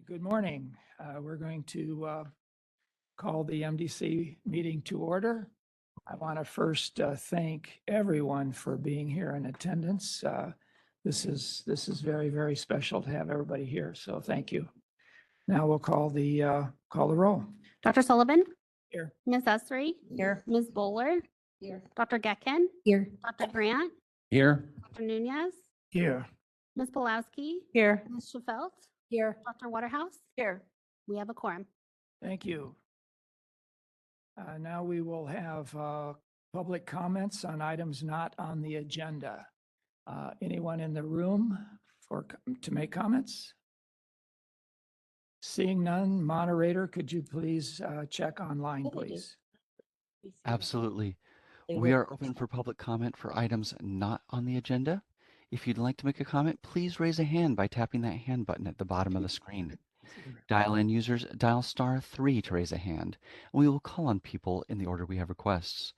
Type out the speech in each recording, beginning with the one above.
Good morning. We're going to call the MDC meeting to order. I want to first thank everyone for being here in attendance. This is very, very special to have everybody here, so thank you. Now we'll call the roll. Dr. Sullivan? Here. Ms. Esri? Here. Ms. Bowler? Here. Dr. Getkin? Here. Dr. Grant? Here. Dr. Nunez? Here. Ms. Pulowski? Here. Ms. Schafelt? Here. Dr. Waterhouse? Here. We have a quorum. Thank you. Now we will have public comments on items not on the agenda. Anyone in the room to make comments? Seeing none, moderator, could you please check online, please? Absolutely. We are open for public comment for items not on the agenda. If you'd like to make a comment, please raise a hand by tapping that hand button at the bottom of the screen. Dial-in users dial *3 to raise a hand, and we will call on people in the order we have requests.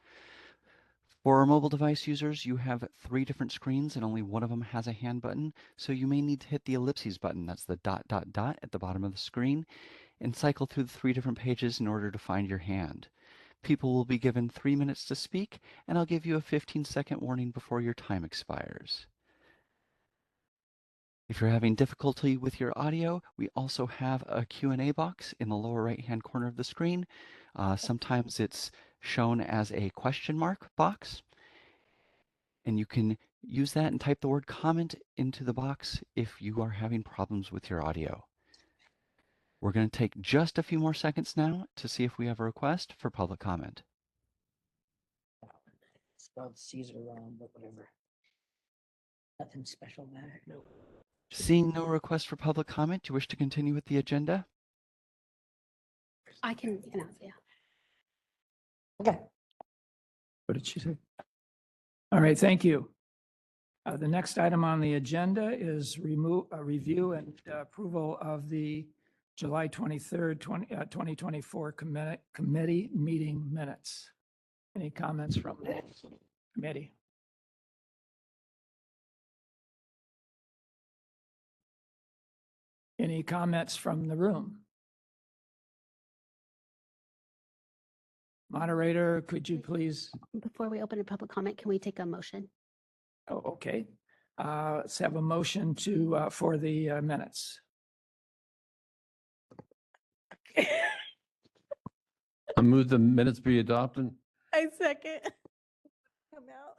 For our mobile device users, you have 3 different screens and only one of them has a hand button, so you may need to hit the ellipses button, that's the ... at the bottom of the screen, and cycle through the 3 different pages in order to find your hand. People will be given 3 minutes to speak, and I'll give you a 15-second warning before your time expires. If you're having difficulty with your audio, we also have a Q&A box in the lower right-hand corner of the screen. Sometimes it's shown as a question mark box, and you can use that and type the word comment into the box if you are having problems with your audio. We're going to take just a few more seconds now to see if we have a request for public comment. Spelled Caesar wrong, but whatever. Nothing special about it. No. Seeing no request for public comment, do you wish to continue with the agenda? I can ask, yeah. Okay. What did she say? All right, thank you. The next item on the agenda is review and approval of the July 23rd, 2024 committee meeting minutes. Any comments from the committee? Any comments from the room? Moderator, could you please? Before we open a public comment, can we take a motion? Oh, okay. Let's have a motion to for the minutes. I move the minutes be adopted. I second. Come out.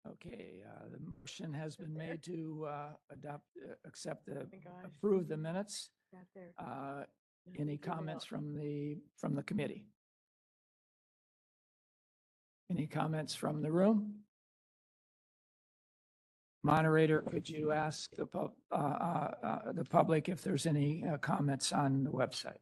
Okay, the motion has been made to approve the minutes. Any comments from the committee? Any comments from the room? Moderator, could you ask the public if there's any comments on the website?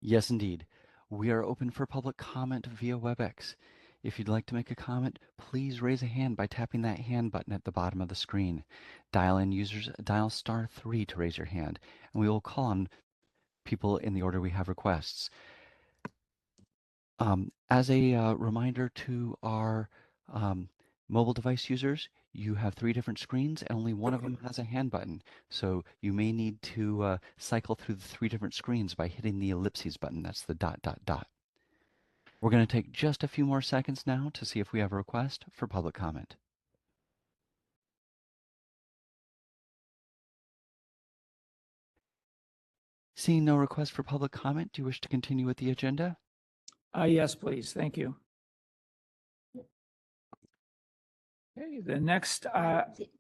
Yes, indeed. We are open for public comment via WebEx. If you'd like to make a comment, please raise a hand by tapping that hand button at the bottom of the screen. Dial-in users dial *3 to raise your hand, and we will call on people in the order we have requests. As a reminder to our mobile device users, you have 3 different screens and only one of them has a hand button. So you may need to cycle through the 3 different screens by hitting the ellipses button. That's the ... We're going to take just a few more seconds now to see if we have a request for public comment. Seeing no request for public comment, do you wish to continue with the agenda? Yes, please. Thank you. Okay, the next,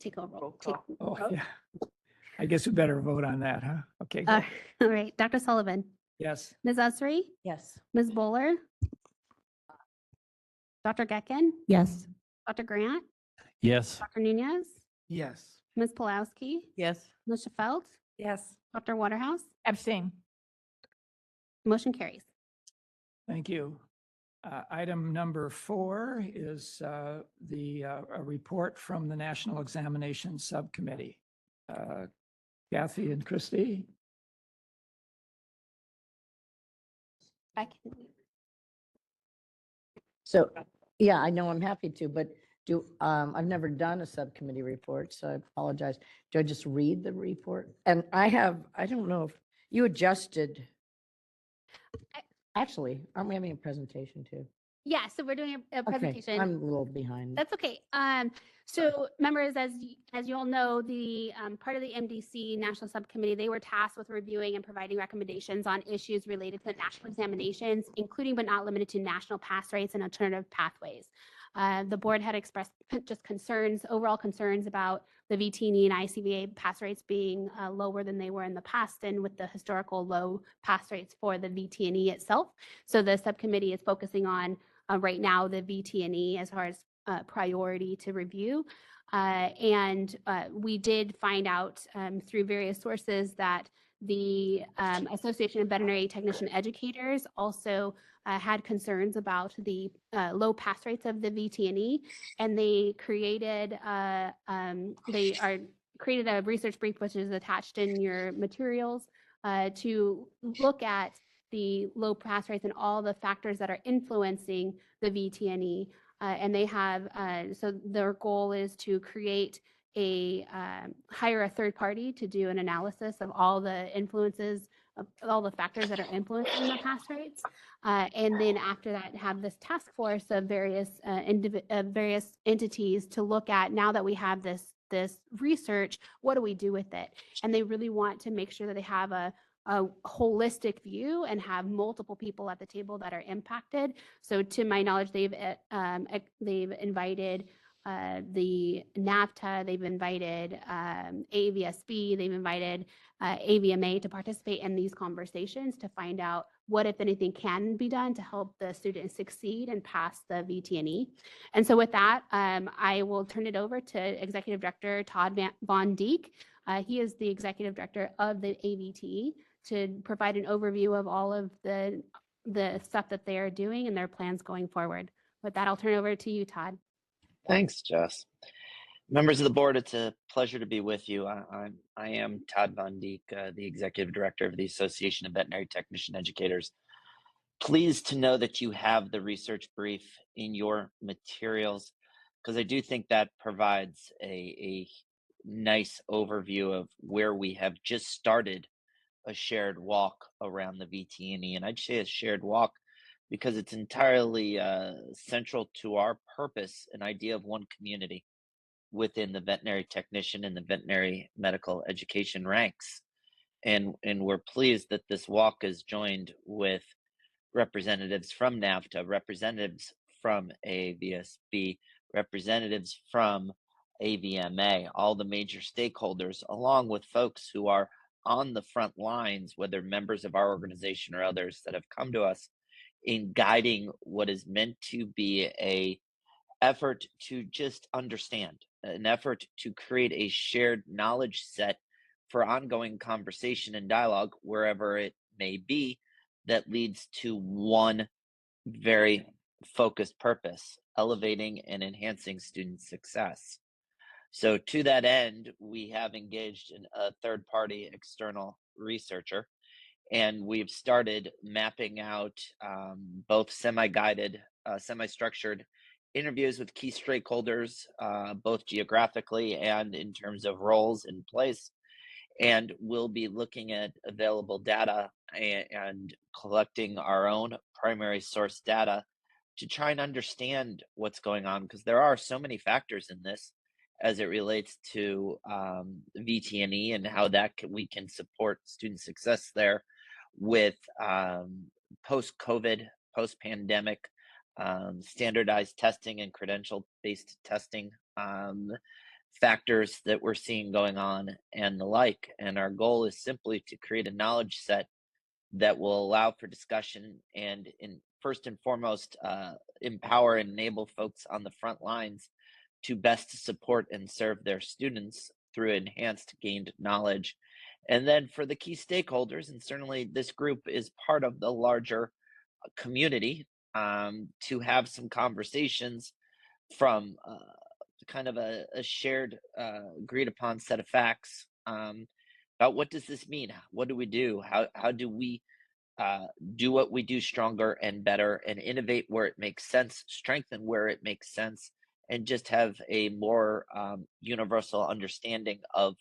Take a roll. oh, yeah. I guess we better vote on that, huh? Okay, go. All right, Dr. Sullivan? Yes. Ms. Esri? Yes. Ms. Bowler? Dr. Getkin? Yes. Dr. Grant? Yes. Dr. Nunez? Yes. Ms. Pulowski? Yes. Ms. Schafelt? Yes. Dr. Waterhouse? Abstain. Motion carries. Thank you. Item number 4 is a report from the National Examination Subcommittee. Kathy and Christy? I can. So, yeah, I know I'm happy to, but I've never done a subcommittee report, so I apologize. Do I just read the report? And I don't know if you adjusted. Actually, aren't we having a presentation too? Yeah, so we're doing a Okay, presentation. I'm a little behind. That's okay. So members, as you all know, the part of the MDC National Subcommittee, they were tasked with reviewing and providing recommendations on issues related to national examinations, including but not limited to national pass rates and alternative pathways. The board had expressed just concerns, overall concerns about the VTE and ICVA pass rates being lower than they were in the past, and with the historical low pass rates for the VTE itself. So the subcommittee is focusing on right now the VTE as far as priority to review. And we did find out through various sources that the Association of Veterinary Technician Educators also had concerns about the low pass rates of the VTE, and they created created a research brief, which is attached in your materials, to look at the low pass rates and all the factors that are influencing the VTE. And they have, so their goal is to create hire a third party to do an analysis of all the influences, of all the factors that are influencing the pass rates. And then after that, have this task force of various entities to look at, now that we have this research, what do we do with it? And they really want to make sure that they have a holistic view and have multiple people at the table that are impacted. So to my knowledge, they've invited the NAVTA, they've invited AVSB, they've invited AVMA to participate in these conversations to find out what, if anything, can be done to help the students succeed and pass the VTE. And so with that, I will turn it over to Executive Director Todd Von Dijk. He is the Executive Director of the AVTE, to provide an overview of all of the stuff that they are doing and their plans going forward. With that, I'll turn it over to you, Todd. Thanks, Jess. Members of the board, it's a pleasure to be with you. I am Todd Von Dijk, the Executive Director of the Association of Veterinary Technician Educators. Pleased to know that you have the research brief in your materials, because I do think that provides a nice overview of where we have just started a shared walk around the VTE. And I'd say a shared walk because it's entirely central to our purpose, an idea of one community within the veterinary technician and the veterinary medical education ranks. And we're pleased that this walk is joined with representatives from NAVTA, representatives from AVSB, representatives from AVMA, all the major stakeholders, along with folks who are on the front lines, whether members of our organization or others that have come to us in guiding what is meant to be a effort to just understand, an effort to create a shared knowledge set for ongoing conversation and dialogue wherever it may be, that leads to one very focused purpose: elevating and enhancing student success. So to that end, we have engaged in a third-party external researcher, and we've started mapping out both semi-guided, semi-structured interviews with key stakeholders, both geographically and in terms of roles in place. And we'll be looking at available data and collecting our own primary source data to try and understand what's going on, because there are so many factors in this as it relates to VTE and how we can support student success there with post-COVID, post-pandemic, standardized testing and credential-based testing factors that we're seeing going on and the like. And our goal is simply to create a knowledge set that will allow for discussion and, first and foremost, empower and enable folks on the front lines to best support and serve their students through enhanced gained knowledge. And then for the key stakeholders, and certainly this group is part of the larger community, to have some conversations from kind of a shared, agreed upon set of facts about what does this mean? What do we do? How do we do what we do stronger and better, and innovate where it makes sense, strengthen where it makes sense, and just have a more universal understanding of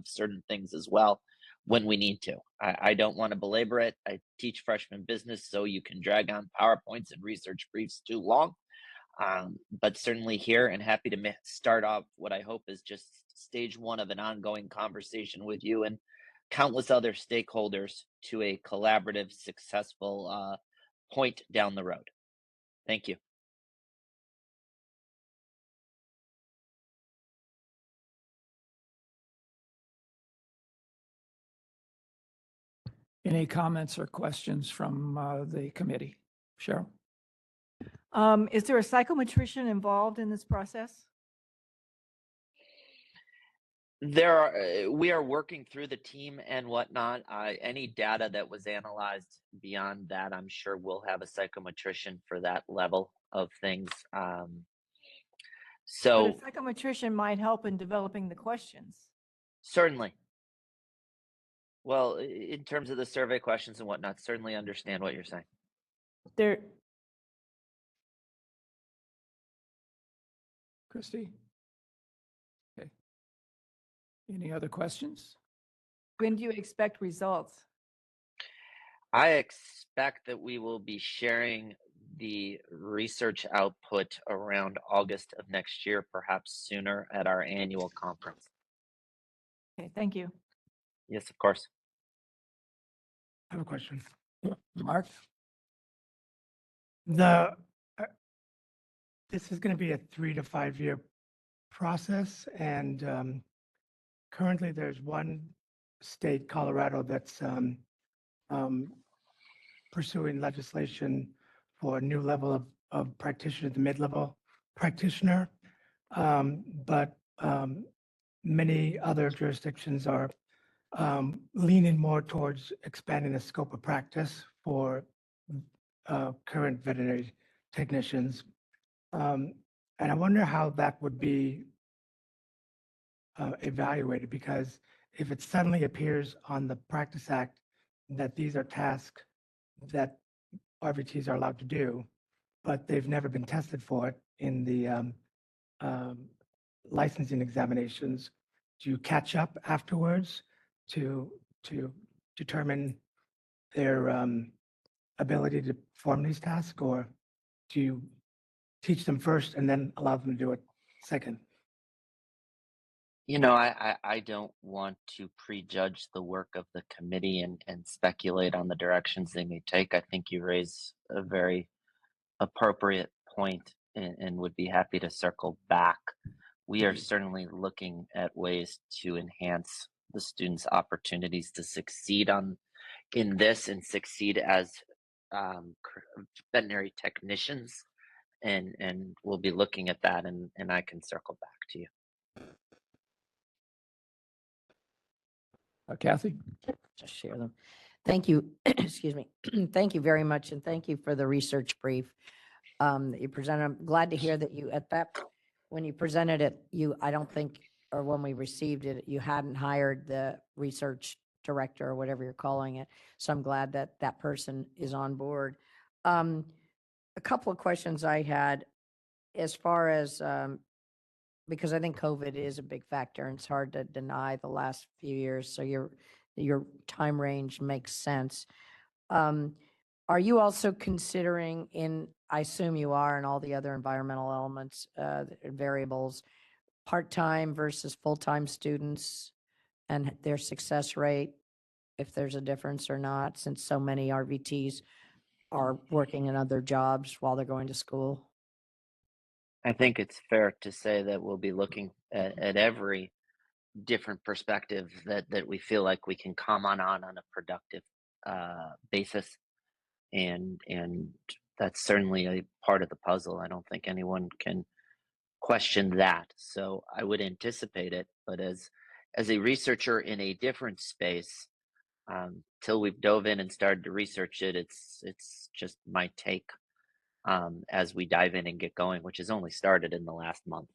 certain things as well when we need to. I don't want to belabor it. I teach freshman business, so you can drag on PowerPoints and research briefs too long. But certainly here and happy to start off what I hope is just stage one of an ongoing conversation with you and countless other stakeholders to a collaborative, successful point down the road. Thank you. Any comments or questions from the committee? Cheryl? Is there a psychometrician involved in this process? We are working through the team and whatnot. Any data that was analyzed beyond that, I'm sure we'll have a psychometrician for that level of things. But So a psychometrician might help in developing the questions. certainly, well, in terms of the survey questions and whatnot, certainly understand what you're saying. There, Christy? Okay. Any other questions? when do you expect results? I expect that we will be sharing the research output around August of next year, perhaps sooner at our annual conference. Okay, thank you. Yes, of course. I have a question. Mark? The, this is going to be a 3 to 5 year process, and currently there's one state, Colorado, that's pursuing legislation for a new level of practitioner, the mid-level practitioner. But many other jurisdictions are leaning more towards expanding the scope of practice for current veterinary technicians. And I wonder how that would be evaluated, because if it suddenly appears on the Practice Act that these are tasks that RVTs are allowed to do, but they've never been tested for it in the licensing examinations, do you catch up afterwards to determine their ability to perform these tasks, or do you teach them first and then allow them to do it second? You know, I don't want to prejudge the work of the committee and speculate on the directions they may take. I think you raise a very appropriate point and would be happy to circle back. We are certainly looking at ways to enhance the students' opportunities to succeed in this and succeed as veterinary technicians, and we'll be looking at that, and I can circle back to you. Kathy? Just share them. Thank you. Excuse me. Thank you very much. And thank you for the research brief that you presented. I'm glad to hear that you when you presented it, I don't think, or when we received it, you hadn't hired the research director or whatever you're calling it. So I'm glad that that person is on board. A couple of questions I had as far as, because I think COVID is a big factor and it's hard to deny the last few years. So your time range makes sense. Are you also considering I assume you are, in all the other environmental elements, variables, part-time versus full-time students and their success rate, if there's a difference or not, since so many RVTs are working in other jobs while they're going to school? I think it's fair to say that we'll be looking at every different perspective that we feel like we can comment on a productive basis, and that's certainly a part of the puzzle. I don't think anyone can question that. So I would anticipate it, but as a researcher in a different space, till we've dove in and started to research it, it's just my take as we dive in and get going, which has only started in the last month.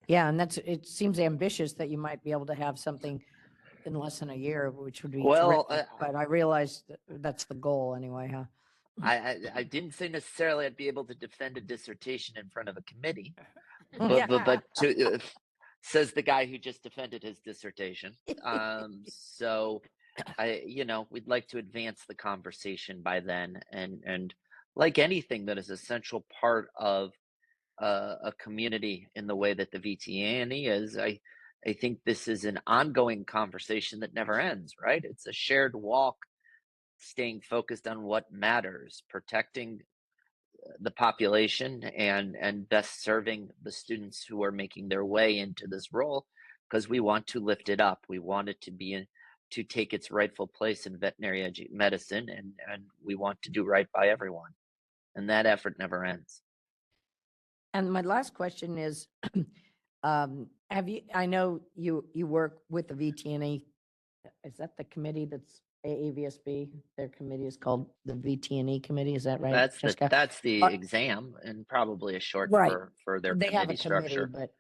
Yeah, and it seems ambitious that you might be able to have something in less than a year, which would be Well, terrific. But I realize that's the goal anyway, huh? I didn't say necessarily I'd be able to defend a dissertation in front of a committee, Yeah. but says the guy who just defended his dissertation. So we'd like to advance the conversation by then, and like anything that is a central part of a community in the way that the VTNE is, I think this is an ongoing conversation that never ends, right? It's a shared walk, staying focused on what matters, protecting the population and best serving the students who are making their way into this role, because we want to lift it up. We want it to to take its rightful place in veterinary medicine, and we want to do right by everyone. And that effort never ends. And my last question is, I know you work with the VTNA. Is that the committee that's AAVSB? Their committee is called the VTNE committee. Is that right, Jessica? That's the Uh, exam, and probably a short Right. for their They have a committee committee, structure. but,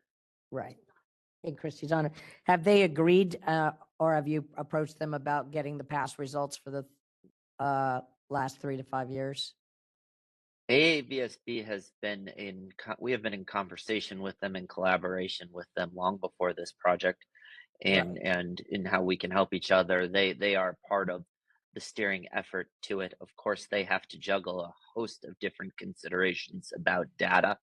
right. Hey, Christie's on it. Have they agreed, or have you approached them about getting the past results for the last 3 to 5 years? AAVSB has been we have been in conversation with them, in collaboration with them long before this project, and in how we can help each other. They are part of the steering effort to it. Of course, they have to juggle a host of different considerations about data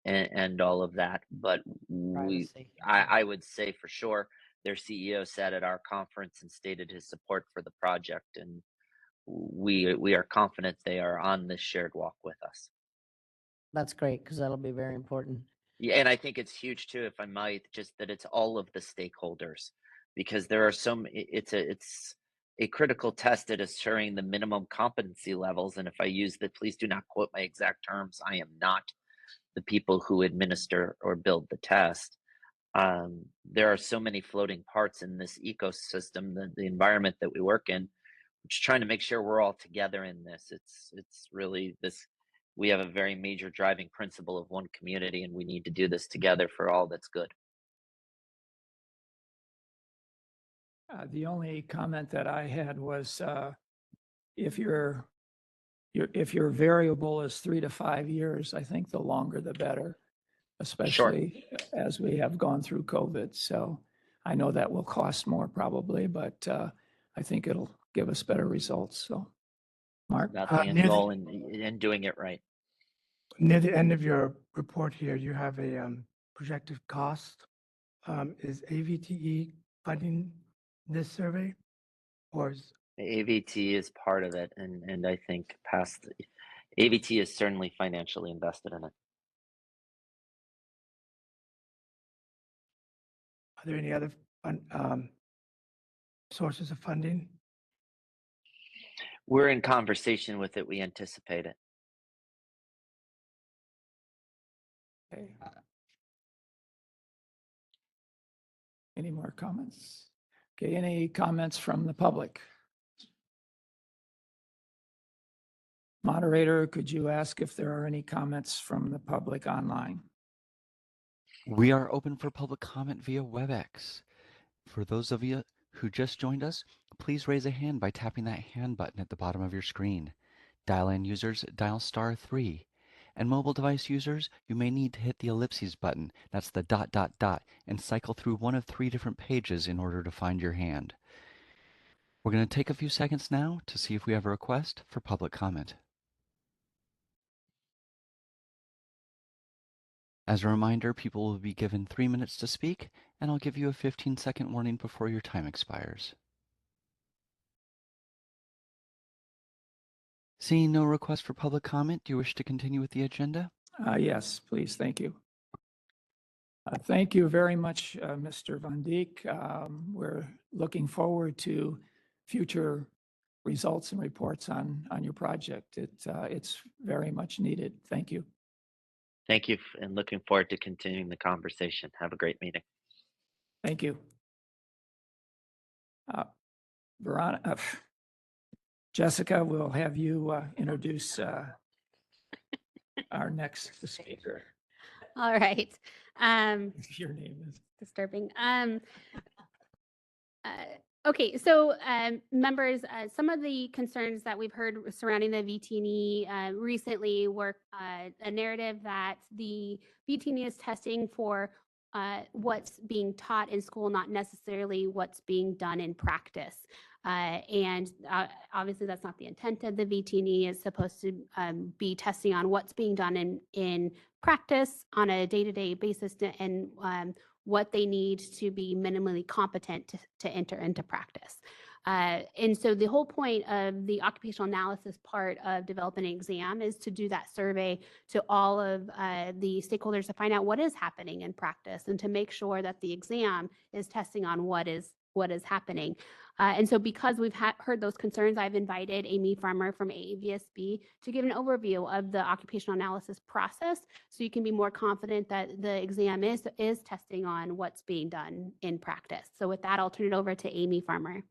and all of that. But Privacy. I would say for sure, their CEO sat at our conference and stated his support for the project, and we are confident they are on this shared walk with us. That's great, because that'll be very important. Yeah, and I think it's huge too, if I might, just that it's all of the stakeholders, because there are it's a critical test at assuring the minimum competency levels. And if I use the, please do not quote my exact terms, I am not the people who administer or build the test. There are so many floating parts in this ecosystem, the environment that we work in. Just trying to make sure we're all together in this. It's really this. We have a very major driving principle of one community, and we need to do this together for all that's good. The only comment that I had was, if your variable is 3 to 5 years, I think the longer the better, especially as we have gone through COVID. So I know that will cost more probably, but I think it'll give us better results. So, Mark? That's the end goal in doing it right. Near the end of your report here, you have a projected cost. Is AVTE funding this survey? Or is, AVT is part of it, and I think AVT is certainly financially invested in it. are there any other sources of funding? We're in conversation with it. We anticipate it. Okay. Any more comments? Okay, any comments from the public? Moderator, could you ask if there are any comments from the public online? We are open for public comment via WebEx. For those of you who just joined us, please raise a hand by tapping that hand button at the bottom of your screen. Dial-in users, dial *3. And mobile device users, you may need to hit the ellipses button, that's the ... and cycle through one of 3 different pages in order to find your hand. We're going to take a few seconds now to see if we have a request for public comment. As a reminder, people will be given 3 minutes to speak, and I'll give you a 15-second warning before your time expires. Seeing no request for public comment, do you wish to continue with the agenda? Yes, please. Thank you. Thank you very much, Mr. Van Dijk. We're looking forward to future results and reports on your project. It's very much needed. Thank you. Thank you, and looking forward to continuing the conversation. Have a great meeting. Thank you. Veronica, Jessica, we'll have you introduce our next speaker. All right. Your name is. Disturbing. Okay, so members, some of the concerns that we've heard surrounding the VTNE recently were a narrative that the VTNE is testing for what's being taught in school, not necessarily what's being done in practice. And obviously that's not the intent of the VTNE. It's supposed to be testing on what's being done in practice on a day-to-day basis and what they need to be minimally competent to enter into practice. And so the whole point of the occupational analysis part of developing an exam is to do that survey to all of the stakeholders to find out what is happening in practice and to make sure that the exam is testing on what is happening. And so because we've heard those concerns, I've invited Amy Farmer from AAVSB to give an overview of the occupational analysis process so you can be more confident that the exam is testing on what's being done in practice. So with that, I'll turn it over to Amy Farmer.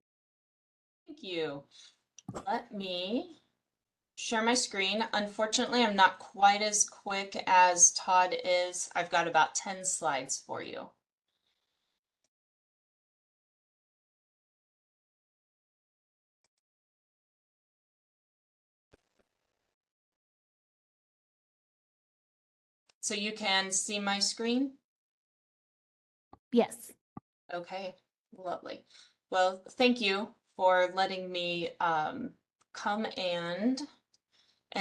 Thank you. Let me share my screen. Unfortunately, I'm not quite as quick as Todd is. I've got about 10 slides for you. So you can see my screen? Yes. Okay, lovely. Well, thank you for letting me come and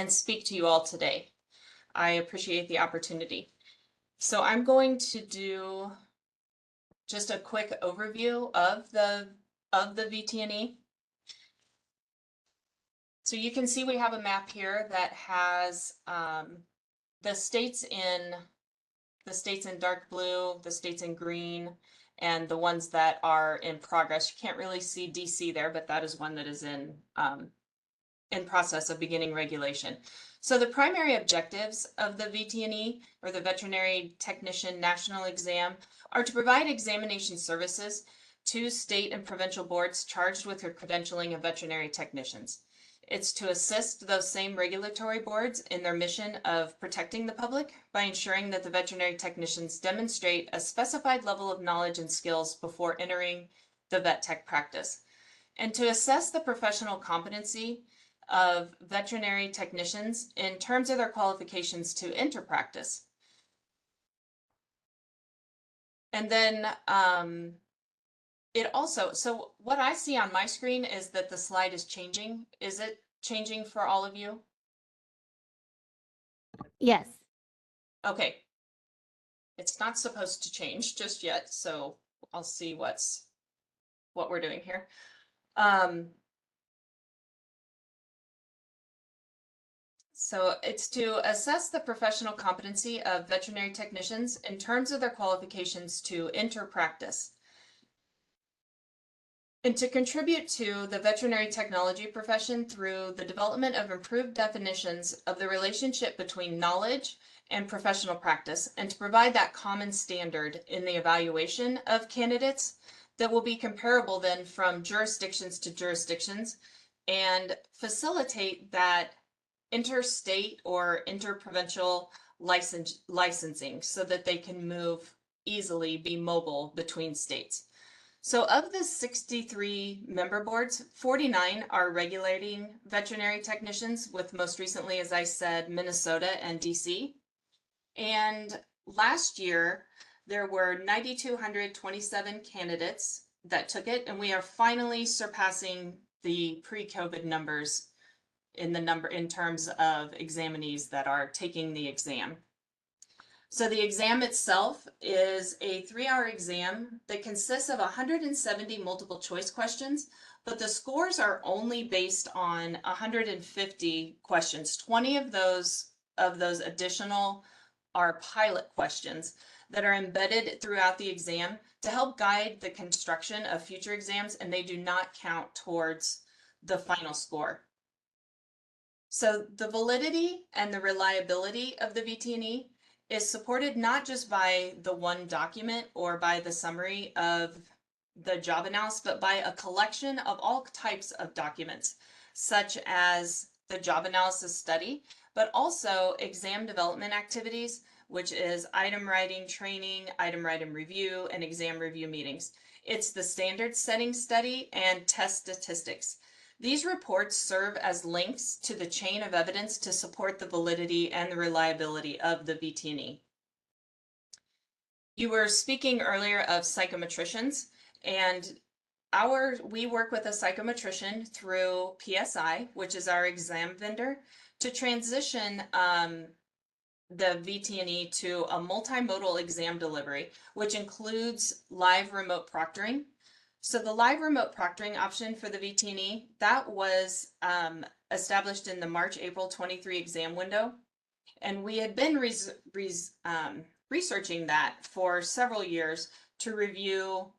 speak to you all today. I appreciate the opportunity. So I'm going to do just a quick overview of the VTNE. So you can see we have a map here that has the states in dark blue, the states in green, and the ones that are in progress. You can't really see DC there, but that is one that is in process of beginning regulation. So the primary objectives of the VTNE, or the Veterinary Technician National Exam, are to provide examination services to state and provincial boards charged with the credentialing of veterinary technicians. It's to assist those same regulatory boards in their mission of protecting the public by ensuring that the veterinary technicians demonstrate a specified level of knowledge and skills before entering the vet tech practice, and to assess the professional competency of veterinary technicians in terms of their qualifications to enter practice. And then it also, so what I see on my screen is that the slide is changing. Is it changing for all of you? Yes. Okay. It's not supposed to change just yet, so I'll see what we're doing here. So it's to assess the professional competency of veterinary technicians in terms of their qualifications to enter practice, and to contribute to the veterinary technology profession through the development of improved definitions of the relationship between knowledge and professional practice, and to provide that common standard in the evaluation of candidates that will be comparable then from jurisdictions to jurisdictions, and facilitate that interstate or interprovincial licensing so that they can move easily, be mobile between states. So of the 63 member boards, 49 are regulating veterinary technicians, with most recently, as I said, Minnesota and DC. And last year, there were 9,227 candidates that took it, and we are finally surpassing the pre-COVID numbers in terms of examinees that are taking the exam. So the exam itself is a 3-hour exam that consists of 170 multiple choice questions, but the scores are only based on 150 questions. 20 of those additional are pilot questions that are embedded throughout the exam to help guide the construction of future exams, and they do not count towards the final score. So the validity and the reliability of the VTNE is supported not just by the one document or by the summary of the job analysis, but by a collection of all types of documents, such as the job analysis study, but also exam development activities, which is item writing training, item writing review, and exam review meetings. It's the standard setting study and test statistics. These reports serve as links to the chain of evidence to support the validity and the reliability of the VT&E. You were speaking earlier of psychometricians, and we work with a psychometrician through PSI, which is our exam vendor, to transition the VT&E to a multimodal exam delivery, which includes live remote proctoring. So the live remote proctoring option for the VT&E, that was established in the March-April 23 exam window. And we had been researching that for several years to review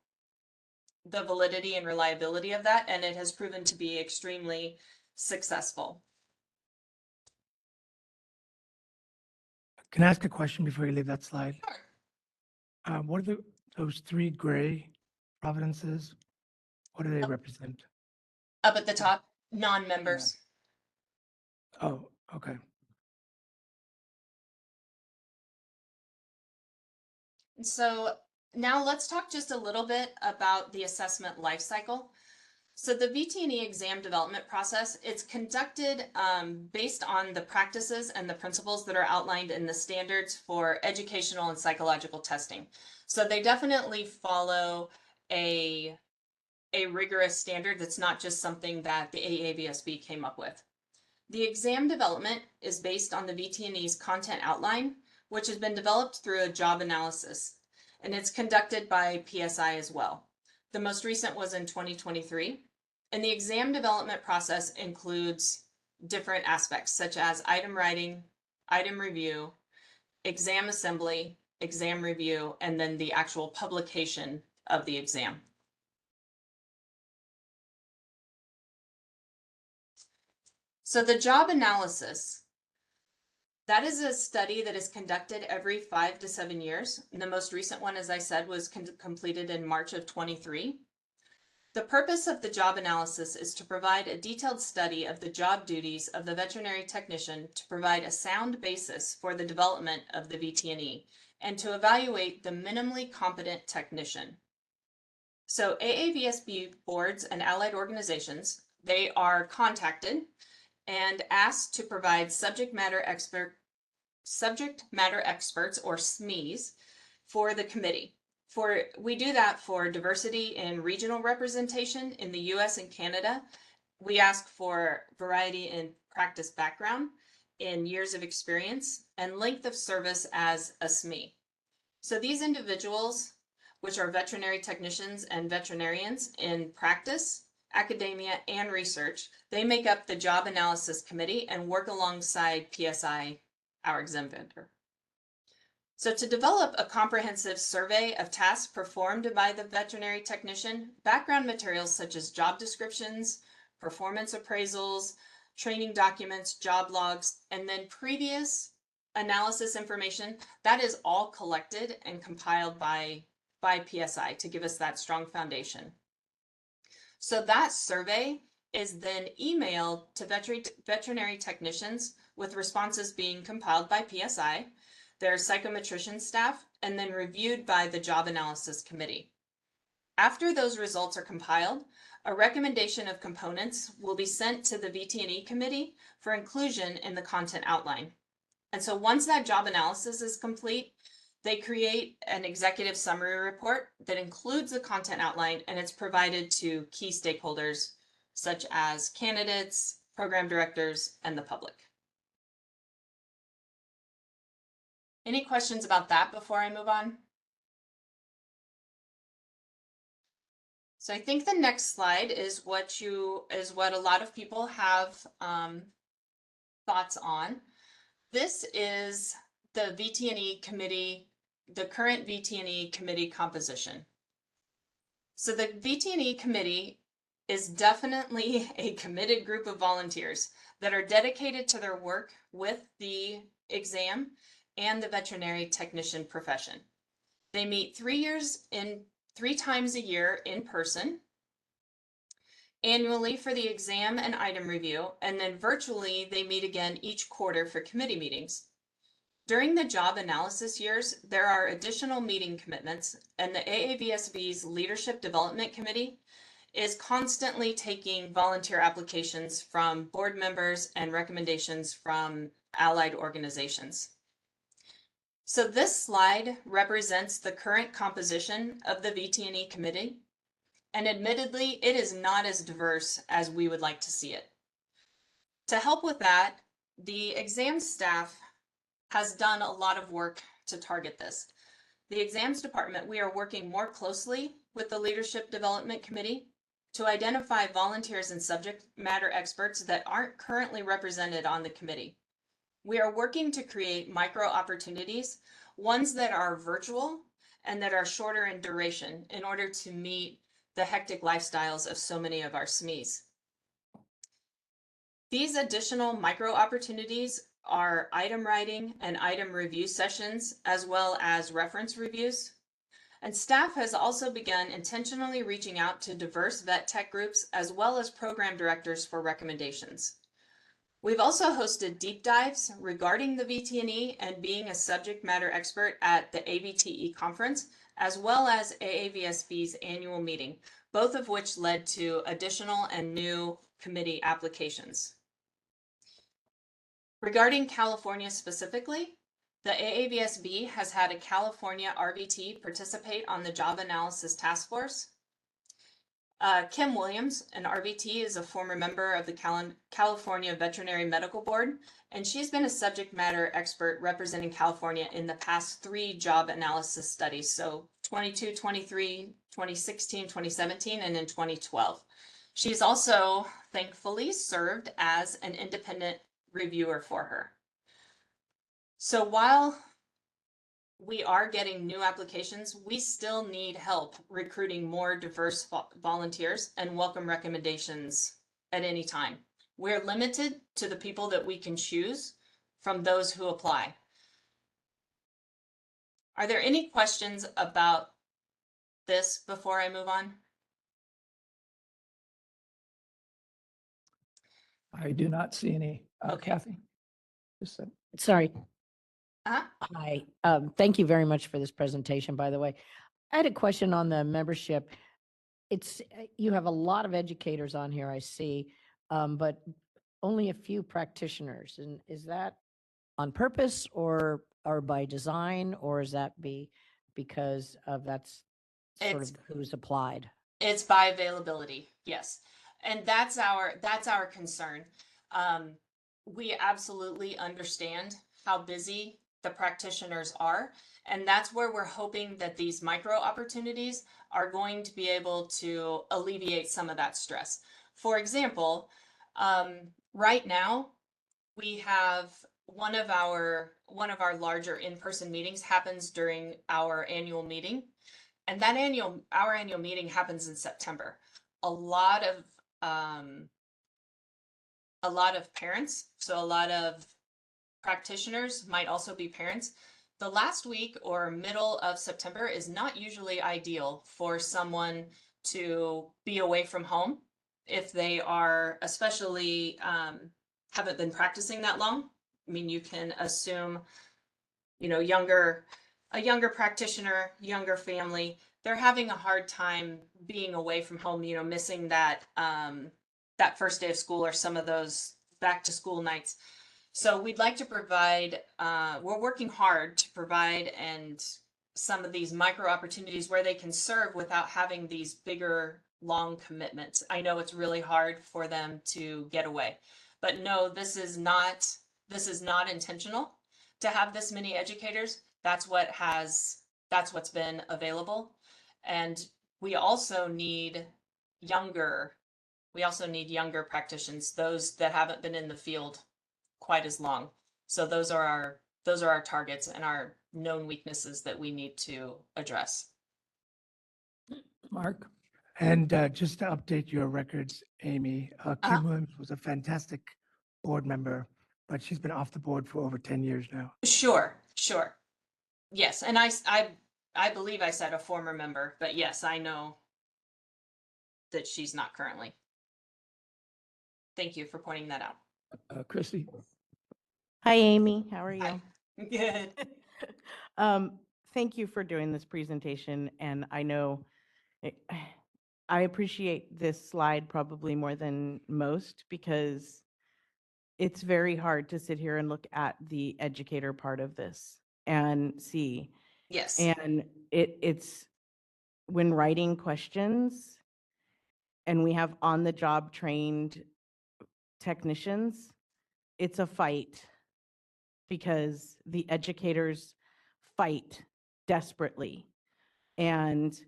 the validity and reliability of that, and it has proven to be extremely successful. Can I ask a question before you leave that slide? Sure. What are those three gray providences? What do they represent? Up at the top, non-members. Oh, okay. So now let's talk just a little bit about the assessment life cycle. So the VT&E exam development process, it's conducted based on the practices and the principles that are outlined in the standards for educational and psychological testing. So they definitely follow a rigorous standard that's not just something that the AAVSB came up with. The exam development is based on the VT&E's content outline, which has been developed through a job analysis, and it's conducted by PSI as well. The most recent was in 2023, and the exam development process includes different aspects such as item writing, item review, exam assembly, exam review, and then the actual publication of the exam. So the job analysis, that is a study that is conducted every 5 to 7 years. And the most recent one, as I said, was completed in March of 23. The purpose of the job analysis is to provide a detailed study of the job duties of the veterinary technician to provide a sound basis for the development of the VT&E and to evaluate the minimally competent technician. So AAVSB boards and allied organizations, they are contacted and asked to provide subject matter experts or SMEs for the committee. We do that for diversity in regional representation in the US and Canada. We ask for variety in practice background, in years of experience, and length of service as a SME. So these individuals, which are veterinary technicians and veterinarians in practice, academia, and research, they make up the job analysis committee and work alongside PSI, our exam vendor. So to develop a comprehensive survey of tasks performed by the veterinary technician, background materials such as job descriptions, performance appraisals, training documents, job logs, and then previous analysis information, that is all collected and compiled by PSI to give us that strong foundation. So that survey is then emailed to veterinary technicians with responses being compiled by PSI, their psychometrician staff, and then reviewed by the job analysis committee. After those results are compiled, a recommendation of components will be sent to the VT&E committee for inclusion in the content outline. And so once that job analysis is complete, they create an executive summary report that includes the content outline, and it's provided to key stakeholders such as candidates, program directors, and the public. Any questions about that before I move on? So I think the next slide is what a lot of people have thoughts on. This is the VT&E committee, the current VT&E committee composition. So the VT&E committee is definitely a committed group of volunteers that are dedicated to their work with the exam and the veterinary technician profession. They meet 3 times a year in person, annually for the exam and item review, and then virtually they meet again each quarter for committee meetings. During the job analysis years, there are additional meeting commitments, and the AAVSB's Leadership Development Committee is constantly taking volunteer applications from board members and recommendations from allied organizations. So this slide represents the current composition of the VT&E committee, and admittedly, it is not as diverse as we would like to see it. To help with that, the exam staff has done a lot of work to target this. The exams department, we are working more closely with the Leadership Development Committee to identify volunteers and subject matter experts that aren't currently represented on the committee. We are working to create micro opportunities, ones that are virtual and that are shorter in duration in order to meet the hectic lifestyles of so many of our SMEs. These additional micro opportunities are item writing and item review sessions, as well as reference reviews. And staff has also begun intentionally reaching out to diverse vet tech groups, as well as program directors for recommendations. We've also hosted deep dives regarding the VT&E and being a subject matter expert at the AVTE conference, as well as AAVSB's annual meeting, both of which led to additional and new committee applications. Regarding California specifically, the AAVSB has had a California RVT participate on the Job Analysis Task Force. Kim Williams, an RVT, is a former member of the California Veterinary Medical Board, and she's been a subject matter expert representing California in the past 3 job analysis studies, so 22, 23, 2016, 2017, and in 2012. She's also, thankfully, served as an independent reviewer for her. So while we are getting new applications, we still need help recruiting more diverse volunteers and welcome recommendations at any time. We're limited to the people that we can choose from those who apply. Are there any questions about this before I move on? I do not see any. Okay. Kathy? Just a- Sorry. Uh-huh. Hi, thank you very much for this presentation, by the way. I had a question on the membership. It's, you have a lot of educators on here, I see, but only a few practitioners. And is that on purpose or by design, or is that because of that's sort It's- of who's applied? It's by availability, yes. And that's our concern. We absolutely understand how busy the practitioners are. And that's where we're hoping that these micro opportunities are going to be able to alleviate some of that stress. For example, right now, we have one of our larger in-person meetings happens during our annual meeting. And that our annual meeting happens in September. A lot of parents, so a lot of practitioners might also be parents. The last week or middle of September is not usually ideal for someone to be away from home if they are especially haven't been practicing that long. I mean, you can assume, you know, a younger practitioner, younger family, they're having a hard time being away from home, you know, missing that that first day of school or some of those back to school nights. So we'd like to provide, we're working hard to provide and some of these micro opportunities where they can serve without having these bigger, long commitments. I know it's really hard for them to get away, but no, this is not intentional to have this many educators. That's what's been available. And we also need younger practitioners, those that haven't been in the field quite as long. So those are our targets and our known weaknesses that we need to address. Mark? And just to update your records, Amy, Kim Williams was a fantastic board member, but she's been off the board for over 10 years now. Sure. Yes, and I believe I said a former member, but yes, I know that she's not currently. Thank you for pointing that out. Christy? Hi, Amy. How are you? Hi. Good. Thank you for doing this presentation, and I know it- I appreciate this slide probably more than most because it's very hard to sit here and look at the educator part of this and see. Yes. And it's when writing questions and we have on-the-job trained technicians, it's a fight because the educators fight desperately and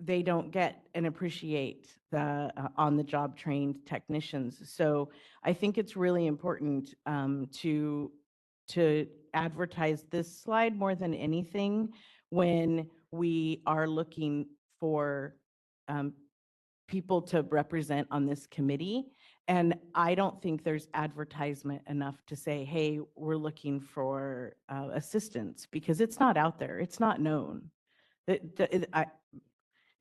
they don't get and appreciate the on-the-job trained technicians. So I think it's really important to advertise this slide more than anything when we are looking for people to represent on this committee. And I don't think there's advertisement enough to say, hey, we're looking for assistance, because it's not out there. It's not known.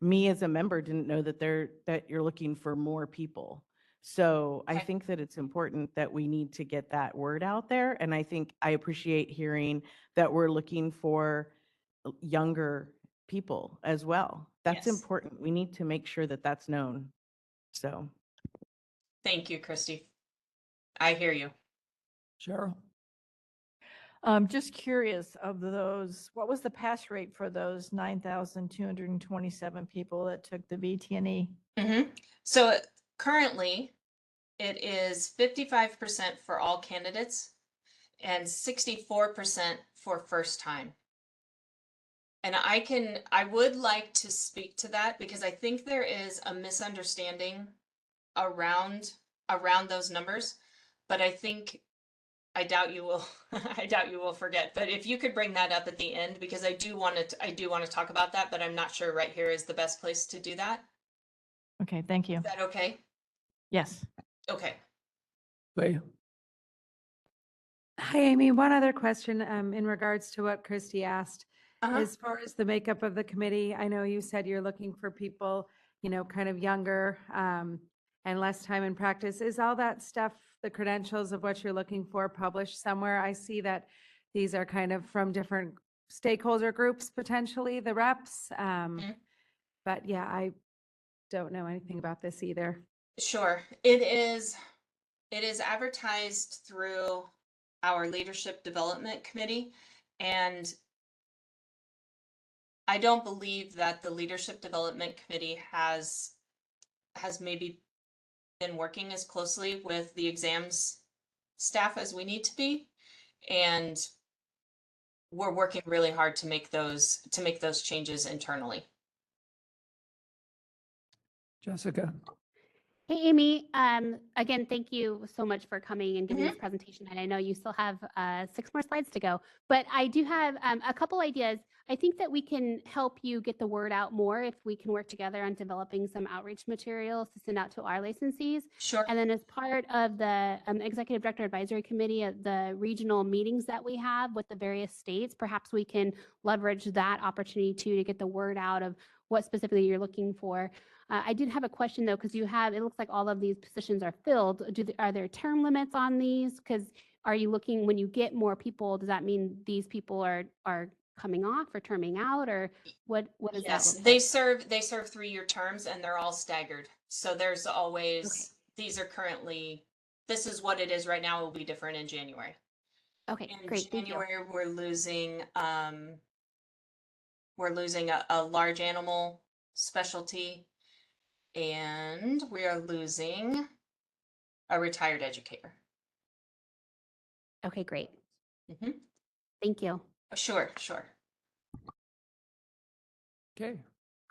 Me as a member didn't know that you're looking for more people. So I Okay. think that it's important that we need to get that word out there. And I think I appreciate hearing that we're looking for younger people as well. That's Yes. important. We need to make sure that that's known. So. Thank you, Christy. I hear you. Cheryl? Just curious of those, what was the pass rate for those 9,227 people that took the VT&E? So currently, it is 55% for all candidates and 64% for first time. And I would like to speak to that because I think there is a misunderstanding around those numbers, but I doubt you will I doubt you will forget. But if you could bring that up at the end, because I do want to talk about that, but I'm not sure right here is the best place to do that. Okay, thank you. Is that okay? Yes. Okay. Leah? Hi, Amy. One other question in regards to what Christy asked. Uh-huh. As far as the makeup of the committee, I know you said you're looking for people, kind of younger and less time in practice. Is all that stuff, the credentials of what you're looking for, published somewhere? I see that these are kind of from different stakeholder groups, potentially, the reps. But yeah, I don't know anything about this either. Sure. It is advertised through our leadership development committee, and I don't believe that the leadership development committee has maybe been working as closely with the exams staff as we need to be, and we're working really hard to make those changes internally. Jessica? Hey, Amy, again, thank you so much for coming and giving this presentation. And I know you still have 6 more slides to go, but I do have a couple ideas. I think that we can help you get the word out more if we can work together on developing some outreach materials to send out to our licensees. Sure. And then as part of the Executive Director Advisory Committee at the regional meetings that we have with the various states, perhaps we can leverage that opportunity too to get the word out of what specifically you're looking for. I did have a question though, because it looks like all of these positions are filled. Are there term limits on these? Because are you looking, when you get more people, does that mean these people are coming off or terming out, or what does that Yes, look they like? serve 3-year terms and they're all staggered. So there's always, these are currently, this is what it is right now. It will be different in January. Okay, In great. Thank you. January, we're losing a large animal specialty, and we are losing a retired educator. Okay, great. Mhm. Thank you. Sure. Okay,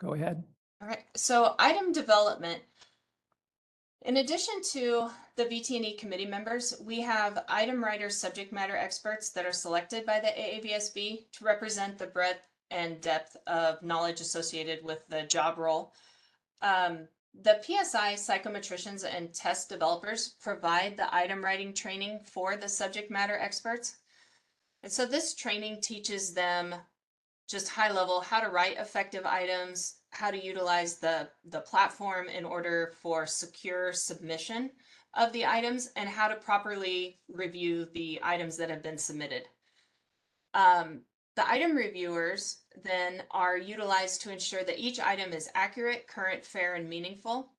go ahead. All right, so item development. In addition to the VT&E committee members, we have item writers, subject matter experts that are selected by the AAVSB to represent the breadth and depth of knowledge associated with the job role. The PSI psychometricians and test developers provide the item writing training for the subject matter experts. And so this training teaches them just high level how to write effective items, how to utilize the platform in order for secure submission of the items, and how to properly review the items that have been submitted. The item reviewers then are utilized to ensure that each item is accurate, current, fair, and meaningful.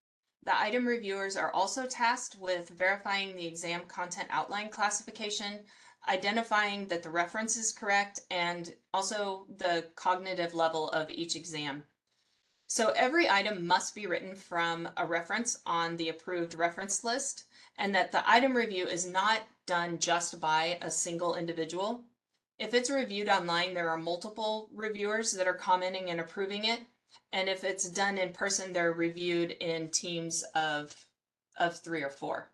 The item reviewers are also tasked with verifying the exam content outline classification, identifying that the reference is correct, and also the cognitive level of each exam. So every item must be written from a reference on the approved reference list, and that the item review is not done just by a single individual. If it's reviewed online, there are multiple reviewers that are commenting and approving it. And if it's done in person, they're reviewed in teams of 3 or 4.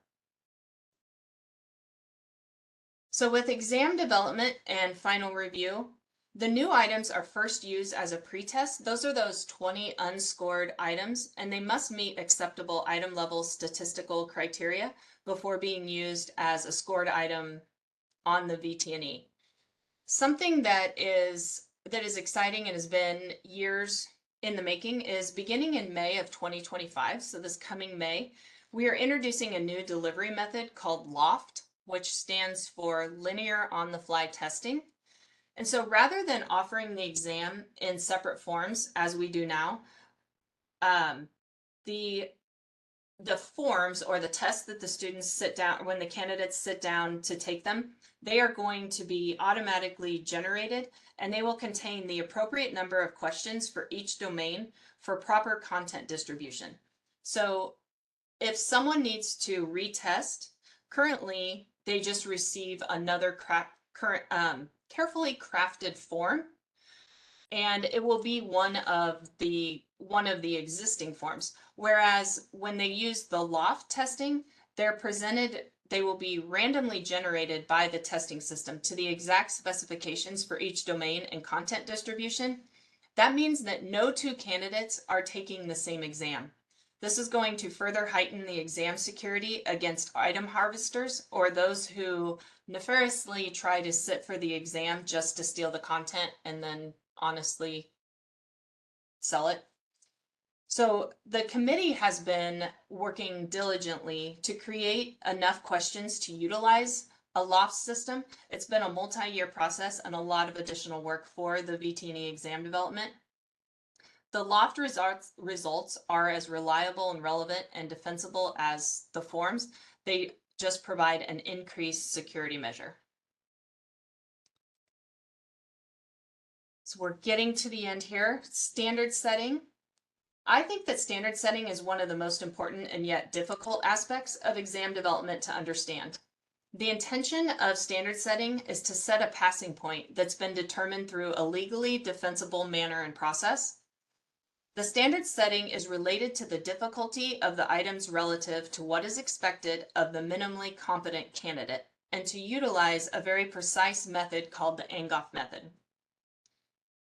So with exam development and final review, the new items are first used as a pretest. Those are those 20 unscored items, and they must meet acceptable item level statistical criteria before being used as a scored item on the VT&E. Something that is exciting and has been years in the making is beginning in May of 2025, so this coming May, we are introducing a new delivery method called LOFT, which stands for Linear On-the-Fly Testing. And so rather than offering the exam in separate forms as we do now, the forms or the tests that the students sit down, when the candidates sit down to take them, they are going to be automatically generated, and they will contain the appropriate number of questions for each domain for proper content distribution. So if someone needs to retest, currently they just receive another carefully crafted form, and it will be one of the existing forms. Whereas when they use the LOFT testing, they will be randomly generated by the testing system to the exact specifications for each domain and content distribution. That means that no two candidates are taking the same exam. This is going to further heighten the exam security against item harvesters or those who nefariously try to sit for the exam just to steal the content and then honestly sell it. So the committee has been working diligently to create enough questions to utilize a LOFT system. It's been a multi-year process and a lot of additional work for the VT&E exam development. The LOFT results are as reliable and relevant and defensible as the forms. They just provide an increased security measure. So we're getting to the end here. Standard setting. I think that standard setting is one of the most important and yet difficult aspects of exam development to understand. The intention of standard setting is to set a passing point that's been determined through a legally defensible manner and process. The standard setting is related to the difficulty of the items relative to what is expected of the minimally competent candidate, and to utilize a very precise method called the Angoff method.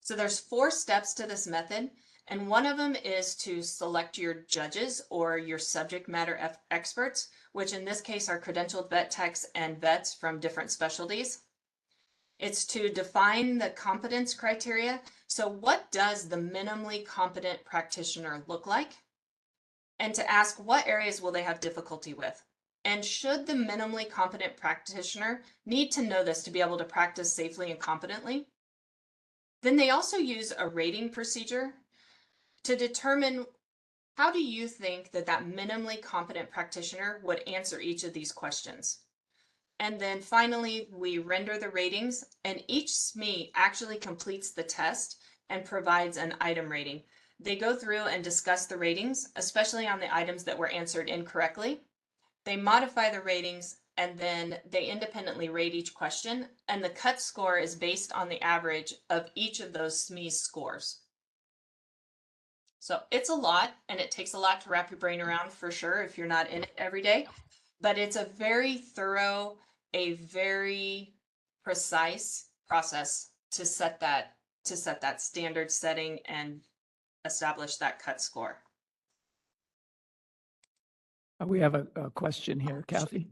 So there's 4 steps to this method, and one of them is to select your judges or your subject matter experts, which in this case are credentialed vet techs and vets from different specialties. It's to define the competence criteria. So what does the minimally competent practitioner look like? And to ask what areas will they have difficulty with? And should the minimally competent practitioner need to know this to be able to practice safely and competently? Then they also use a rating procedure to determine how do you think that minimally competent practitioner would answer each of these questions. And then finally, we render the ratings, and each SME actually completes the test and provides an item rating. They go through and discuss the ratings, especially on the items that were answered incorrectly. They modify the ratings, and then they independently rate each question, and the cut score is based on the average of each of those SME's scores. So it's a lot, and it takes a lot to wrap your brain around for sure if you're not in it every day, but it's a very thorough, a very precise process to set that standard setting and establish that cut score. We have a question here, Kathy.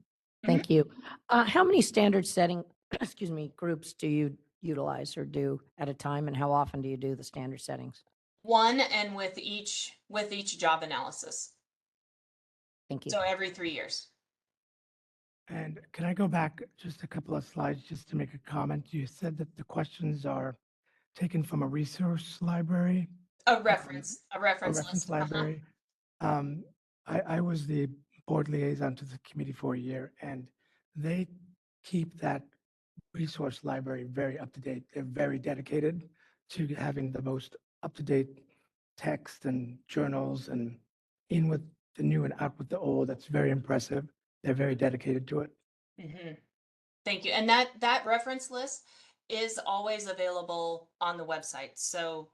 Thank you. How many standard setting, excuse me, groups do you utilize or do at a time, and how often do you do the standard settings? 1, and with each job analysis. Thank you. So every 3 years. And can I go back just a couple of slides just to make a comment? You said that the questions are taken from a resource library, A reference a list. reference library. Um, I was the board liaison to the committee for a year, and they keep that resource library very up to date. They're very dedicated to having the most up to date text and journals and in with the new and out with the old. That's very impressive. They're very dedicated to it. Mhm. Thank you. And that reference list is always available on the website. So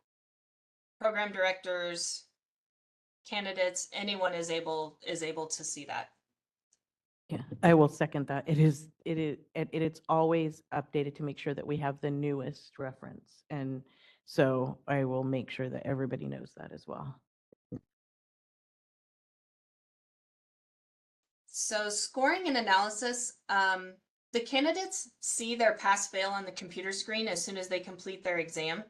program directors, candidates, anyone is able to see that. Yeah, I will second that. It's always updated to make sure that we have the newest reference. And so I will make sure that everybody knows that as well. So scoring and analysis, the candidates see their pass fail on the computer screen as soon as they complete their exam.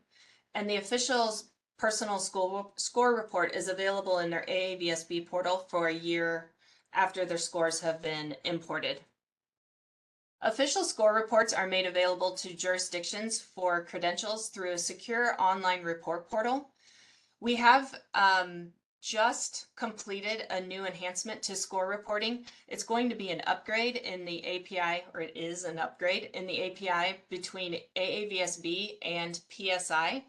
And the official's personal score report is available in their AAVSB portal for a year after their scores have been imported. Official score reports are made available to jurisdictions for credentials through a secure online report portal. We have just completed a new enhancement to score reporting. It's going to be an upgrade in the API, or it is an upgrade in the API between AAVSB and PSI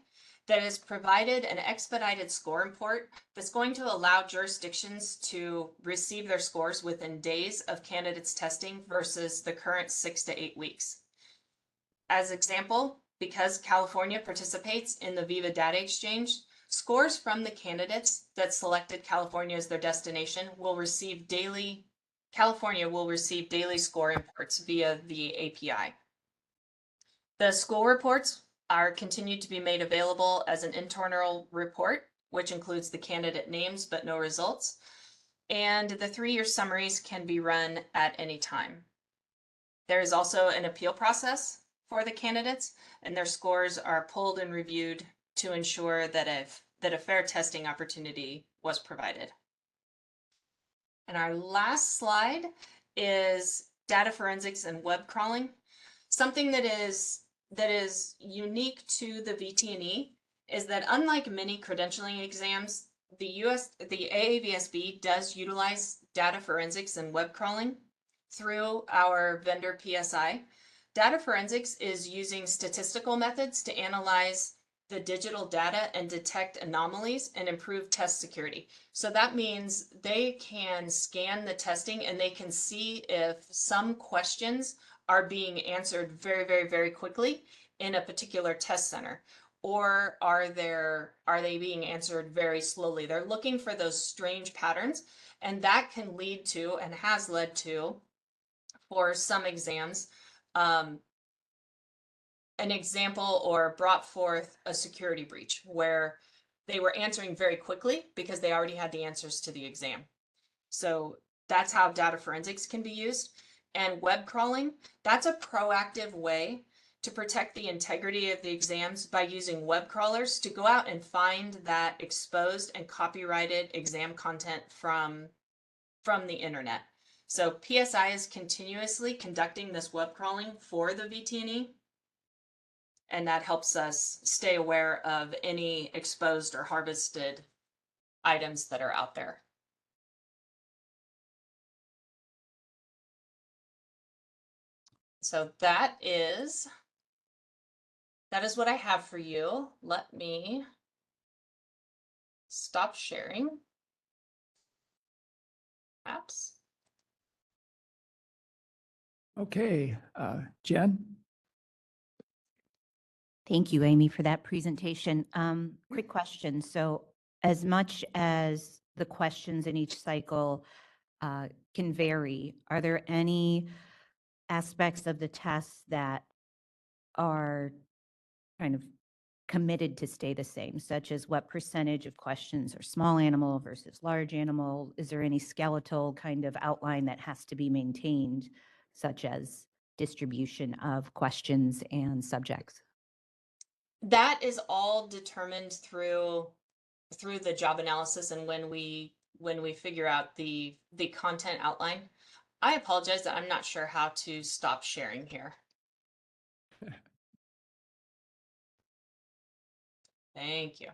that has provided an expedited score import that's going to allow jurisdictions to receive their scores within days of candidates testing versus the current 6 to 8 weeks. As example, because California participates in the Viva Data Exchange, scores from the candidates that selected California as their destination will receive daily score imports via the API. The school reports are continued to be made available as an internal report, which includes the candidate names but no results. And the 3-year summaries can be run at any time. There is also an appeal process for the candidates, and their scores are pulled and reviewed to ensure that a fair testing opportunity was provided. And our last slide is data forensics and web crawling. Something that is unique to the VT&E is that unlike many credentialing exams, the AAVSB does utilize data forensics and web crawling through our vendor PSI. Data forensics is using statistical methods to analyze the digital data and detect anomalies and improve test security. So that means they can scan the testing and they can see if some questions are being answered very, very, very quickly in a particular test center, or are they being answered very slowly? They're looking for those strange patterns, and that can lead to, and has led to, for some exams, an example or brought forth a security breach where they were answering very quickly because they already had the answers to the exam. So that's how data forensics can be used. And web crawling, that's a proactive way to protect the integrity of the exams by using web crawlers to go out and find that exposed and copyrighted exam content from the internet. So PSI is continuously conducting this web crawling for the VT&E, and that helps us stay aware of any exposed or harvested items that are out there. So that is what I have for you. Let me stop sharing. Apps. Okay, Jen? Thank you, Amy, for that presentation. Quick question. So as much as the questions in each cycle can vary, are there any aspects of the tests that are kind of committed to stay the same, such as what percentage of questions are small animal versus large animal? Is there any skeletal kind of outline that has to be maintained, such as distribution of questions and subjects? That is all determined through the job analysis and when we figure out the content outline. I apologize that I'm not sure how to stop sharing here. Thank you.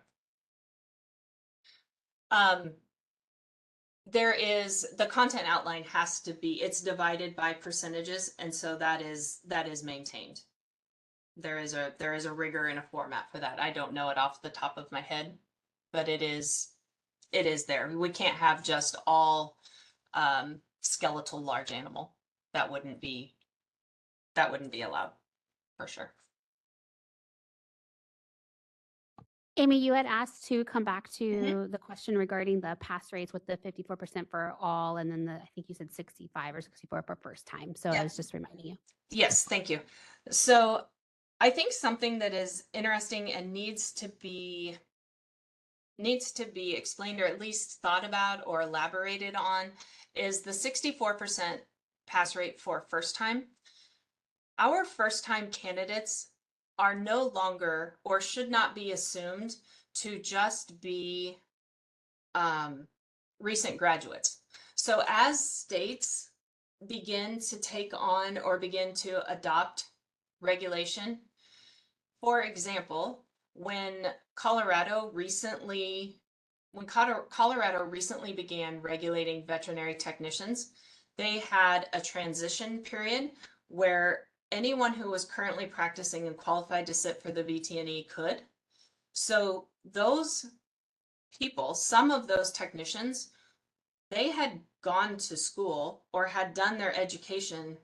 There is, the content outline has to be, it's divided by percentages, and so that is maintained. There is a rigor and a format for that. I don't know it off the top of my head, but it is there. We can't have just all skeletal large animal. That wouldn't be allowed for sure. Amy, you had asked to come back to the question regarding the pass rates with the 54% for all, and then I think you said 65 or 64 for first time. So Yeah. I was just reminding you. Yes, thank you. So I think something that is interesting and needs to be explained or at least thought about or elaborated on is the 64% pass rate for first time. Our first time candidates are no longer or should not be assumed to just be recent graduates. So as states begin to take on or begin to adopt regulation, for example, when Colorado recently began regulating veterinary technicians, they had a transition period where anyone who was currently practicing and qualified to sit for the VT&E could. So those people, some of those technicians, they had gone to school or had done their education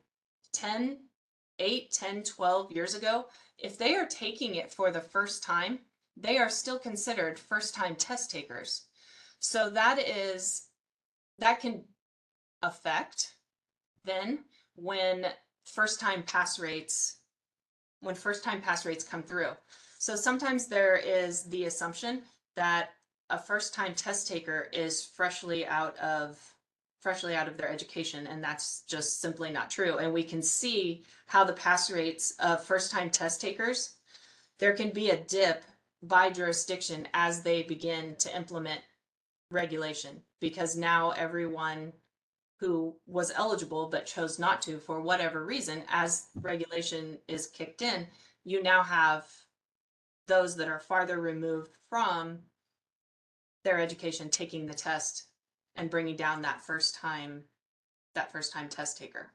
8, 10, 12 years ago. If they are taking it for the first time, they are still considered first-time test takers. So that can affect then when first-time pass rates come through. So sometimes there is the assumption that a first-time test taker is freshly out of their education, and that's just simply not true. And we can see how the pass rates of first-time test takers, there can be a dip by jurisdiction as they begin to implement regulation, because now everyone who was eligible but chose not to for whatever reason, as regulation is kicked in, you now have those that are farther removed from their education taking the test and bringing down that first time test taker.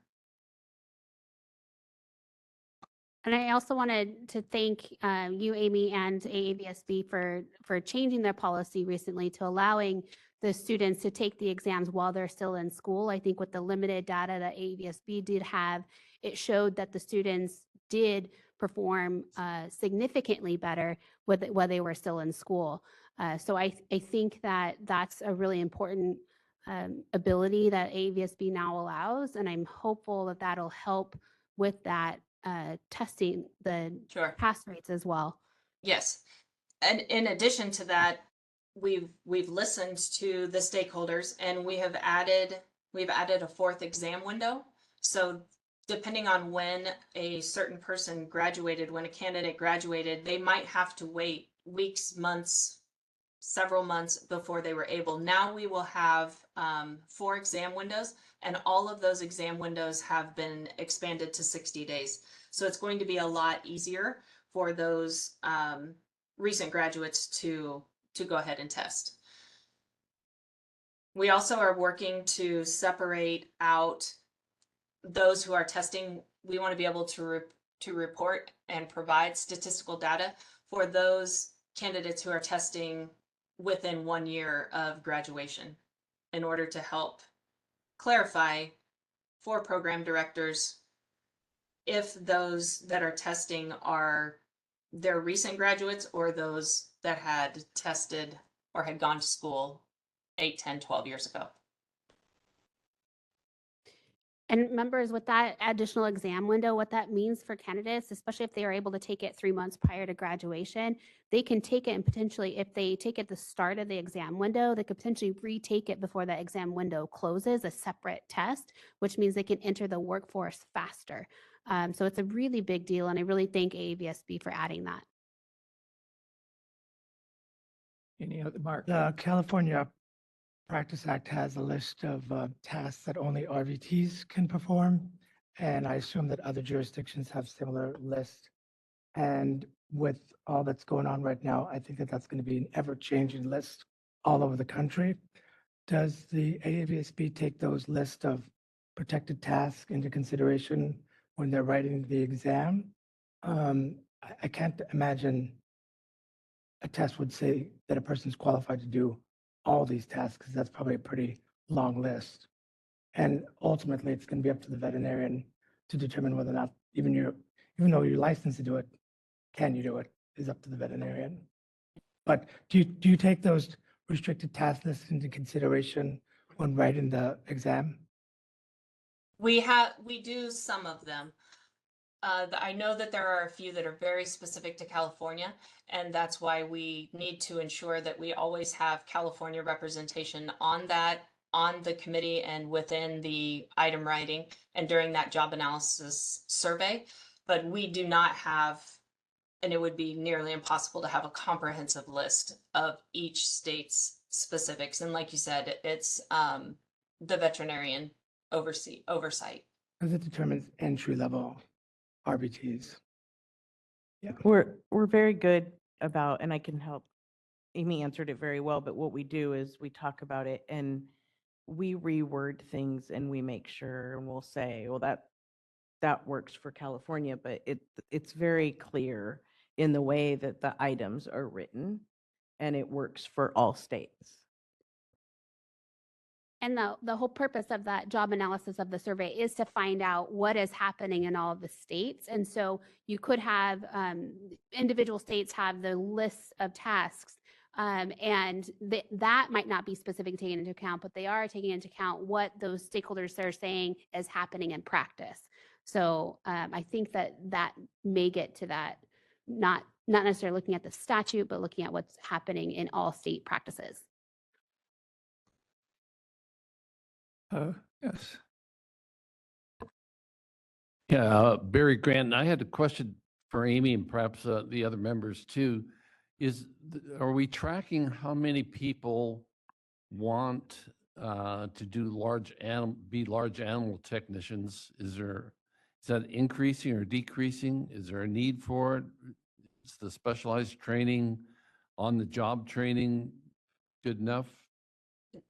And I also wanted to thank you, Amy, and AAVSB for changing their policy recently to allowing the students to take the exams while they're still in school. I think with the limited data that AAVSB did have, it showed that the students did perform significantly better while they were still in school. So I think that that's a really important ability that AAVSB now allows, and I'm hopeful that that'll help with that testing the Sure. pass rates as well. Yes. And in addition to that, we've listened to the stakeholders, and we've added a fourth exam window. So depending on when a certain person graduated, when a candidate graduated, they might have to wait weeks, months, several months before they were able. Now we will have 4 exam windows, and all of those exam windows have been expanded to 60 days. So it's going to be a lot easier for those recent graduates to go ahead and test. We also are working to separate out those who are testing. We want to be able to report and provide statistical data for those candidates who are testing within 1 year of graduation, in order to help clarify for program directors if those that are testing are their recent graduates or those that had tested or had gone to school 8, 10, 12 years ago. And members, with that additional exam window, what that means for candidates, especially if they are able to take it 3 months prior to graduation, they can take it, and potentially, if they take it at the start of the exam window, they could potentially retake it before that exam window closes, a separate test, which means they can enter the workforce faster. So it's a really big deal, and I really thank AAVSB for adding that. Any other, Mark? The California Practice Act has a list of tasks that only RVTs can perform. And I assume that other jurisdictions have similar lists. And with all that's going on right now, I think that that's going to be an ever-changing list all over the country. Does the AAVSB take those lists of protected tasks into consideration when they're writing the exam? I can't imagine a test would say that a person's qualified to do all these tasks, because that's probably a pretty long list. And ultimately, it's going to be up to the veterinarian to determine whether or not even though you're licensed to do it, can you do it is up to the veterinarian. But do you take those restricted task lists into consideration when writing the exam? We do some of them. I know that there are a few that are very specific to California, and that's why we need to ensure that we always have California representation on the committee and within the item writing and during that job analysis survey. But we do not have, and it would be nearly impossible to have a comprehensive list of each state's specifics. And like you said, it's the veterinarian oversight. Because it determines entry level RBTs. Yeah. We're very good about, and I can help. Amy answered it very well, but what we do is we talk about it and we reword things and we make sure, and we'll say, well, that works for California, but it's very clear in the way that the items are written, and it works for all states. And the whole purpose of that job analysis of the survey is to find out what is happening in all of the states. And so you could have individual states have the lists of tasks, and that might not be specific taken into account, but they are taking into account what those stakeholders are saying is happening in practice. So I think that may get to that, not necessarily looking at the statute, but looking at what's happening in all state practices. Yes. Yeah, Barry Grant, I had a question for Amy and perhaps the other members too. Are we tracking how many people want to do be large animal technicians? Is that increasing or decreasing? Is there a need for it? Is the specialized training, on the job training good enough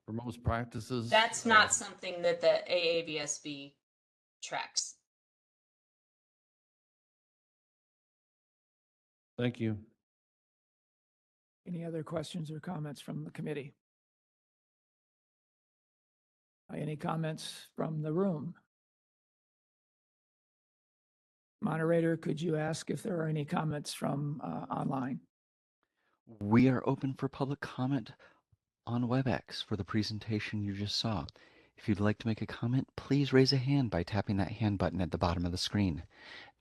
for most practices? That's not something that the AAVSB tracks. Thank you. Any other questions or comments from the committee? Any comments from the room? Moderator, could you ask if there are any comments from online? We are open for public comment on WebEx for the presentation you just saw. If you'd like to make a comment, please raise a hand by tapping that hand button at the bottom of the screen.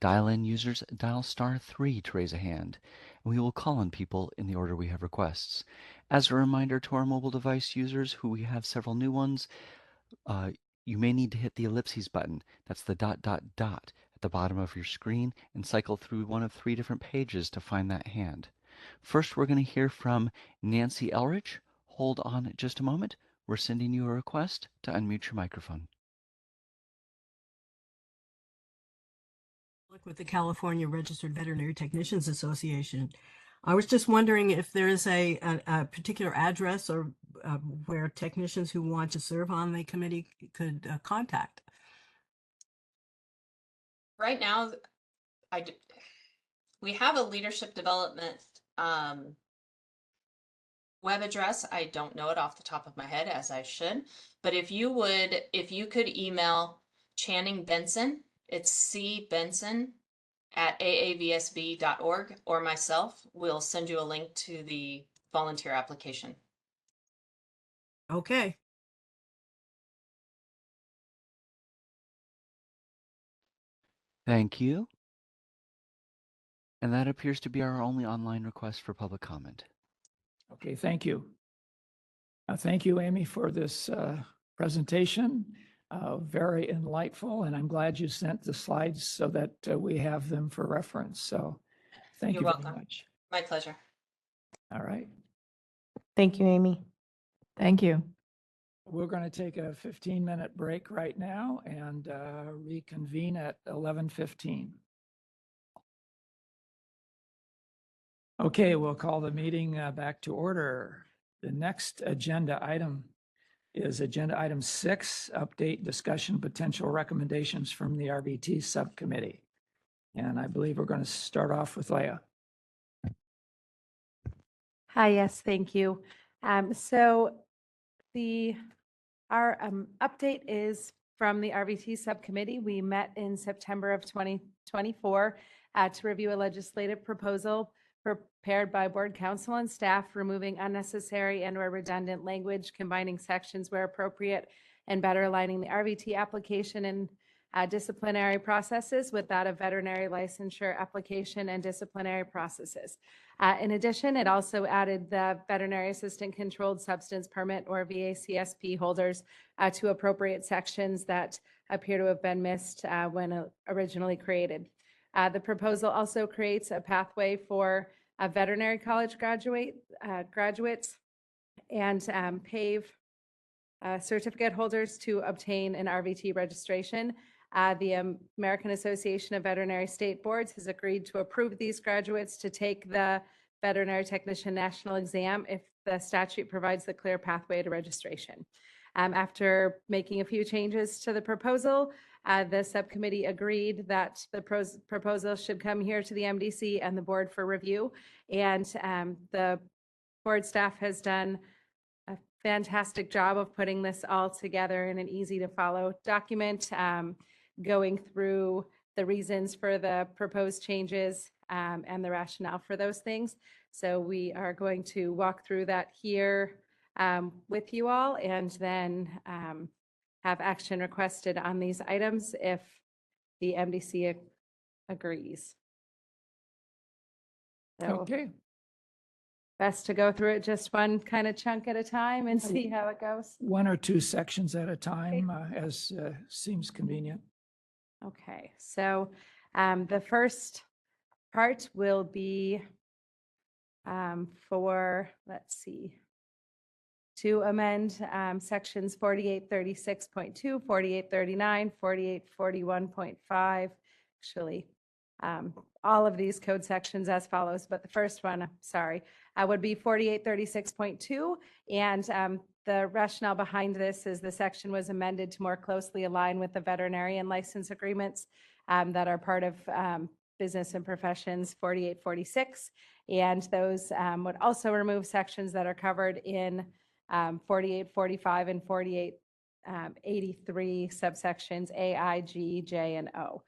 Dial-in users dial *3 to raise a hand, and we will call on people in the order we have requests. As a reminder to our mobile device users, who we have several new ones, you may need to hit the ellipses button. That's the ... at the bottom of your screen, and cycle through one of 3 different pages to find that hand. First, we're going to hear from Nancy Elrich. Hold on just a moment. We're sending you a request to unmute your microphone. With the California Registered Veterinary Technicians Association. I was just wondering if there is a particular address or where technicians who want to serve on the committee could contact. Right now, we have a leadership development web address. I don't know it off the top of my head, as I should, but if you could email Channing Benson, it's cbenson@aavsb.org, or myself, we'll send you a link to the volunteer application. Okay. Thank you. And that appears to be our only online request for public comment. Okay, thank you. Thank you, Amy, for this presentation. Very enlightful, and I'm glad you sent the slides so that we have them for reference. So thank You're you very welcome. much. My pleasure. All right. Thank you, Amy. Thank you. We're going to take a 15-minute break right now and reconvene at 11:15. Okay, we'll call the meeting back to order. The next agenda item is agenda item 6, update discussion potential recommendations from the RVT subcommittee. And I believe we're going to start off with Leah. Hi, yes, thank you. So our update is from the RVT subcommittee. We met in September of 2024 to review a legislative proposal prepared by board council and staff, removing unnecessary and/or redundant language, combining sections where appropriate, and better aligning the RVT application and disciplinary processes with that of veterinary licensure application and disciplinary processes. In addition, it also added the veterinary assistant controlled substance permit or VACSP holders to appropriate sections that appear to have been missed when originally created. The proposal also creates a pathway for veterinary college graduates and PAVE certificate holders to obtain an RVT registration. The American Association of Veterinary State Boards has agreed to approve these graduates to take the veterinary technician national exam if the statute provides the clear pathway to registration. After making a few changes to the proposal, the subcommittee agreed that the proposal should come here to the MDC and the board for review. And the board staff has done a fantastic job of putting this all together in an easy to follow document, going through the reasons for the proposed changes and the rationale for those things. So we are going to walk through that here with you all, and then have action requested on these items if the MDC agrees. So Okay, best to go through it just one kind of chunk at a time and see how it goes. 1 or 2 sections at a time, as seems convenient. Okay, so the first part will be for, let's see, to amend sections 4836.2, 4839, 4841.5, actually, all of these code sections as follows, but the first one, sorry, would be 4836.2. And the rationale behind this is the section was amended to more closely align with the veterinarian license agreements that are part of Business and Professions 4846. And those would also remove sections that are covered in 4845 and 4883 subsections A, I, G, J, and O.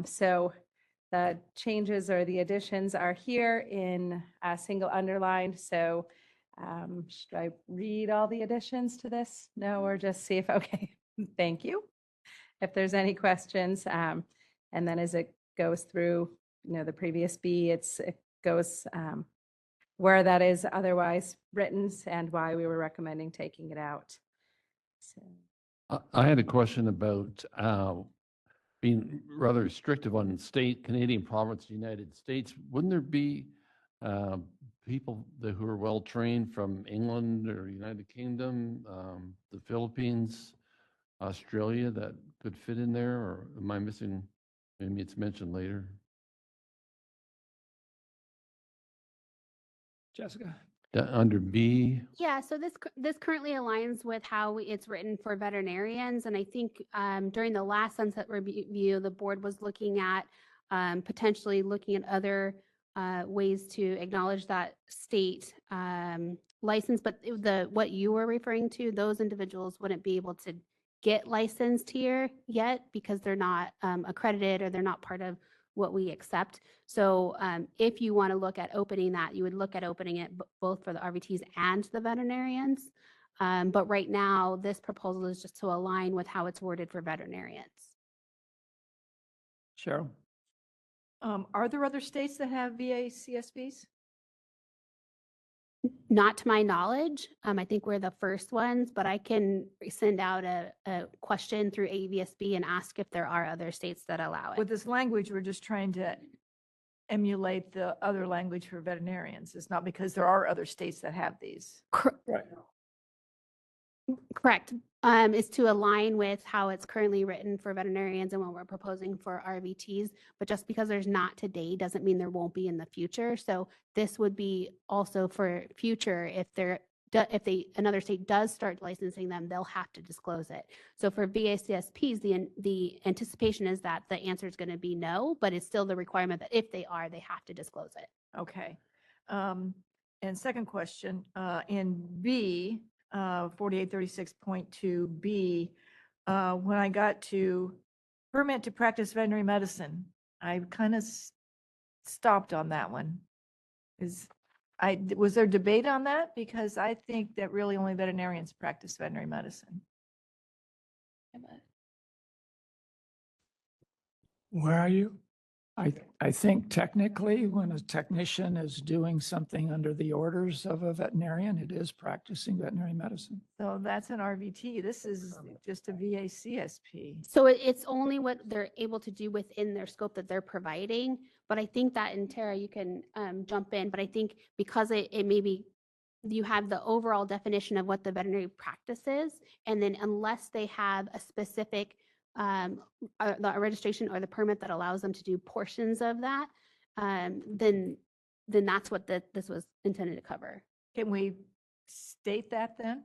So the changes or the additions are here in a single underlined. So should I read all the additions to this? No, or just see if, okay, thank you. If there's any questions, and then as it goes through, the previous B, it goes where that is otherwise written and why we were recommending taking it out. So. I had a question about being rather restrictive on state, Canadian province, United States. Wouldn't there be people who are well-trained from England or United Kingdom, the Philippines, Australia that could fit in there? Or am I missing, maybe it's mentioned later? Jessica? Under B? Yeah, so this currently aligns with how it's written for veterinarians. And I think during the last sunset review, the board was looking at potentially looking at other ways to acknowledge that state license. But what you were referring to, those individuals wouldn't be able to get licensed here yet because they're not accredited or they're not part of what we accept. So if you want to look at opening that, you would look at opening it both for the RVTs and the veterinarians. But right now, this proposal is just to align with how it's worded for veterinarians. Cheryl? Are there other states that have VACSPs? Not to my knowledge. I think we're the first ones, but I can send out a question through AVSB and ask if there are other states that allow it. With this language, we're just trying to emulate the other language for veterinarians. It's not because there are other states that have these. Right. Correct. Is to align with how it's currently written for veterinarians and what we're proposing for RVTs. But just because there's not today doesn't mean there won't be in the future. So this would be also for future if another state does start licensing them, they'll have to disclose it. So for VACSPs, the anticipation is that the answer is going to be no, but it's still the requirement that if they are, they have to disclose it. Okay. And second question, in B, 4836.2B, when I got to permit to practice veterinary medicine, I kind of stopped on that one. Was there debate on that? Because I think that really only veterinarians practice veterinary medicine. Where are you? I think technically, when a technician is doing something under the orders of a veterinarian, it is practicing veterinary medicine. So that's an RVT. This is just a VACSP. So it's only what they're able to do within their scope that they're providing. But I think that, and Tara, you can jump in, but I think because it may be, you have the overall definition of what the veterinary practice is, and then unless they have a specific the registration or the permit that allows them to do portions of that, then that's what this was intended to cover. Can we state that then?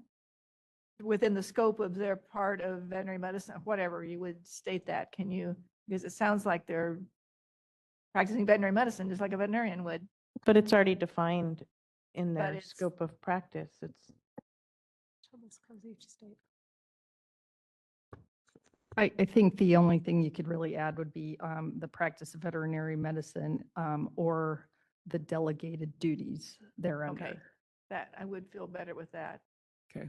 Within the scope of their part of veterinary medicine, whatever, you would state that, can you? Because it sounds like they're practicing veterinary medicine just like a veterinarian would. But it's already defined in But their it's- scope of practice. It's I think the only thing you could really add would be the practice of veterinary medicine or the delegated duties thereunder. Okay, that, I would feel better with that. Okay.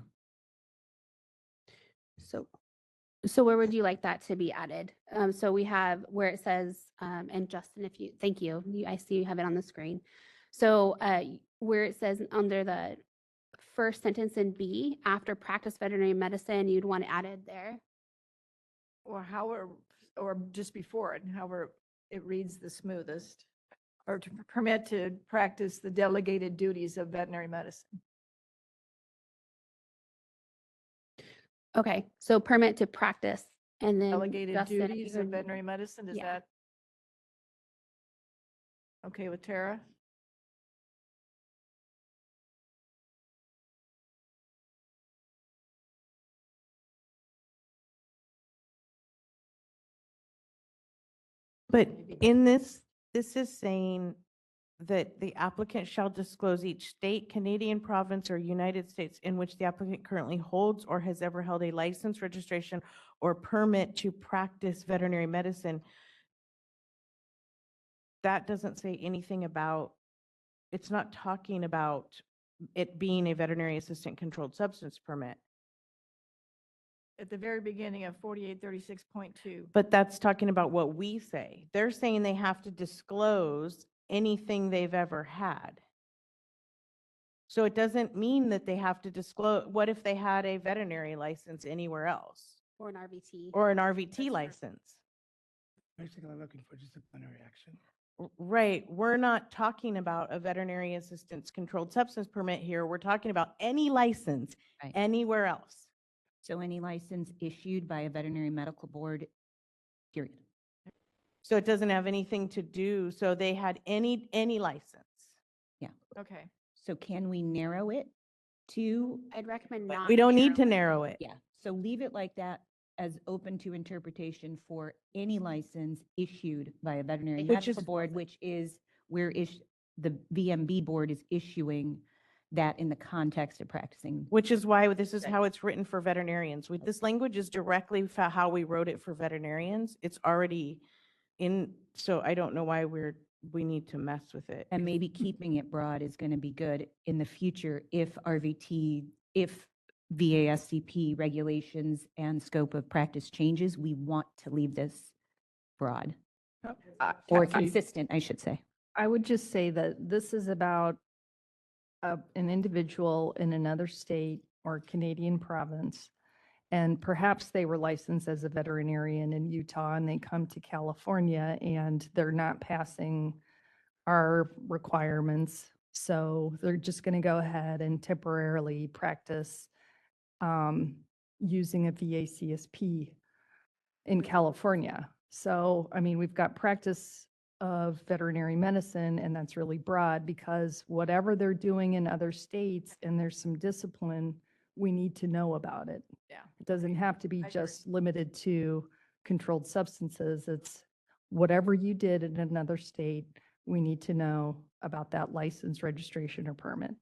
So where would you like that to be added? So we have where it says, and Justin, thank you. I see you have it on the screen. So where it says under the first sentence in B, after practice veterinary medicine, you'd want to add it there. Or just before it, however it reads the smoothest. Or to permit to practice the delegated duties of veterinary medicine. Okay, so permit to practice and then Delegated Justin, if duties you of could- veterinary medicine, is Yeah. that okay with Tara? But in this is saying that the applicant shall disclose each state, Canadian province, or United States in which the applicant currently holds or has ever held a license, registration, or permit to practice veterinary medicine. That doesn't say anything about, it's not talking about it being a veterinary assistant controlled substance permit. At the very beginning of 4836.2. But that's talking about what we say. They're saying they have to disclose anything they've ever had. So it doesn't mean that they have to disclose, what if they had a veterinary license anywhere else? Or an RVT. Or an RVT license? Basically looking for disciplinary action. Right, we're not talking about a veterinary assistance controlled substance permit here. We're talking about any license Right. anywhere else. So any license issued by a veterinary medical board, period. So it doesn't have anything to do, so they had any license. Okay. So can we narrow it to, I'd recommend not. We don't need to narrow narrow it. yeah, so leave it like that as open to interpretation for any license issued by a veterinary Which medical is- board, which is where the VMB board is issuing that in the context of practicing. Which is why this is how it's written for veterinarians. This language is directly how we wrote it for veterinarians. It's already in, so I don't know why we need to mess with it. And maybe keeping it broad is going to be good in the future if VASCP regulations and scope of practice changes, we want to leave this broad or consistent, I should say. I would just say that this is about an individual in another state or Canadian province, and perhaps they were licensed as a veterinarian in Utah and they come to California and they're not passing our requirements. So they're just going to go ahead and temporarily practice using a VACSP in California. So, I mean, we've got practice of veterinary medicine, and that's really broad because whatever they're doing in other states and there's some discipline, we need to know about it. Yeah. It doesn't have to be agree. just limited to controlled substances. It's whatever you did in another state, we need to know about that license, registration, or permit.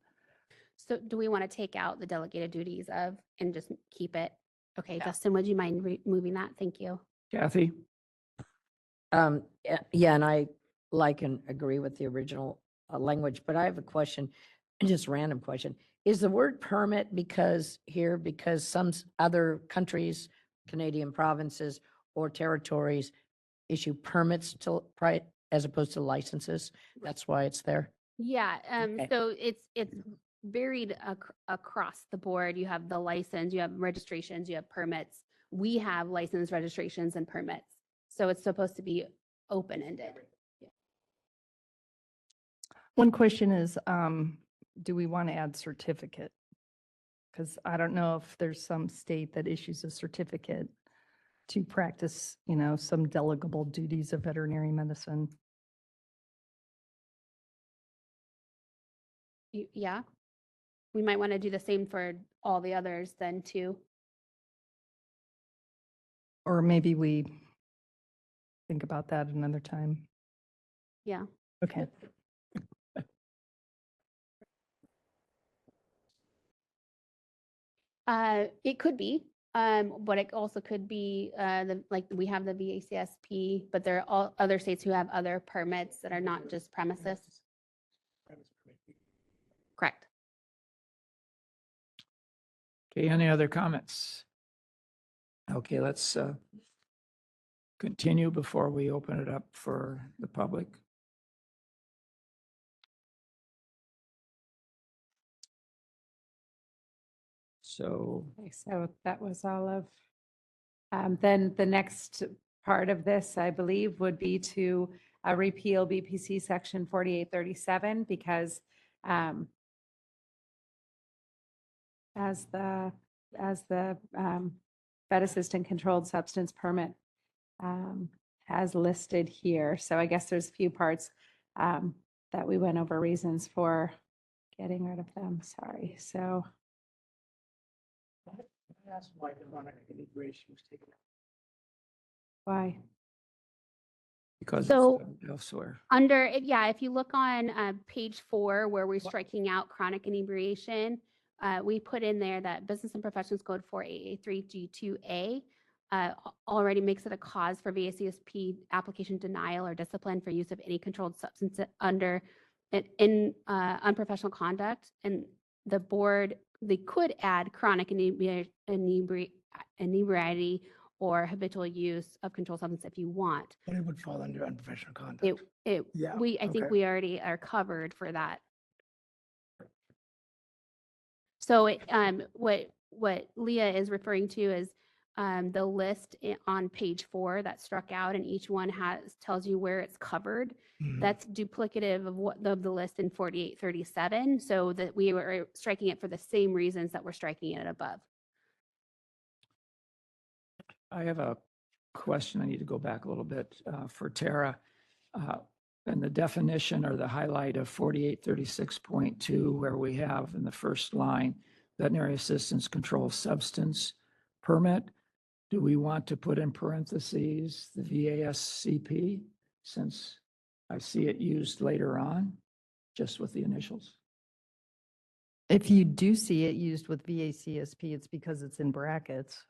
So do we want to take out the delegated duties of and just keep it? Okay, Yeah. Justin, would you mind removing that? Thank you. Kathy? Yeah, and I like and agree with the original language, but I have a question, just random question. Is the word permit because some other countries, Canadian provinces or territories issue permits to, as opposed to licenses? That's why it's there? Yeah, Okay. so it's varied across the board. You have the license, you have registrations, you have permits. We have license registrations and permits. So it's supposed to be open-ended. One question is, do we want to add certificate? Because I don't know if there's some state that issues a certificate to practice, some delegable duties of veterinary medicine. Yeah, we might want to do the same for all the others then too. Or maybe we think about that another time. Yeah. Okay. It could be, but it also could be like we have the VACSP, but there are all other states who have other permits that are not just premises. Correct. Okay, any other comments? Okay, let's continue before we open it up for the public. So, Okay, so that was all of, then the next part of this, I believe, would be to repeal BPC section 4837 because as the vet assistant controlled substance permit has listed here. So I guess there's a few parts that we went over reasons for getting rid of them. Sorry. So That's why the chronic integration was taken out. why? because So- it's elsewhere. Under, yeah, if you look on page 4 where we're striking out chronic inebriation, we put in there that Business and Professions Code 4AA3G2A already makes it a cause for VACSP application denial or discipline for use of any controlled substance under in unprofessional conduct. And the board, they could add chronic inebriety or habitual use of controlled substance if you want. But it would fall under unprofessional conduct. Yeah, I think okay. we already are covered for that. So what Leah is referring to is the list on page 4 that struck out, and each one tells you where it's covered. Mhm. That's duplicative of the list in 4837, so that we were striking it for the same reasons that we're striking it above. I have a question. I need to go back a little bit for Tara. And the definition or the highlight of 4836.2, where we have in the first line, veterinary assistance control substance permit. Do we want to put in parentheses the VASCP, since I see it used later on, just with the initials? If you do see it used with VACSP, it's because it's in brackets.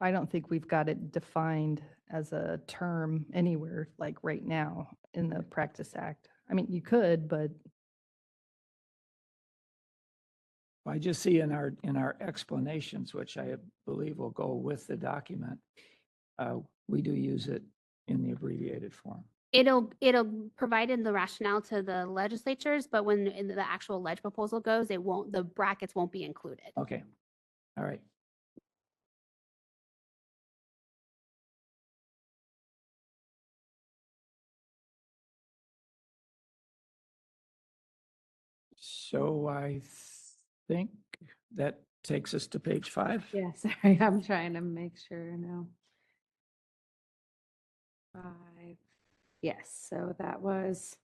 I don't think we've got it defined as a term anywhere, like right now in the Practice Act. I mean, you could, but I just see in our explanations, which I believe will go with the document, we do use it in the abbreviated form. It'll provide in the rationale to the legislatures, but when in the actual leg proposal goes, the brackets won't be included. Okay, all right. So I think that takes us to page 5. Yeah, sorry, I'm trying to make sure now. 5. Yes, so that was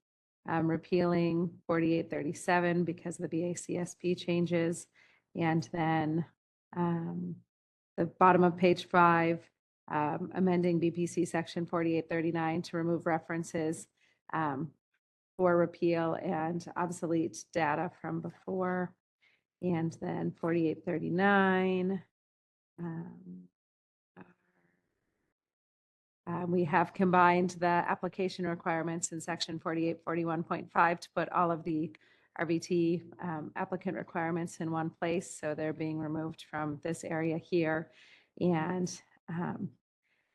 repealing 4837 because of the BACSP changes. And then the bottom of page 5, amending BPC section 4839 to remove references for repeal and obsolete data from before. And then 4839. We have combined the application requirements in section 4841.5 to put all of the RVT applicant requirements in one place. So they're being removed from this area here. And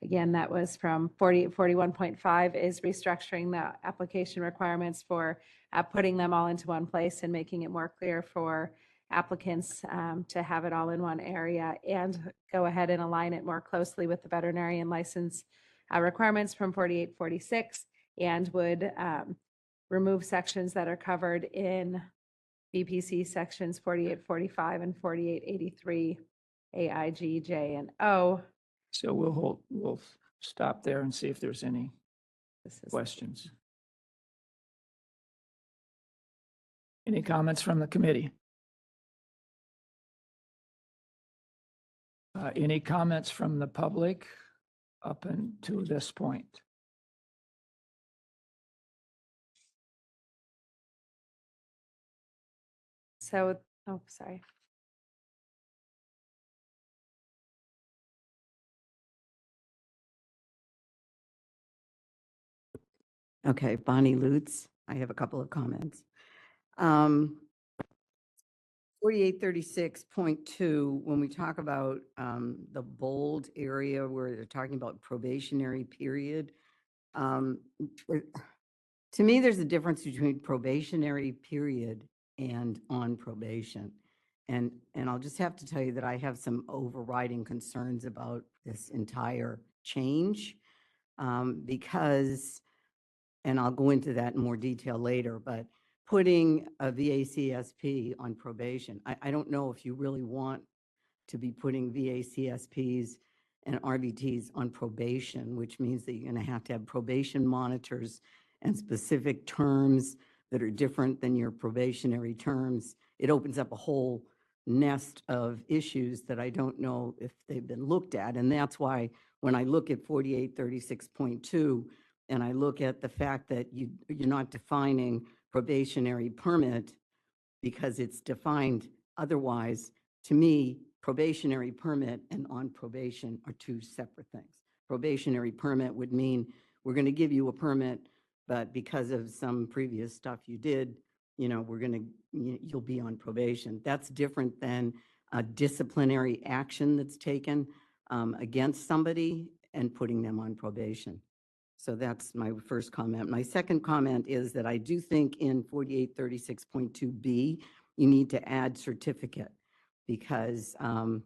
again, that was from 4841.5 is restructuring the application requirements for putting them all into one place and making it more clear for applicants to have it all in one area and go ahead and align it more closely with the veterinarian license requirements from 4846 and would remove sections that are covered in BPC sections 4845 and 4883 AIG, J, and O. So we'll stop there and see if there's any questions. Any comments from the committee? Any comments from the public up until this point? So, oh, sorry. Okay, Bonnie Lutz. I have a couple of comments. 4836.2, when we talk about the bold area where they're talking about probationary period, to me, there's a difference between probationary period and on probation. And I'll just have to tell you that I have some overriding concerns about this entire change because, and I'll go into that in more detail later, but putting a VACSP on probation, I don't know if you really want to be putting VACSPs and RVTs on probation, which means that you're going to have probation monitors and specific terms that are different than your probationary terms. It opens up a whole nest of issues that I don't know if they've been looked at. And that's why when I look at 4836.2 and I look at the fact that you're not defining probationary permit because it's defined otherwise, to me, probationary permit and on probation are two separate things. Probationary permit would mean we're going to give you a permit, but because of some previous stuff you did, you'll be on probation. That's different than a disciplinary action that's taken against somebody and putting them on probation. So that's my first comment. My second comment is that I do think in 4836.2B, you need to add certificate because a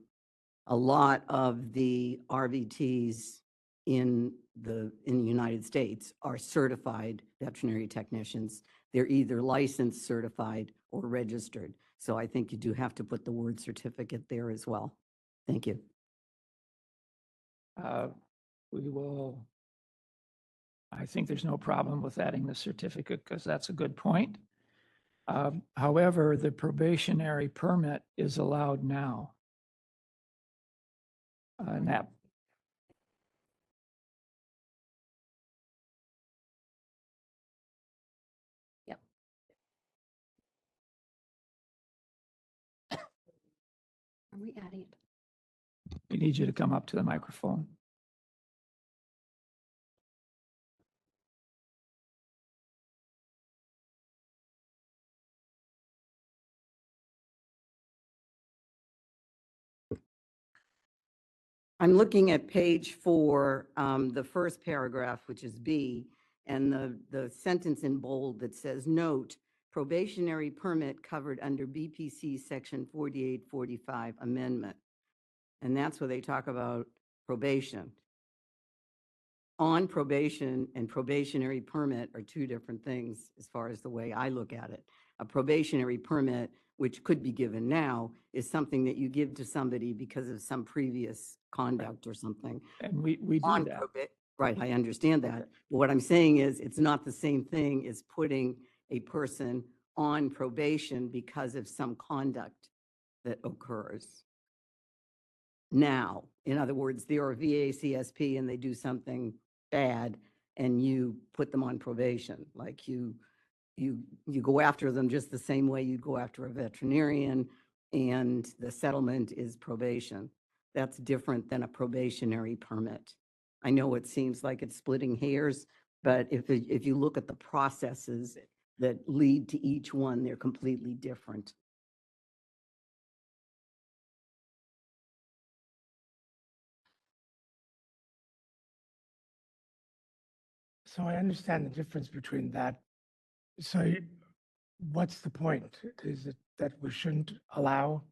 lot of the RVTs in the United States are certified veterinary technicians. They're either licensed, certified, or registered. So I think you do have to put the word certificate there as well. Thank you. I think there's no problem with adding the certificate because that's a good point. However, the probationary permit is allowed now. And that Yep. Are we adding it? we need you to come up to the microphone. I'm looking at page 4, the first paragraph, which is B, and the sentence in bold that says, note, probationary permit covered under BPC section 4845 amendment. And that's where they talk about probation. On probation and probationary permit are two different things as far as the way I look at it. A probationary permit, which could be given now, is something that you give to somebody because of some previous conduct or something. And we do On that. Right, I understand that. But what I'm saying is, it's not the same thing as putting a person on probation because of some conduct that occurs. Now, in other words, they're a VACSP and they do something bad and you put them on probation, like you go after them just the same way you'd go after a veterinarian, and the settlement is probation. That's different than a probationary permit. I know it seems like it's splitting hairs, but if you look at the processes that lead to each one, they're completely different. So I understand the difference between that. So what's the point? Is it that we shouldn't allow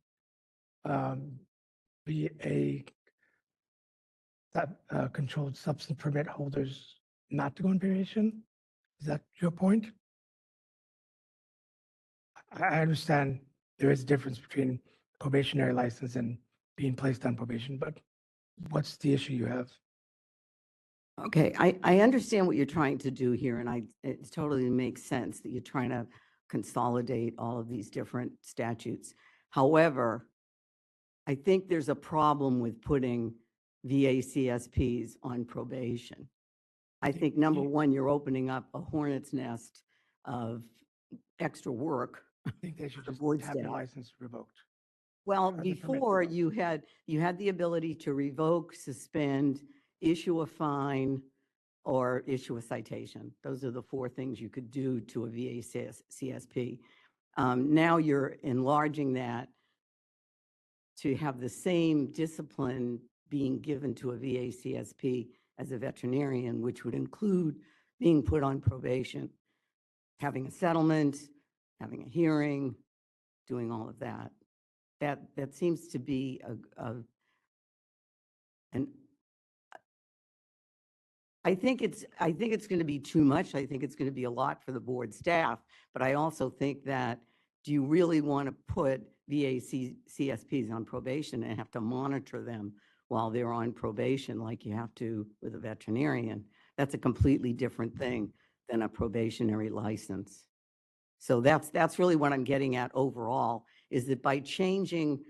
VA controlled substance permit holders not to go on probation? Is that your point? I understand there is a difference between probationary license and being placed on probation, but what's the issue you have? Okay, I understand what you're trying to do here, and it totally makes sense that you're trying to consolidate all of these different statutes. However, I think there's a problem with putting VACSPs on probation. I think number one, you're opening up a hornet's nest of extra work. I think they should the just board have their staff. license revoked. Well, Or the permit before revoked. you had the ability to revoke, suspend, issue a fine, or issue a citation. Those are the four things you could do to a VACSP. Now you're enlarging that to have the same discipline being given to a VACSP as a veterinarian, which would include being put on probation, having a settlement, having a hearing, doing all of that. That seems to be I think it's going to be too much. I think it's going to be a lot for the board staff, but I also think that, do you really want to put VACSPs on probation and have to monitor them while they're on probation like you have to with a veterinarian? That's a completely different thing than a probationary license. So that's really what I'm getting at overall, is that by changing,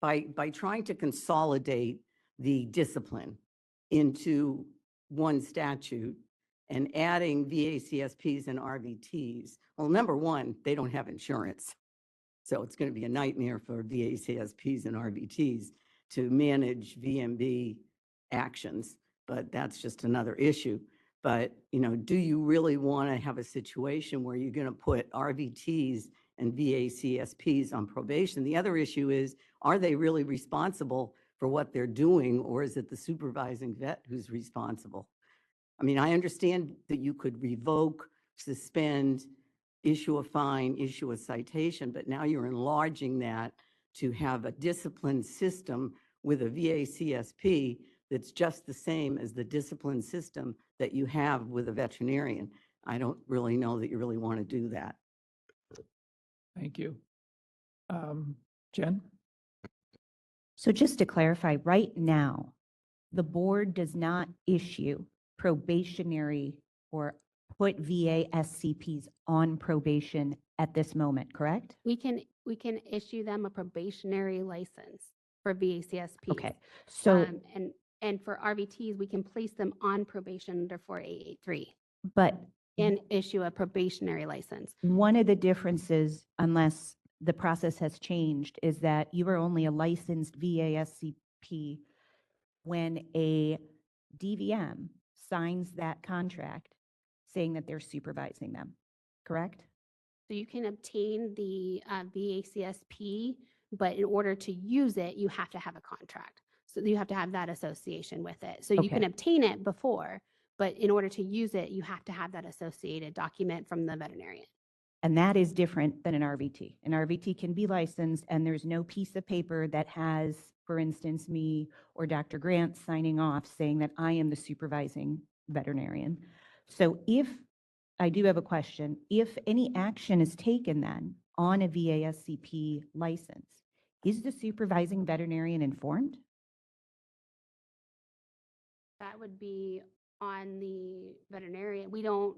by trying to consolidate the discipline into one statute and adding VACSPs and RVTs, well, number one, they don't have insurance. So it's going to be a nightmare for VACSPs and RVTs to manage VMB actions, but that's just another issue. But, do you really want to have a situation where you're going to put RVTs and VACSPs on probation? The other issue is, are they really responsible for what they're doing, or is it the supervising vet who's responsible? I mean, I understand that you could revoke, suspend, issue a fine, issue a citation, but now you're enlarging that to have a discipline system with a VACSP that's just the same as the discipline system that you have with a veterinarian. I don't really know that you really want to do that. Thank you. Jen? So just to clarify, right now, the board does not issue probationary or put VASCPs on probation at this moment, correct? We can issue them a probationary license for VACSPs. Okay, so, And for RVTs, we can place them on probation under 4883 but and issue a probationary license. one of the differences, unless the process has changed, is that you are only a licensed VASCP when a DVM signs that contract saying that they're supervising them, correct? So you can obtain the VACSP, but in order to use it, you have to have a contract. So you have to have that association with it. So you can Okay. obtain it before, but in order to use it, you have to have that associated document from the veterinarian. And that is different than an RVT. An RVT can be licensed and there's no piece of paper that has, for instance, me or Dr. Grant signing off saying that I am the supervising veterinarian. So I do have a question. If any action is taken then on a VASCP license, is the supervising veterinarian informed? That would be on the veterinarian. We don't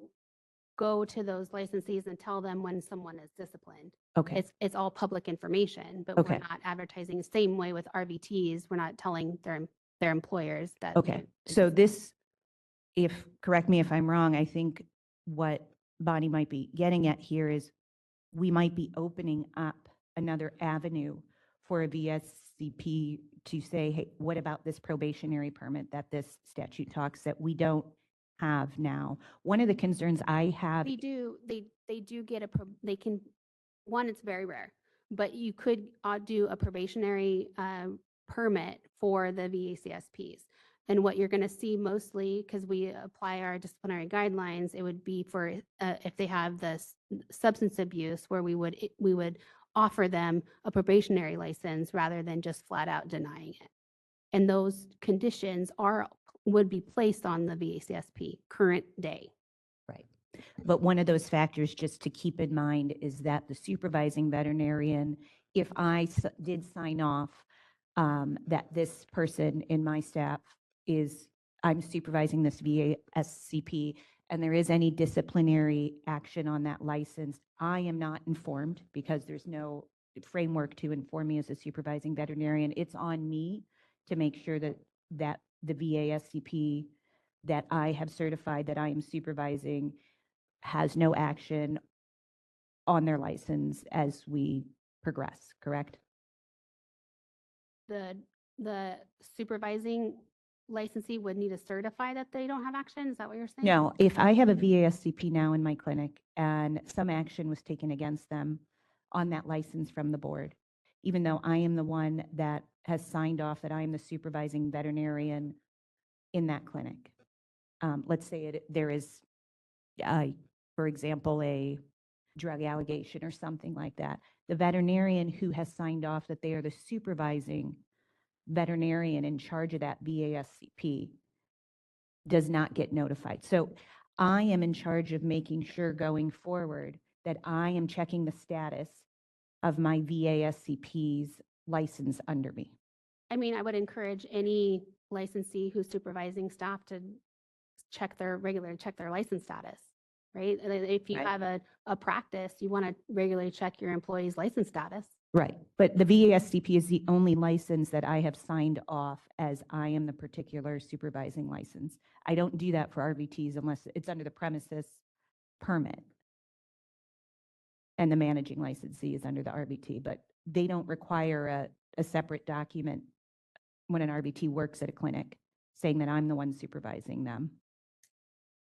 go to those licensees and tell them when someone is disciplined. Okay. It's all public information, but Okay. we're not advertising. Same way with RVTs, we're not telling their employers that. Okay, so this, correct me if I'm wrong, I think what Bonnie might be getting at here is we might be opening up another avenue for a VSCP to say, hey, what about this probationary permit that this statute talks that we don't have now? One of the concerns I have, They do get they can, one, it's very rare, but you could do a probationary permit for the VACSPs. And what you're going to see mostly, because we apply our disciplinary guidelines, it would be for if they have this substance abuse, where we would offer them a probationary license rather than just flat out denying it. And those conditions would be placed on the VACSP current day. right, but one of those factors just to keep in mind is that the supervising veterinarian, if I did sign off that this person in my staff I'm supervising this VASCP, and there is any disciplinary action on that license, I am not informed because there's no framework to inform me as a supervising veterinarian. It's on me to make sure that the VASCP that I have certified that I am supervising has no action on their license as we progress, correct? The supervising licensee would need to certify that they don't have action? Is that what you're saying? No, if I have a VASCP now in my clinic and some action was taken against them on that license from the board, even though I am the one that has signed off that I am the supervising veterinarian in that clinic. Let's say there is, for example, a drug allegation or something like that. The veterinarian who has signed off that they are the supervising veterinarian in charge of that VASCP does not get notified. So I am in charge of making sure going forward that I am checking the status of my VASCP's license under me. I mean, I would encourage any licensee who's supervising staff to check their license status, right? If you Right. have a practice, you want to regularly check your employee's license status. Right, but the VASCP is the only license that I have signed off as I am the particular supervising license. I don't do that for RVTs unless it's under the premises permit. And the managing licensee is under the RVT, but they don't require a separate document when an RVT works at a clinic saying that I'm the one supervising them.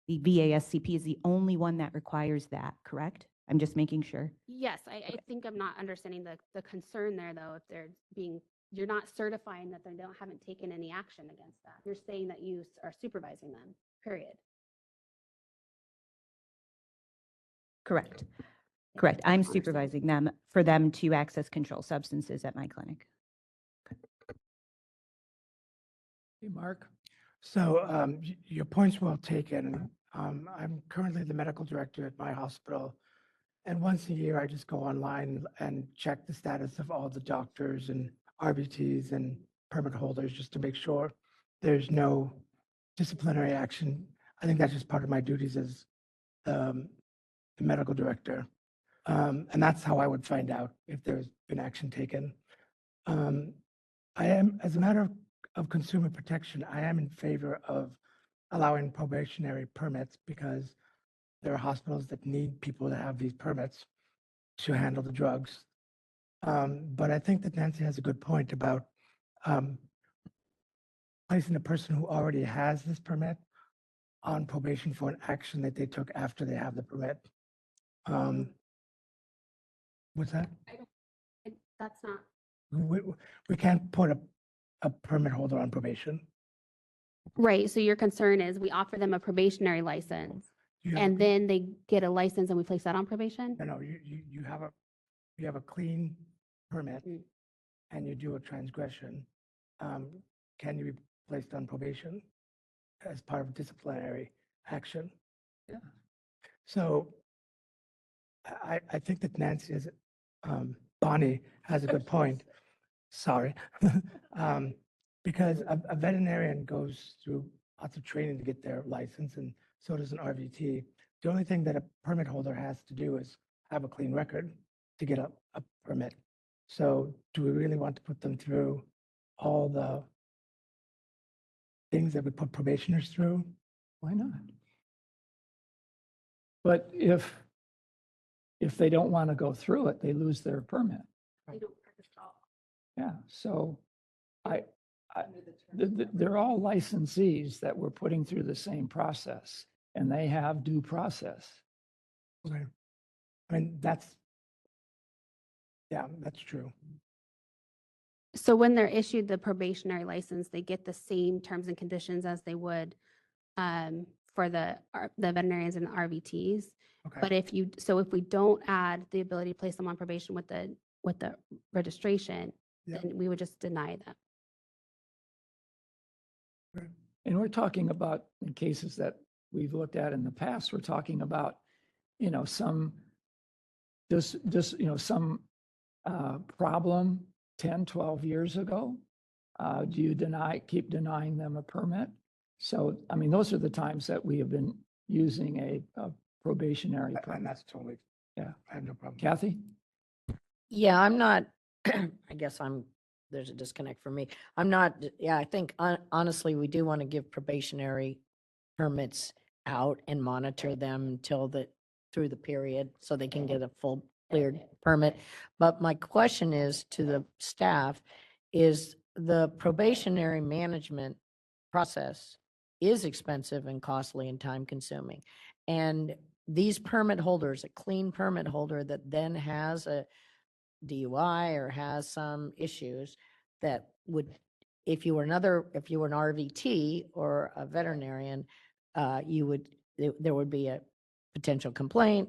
The VASCP is the only one that requires that, correct? I'm just making sure. Yes, I think I'm not understanding the concern there, though. If you're not certifying that they haven't taken any action against that. You're saying that you are supervising them, period. Correct. Correct. I'm supervising them for them to access controlled substances at my clinic. Hey, Mark? So your point's well taken. I'm currently the medical director at my hospital. And once a year, I just go online and check the status of all the doctors and RVTs and permit holders just to make sure there's no disciplinary action. I think that's just part of my duties as the medical director. And that's how I would find out if there's been action taken. I am, as a matter of consumer protection, I am in favor of allowing probationary permits because there are hospitals that need people to have these permits to handle the drugs. But I think that Nancy has a good point about placing a person who already has this permit on probation for an action that they took after they have the permit. What's that? That's not. We can't put a permit holder on probation. Right, so your concern is we offer them a probationary license and then they get a license and we place that on probation? No, you have a clean permit and you do a transgression. Can you be placed on probation as part of disciplinary action? Yeah. So I think that Nancy Bonnie has a good point. Sorry. Because a veterinarian goes through lots of training to get their license, and so does an RVT. The only thing that a permit holder has to do is have a clean record to get a permit. So do we really want to put them through all the things that we put probationers through? Why not? But if they don't want to go through it, they lose their permit. They don't practice at all. Yeah, so they're all licensees that we're putting through the same process, and they have due process. Okay. I mean, yeah, that's true. So when they're issued the probationary license, they get the same terms and conditions as they would for the veterinarians and the RVTs. Okay. But if we don't add the ability to place them on probation with the registration, Yep. then we would just deny them. And we're talking about, in cases that we've looked at in the past, we're talking about, some problem 10, 12 years ago. Do you keep denying them a permit? So, I mean, those are the times that we have been using a probationary And permit. that's totally, Yeah. I have no problem. Kathy? Yeah, I'm not, I guess there's a disconnect for me. I'm not, yeah, I think honestly, we do want to give probationary permits out and monitor them through the period so they can get a full cleared permit. But my question is to the staff, is the probationary management process is expensive and costly and time consuming. And these permit holders, a clean permit holder that then has a DUI or has some issues that would, if you were an RVT or a veterinarian, there would be a potential complaint,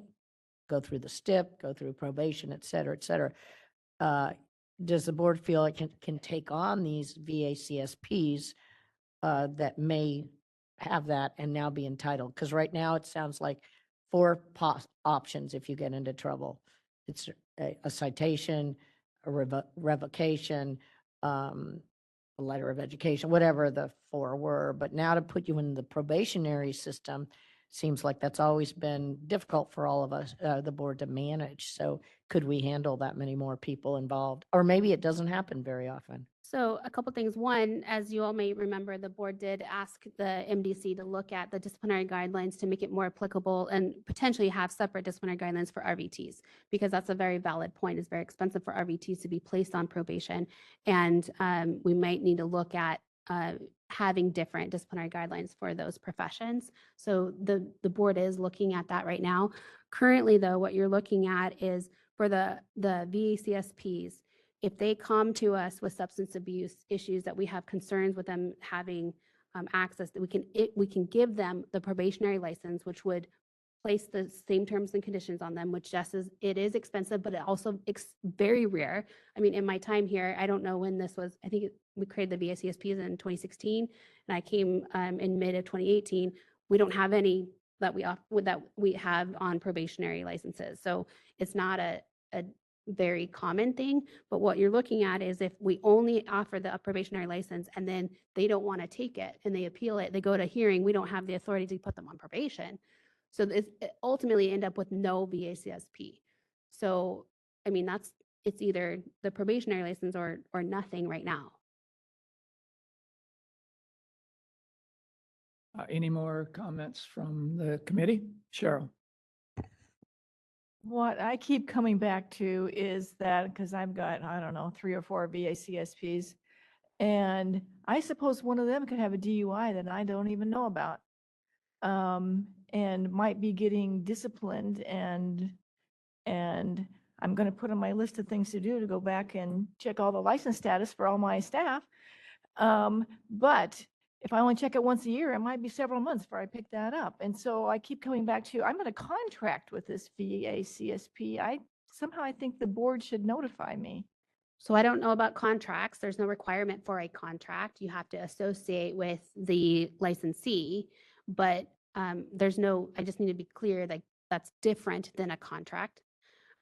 go through the STIP, go through probation, et cetera, et cetera. Does the board feel it can take on these VACSPs that may have that and now be entitled? Because right now it sounds like 4 options if you get into trouble. It's a citation, a revocation, a letter of education, whatever the 4 were. But now to put you in the probationary system seems like that's always been difficult for all of us, the board, to manage. So could we handle that many more people involved? Or maybe it doesn't happen very often. So a couple things. One, as you all may remember, the board did ask the MDC to look at the disciplinary guidelines to make it more applicable and potentially have separate disciplinary guidelines for RVTs, because that's a very valid point. It's very expensive for RVTs to be placed on probation. And we might need to look at having different disciplinary guidelines for those professions. So the board is looking at that right now. Currently, though, what you're looking at is for the VACSPs, if they come to us with substance abuse issues that we have concerns with them having access, that we can give them the probationary license, which would place the same terms and conditions on them, which just is, it is expensive, but it also very rare. I mean, in my time here, I don't know when this was, I think we created the VACSPs in 2016, and I came in mid of 2018. We don't have any that we have on probationary licenses. So it's not a very common thing, but what you're looking at is if we only offer the probationary license and then they don't want to take it and they appeal it, they go to hearing, we don't have the authority to put them on probation. So it ultimately end up with no VACSP. So, I mean, it's either the probationary license or nothing right now. Any more comments from the committee? Cheryl? What I keep coming back to is that, because I've got, I don't know, 3 or 4 VACSPs, and I suppose one of them could have a DUI that I don't even know about, and might be getting disciplined, and I'm going to put on my list of things to do to go back and check all the license status for all my staff. But if I only check it once a year, it might be several months before I pick that up. And so I keep coming back to, I'm going to contract with this VACSP. I think the board should notify me. So I don't know about contracts. There's no requirement for a contract. You have to associate with the licensee, but there's no, I just need to be clear, like that's different than a contract.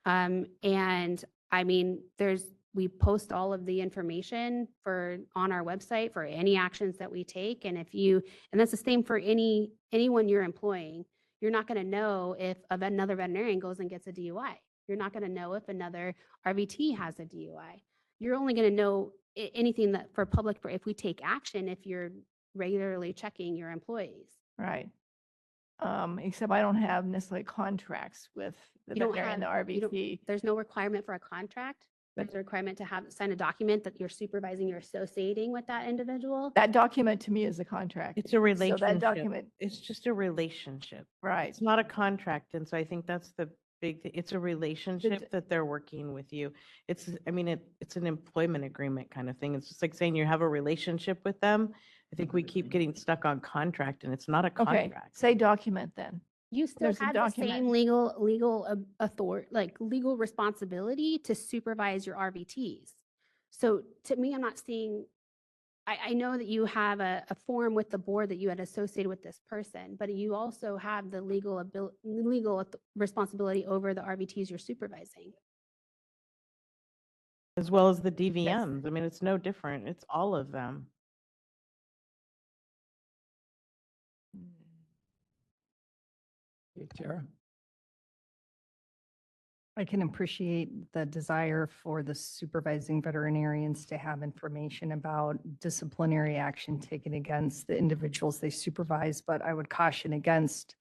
And I mean, we post all of the information on our website for any actions that we take. And and that's the same for anyone you're employing. You're not going to know if another veterinarian goes and gets a DUI. You're not going to know if another RVT has a DUI. You're only going to know anything that if we take action, if you're regularly checking your employees. Right. Except I don't have necessarily contracts with the You don't veterinarian, the you don't- RVT. There's no requirement for a contract. There's a requirement to sign a document that you're supervising, you're associating with that individual. That document to me is a contract. It's a So relationship. that document, It's just a relationship. right. It's not a contract. And so I think that's the big thing. It's a relationship that they're working with you. It's, I mean, it's an employment agreement kind of thing. It's just like saying you have a relationship with them. I think we keep getting stuck on contract and it's not a Okay, contract. say document then. You still There's a have the document. same legal authority, like legal responsibility to supervise your RVTs. So to me, I'm not seeing, I know that you have a form with the board that you had associated with this person, but you also have the legal responsibility over the RVTs you're supervising. As well as the DVMs. I mean, it's no different. It's all of them. Okay, Tara? I can appreciate the desire for the supervising veterinarians to have information about disciplinary action taken against the individuals they supervise, but I would caution against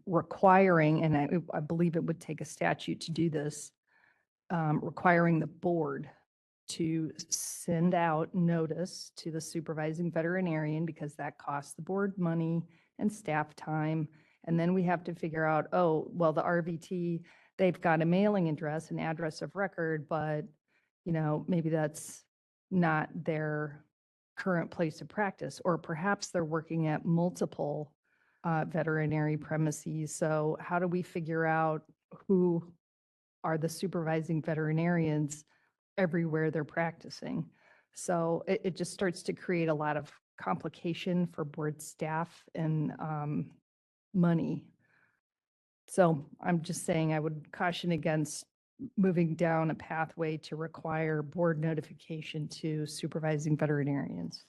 requiring, and I believe it would take a statute to do this, requiring the board to send out notice to the supervising veterinarian because that costs the board money and staff time. And then we have to figure out, oh, well, the RVT, they've got a mailing address, an address of record, but, maybe that's not their current place of practice, or perhaps they're working at multiple veterinary premises. So how do we figure out who are the supervising veterinarians everywhere they're practicing? So it just starts to create a lot of complication for board staff and money. So I'm just saying I would caution against moving down a pathway to require board notification to supervising veterinarians.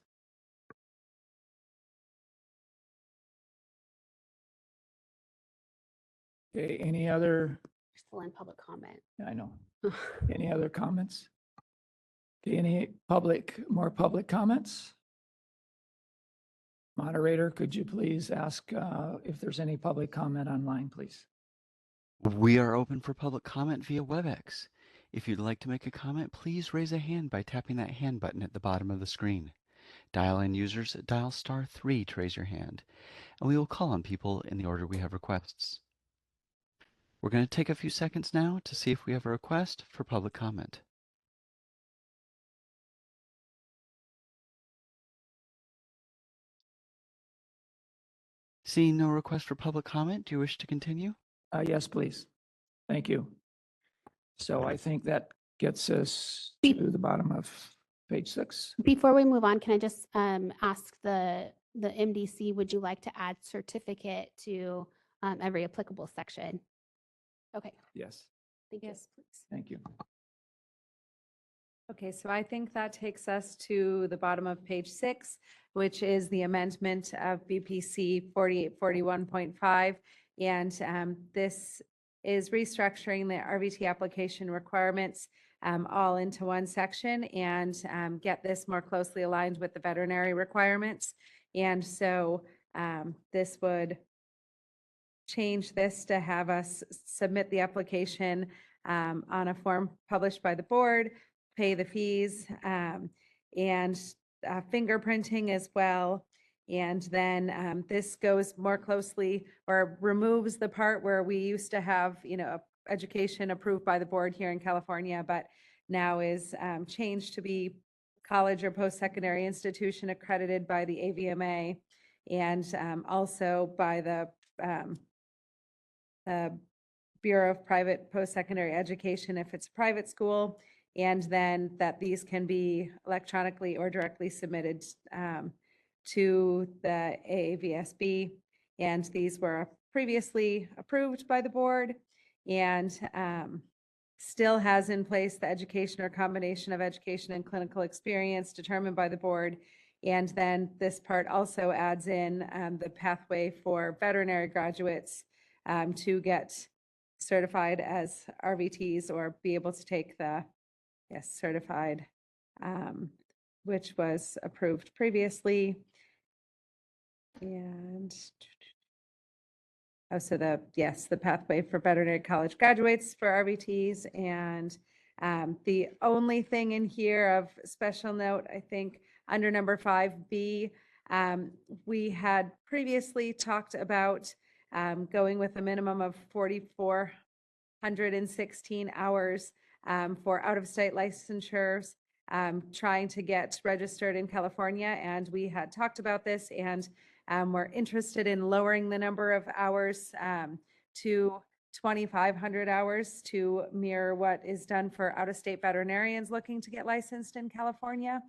Okay, any other, Still in public comment. I know, any other comments? Okay, any more public comments? Moderator, could you please ask if there's any public comment online, please? We are open for public comment via WebEx. If you'd like to make a comment, please raise a hand by tapping that hand button at the bottom of the screen. Dial-in users, dial *3 to raise your hand, and we will call on people in the order we have requests. We're going to take a few seconds now to see if we have a request for public comment. Seeing no request for public comment, do you wish to continue? Yes, please. Thank you. So I think that gets us to the bottom of page 6. Before we move on, can I just ask the MDC, would you like to add certificate to every applicable section? Okay, Yes, thank you. Yes, please. thank you. Okay, so I think that takes us to the bottom of page 6, which is the amendment of BPC 4841.5. And this is restructuring the RVT application requirements all into one section and get this more closely aligned with the veterinary requirements. And so this would change this to have us submit the application on a form published by the board, pay the fees, and fingerprinting as well. And then this goes more closely or removes the part where we used to have, education approved by the board here in California, but now is changed to be college or post-secondary institution accredited by the AVMA and also by the Bureau of Private Post-Secondary Education if it's a private school, and then that these can be electronically or directly submitted to the AAVSB. And these were previously approved by the board. And still has in place the education or combination of education and clinical experience determined by the board. And then this part also adds in the pathway for veterinary graduates to get certified as RVTs or be able to take the, yes, certified, which was approved previously. And oh, so the, yes, the pathway for veterinary college graduates for RVTs. And the only thing in here of special note, I think, under number 5B, we had previously talked about going with a minimum of 4,416 hours for out-of-state licensures, trying to get registered in California. And we had talked about this, and we're interested in lowering the number of hours to 2,500 hours to mirror what is done for out-of-state veterinarians looking to get licensed in California.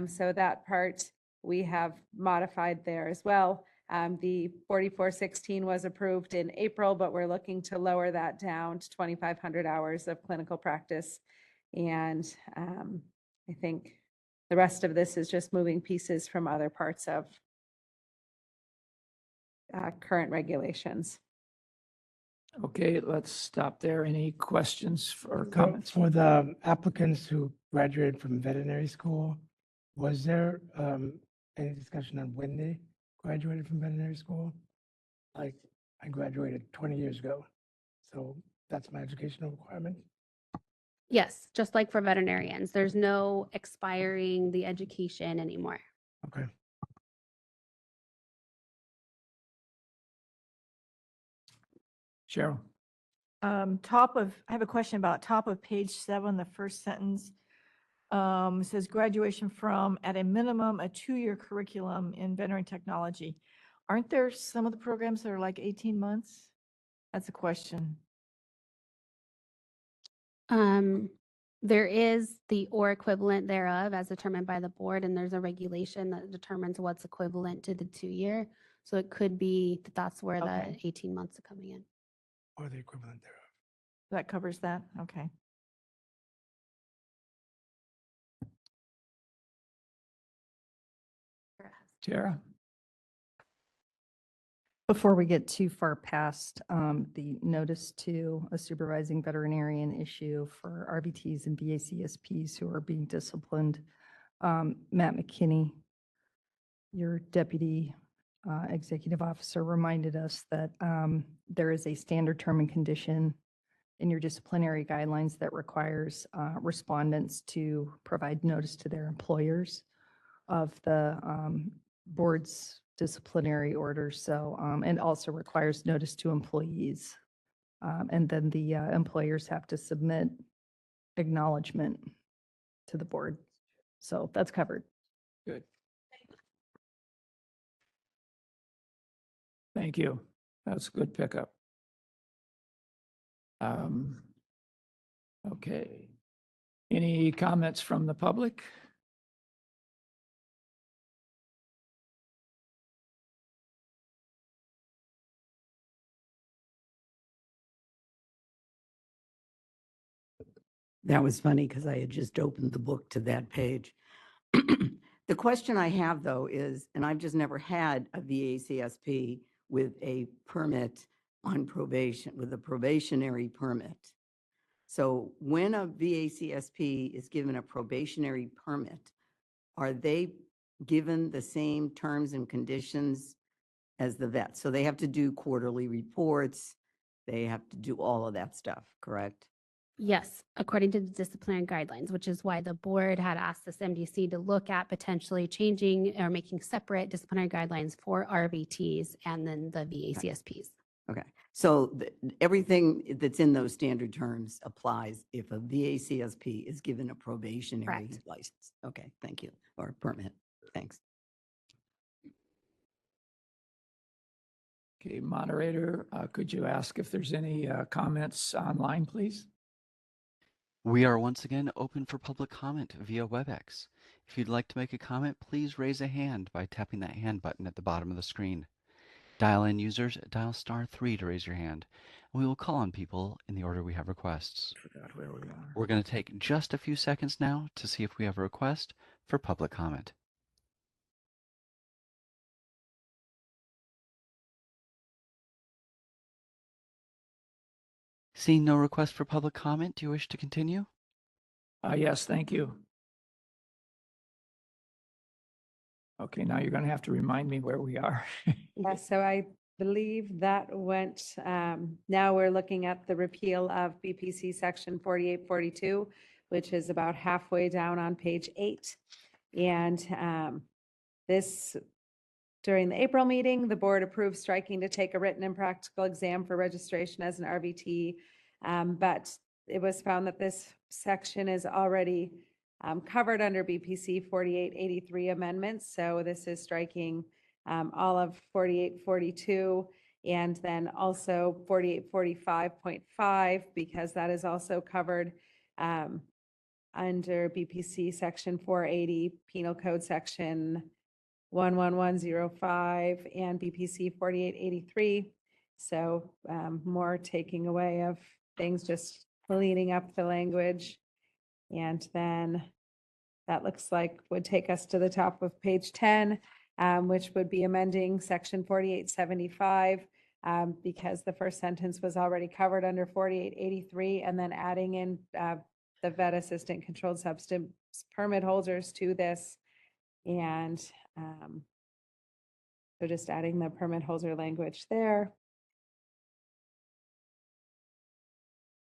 So that part we have modified there as well. The 4,416 was approved in April, but we're looking to lower that down to 2,500 hours of clinical practice. And I think the rest of this is just moving pieces from other parts of current regulations. Okay, let's stop there. Any questions or comments? For the applicants who graduated from veterinary school, was there any discussion on when they graduated from veterinary school? Like, I graduated 20 years ago, so that's my educational requirement. Yes, just like for veterinarians, there's no expiring the education anymore. Okay. Cheryl. I have a question about top of page 7, the first sentence. Says graduation from, at a minimum, a 2-year curriculum in veterinary technology. Aren't there some of the programs that are like 18 months? That's a question. There is the or equivalent thereof as determined by the board, and there's a regulation that determines what's equivalent to the 2-year. So it could be that that's where Okay. the 18 months are coming in. Or the equivalent thereof. That covers that? Okay. Tara? Before we get too far past the notice to a supervising veterinarian issue for RVTs and BACSPs who are being disciplined, Matt McKinney, your deputy executive officer, reminded us that there is a standard term and condition in your disciplinary guidelines that requires respondents to provide notice to their employers of the board's disciplinary orders. So, and also requires notice to employees. And then the employers have to submit acknowledgement to the board. So that's covered. Good. Thank you. That's a good pickup. Okay. Any comments from the public? That was funny because I had just opened the book to that page. The question I have, though, is, and I've just never had a VACSP with a permit on probation, with a probationary permit. So when a VACSP is given a probationary permit, are they given the same terms and conditions as the vet? So they have to do quarterly reports, they have to do all of that stuff, correct? Yes, according to the disciplinary guidelines, which is why the board had asked this MDC to look at potentially changing or making separate disciplinary guidelines for RVTs and then the VACSPs. Okay, so everything that's in those standard terms applies if a VACSP is given a probationary Correct. license. Okay, thank you, or permit. Thanks. Okay, moderator, could you ask if there's any comments online, please? We are once again open for public comment via WebEx. If you'd like to make a comment, please raise a hand by tapping that hand button at the bottom of the screen. Dial-in users, dial *3 to raise your hand. and we will call on people in the order we have requests. Forgot where we are. We're going to take just a few seconds now to see if we have a request for public comment. Seeing no request for public comment, do you wish to continue? Yes, thank you. Okay, now you're going to have to remind me where we are. Yeah, so I believe that went, now we're looking at the repeal of BPC section 4842, which is about halfway down on page 8. And this, during the April meeting, the board approved striking to take a written and practical exam for registration as an RVT. But it was found that this section is already covered under BPC 4883 amendments. So this is striking all of 4842 and then also 4845.5 because that is also covered under BPC section 480, Penal Code section 11105 and BPC 4883. So more taking away of things, just cleaning up the language. And then that looks like would take us to the top of page 10, which would be amending section 4875 because the first sentence was already covered under 4883 and then adding in the vet assistant controlled substance permit holders to this. And so just adding the permit holder language there.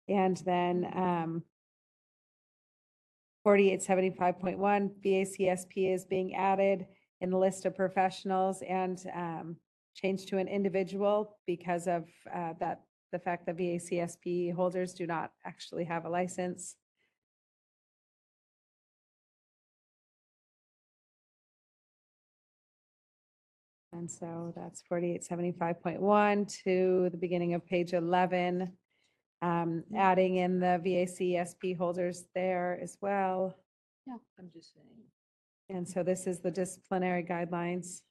And then 4875.1 VACSP is being added in the list of professionals and changed to an individual because of the fact that VACSP holders do not actually have a license. And so that's 4875.1 to the beginning of page 11, adding in the VACSP holders there as well. Yeah, I'm just saying. And so this is the disciplinary guidelines.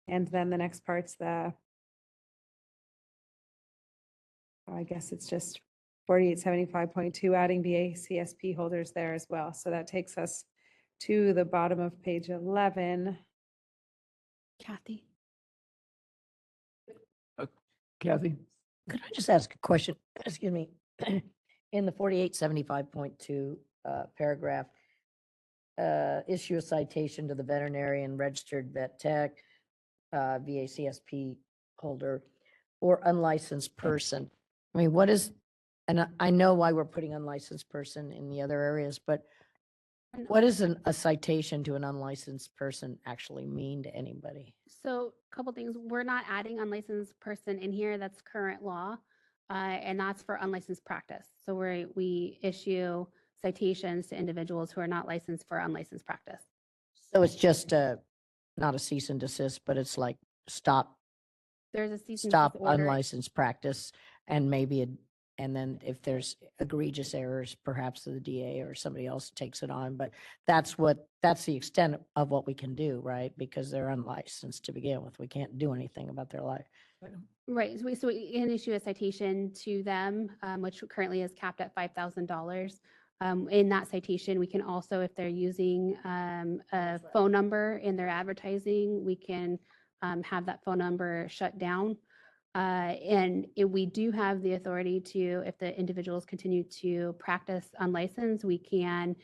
And then the next part's I guess it's just 4875.2, adding VACSP holders there as well. So that takes us to the bottom of page 11. Kathy? Kathy? Could I just ask a question? Excuse me. In the 4875.2 paragraph, issue a citation to the veterinarian registered vet tech, VACSP holder, or unlicensed person. I mean, what is, and I know why we're putting unlicensed person in the other areas, but what does a citation to an unlicensed person actually mean to anybody? So a couple things, we're not adding unlicensed person in here, that's current law, and that's for unlicensed practice. So we issue citations to individuals who are not licensed for unlicensed practice. So it's just not a cease and desist, but it's like stop There's a cease and stop desist order. unlicensed practice and maybe, and then if there's egregious errors, perhaps the DA or somebody else takes it on, but that's the extent of what we can do, right? Because they're unlicensed to begin with. We can't do anything about their life. Right, so we can issue a citation to them, which currently is capped at $5,000. In that citation, we can also, if they're using a phone number in their advertising, we can have that phone number shut down. And we do have the authority to, if the individuals continue to practice unlicensed, we can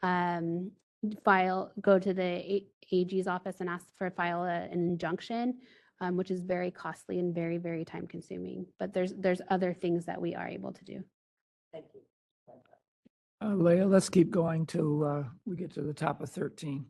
go to the AG's office and file an injunction, which is very costly and very, very time consuming. But there's other things that we are able to do. Thank you. Leah, let's keep going till we get to the top of 13.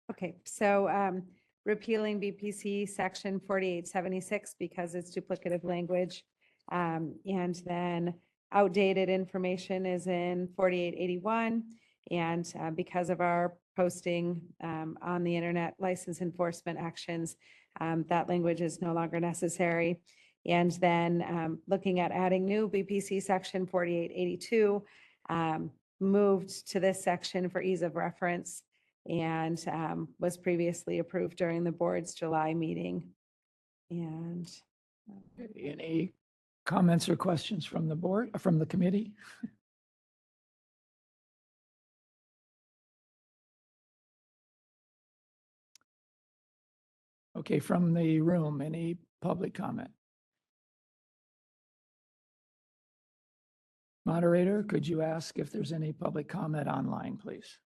Okay, so repealing BPC section 4876 because it's duplicative language. And then outdated information is in 4881. And because of our posting on the internet license enforcement actions, that language is no longer necessary. And then looking at adding new BPC section 4882, moved to this section for ease of reference. and was previously approved during the board's July meeting. And Any comments or questions from the board, from the committee? Okay, from the room, any public comment? Moderator, could you ask if there's any public comment online, please?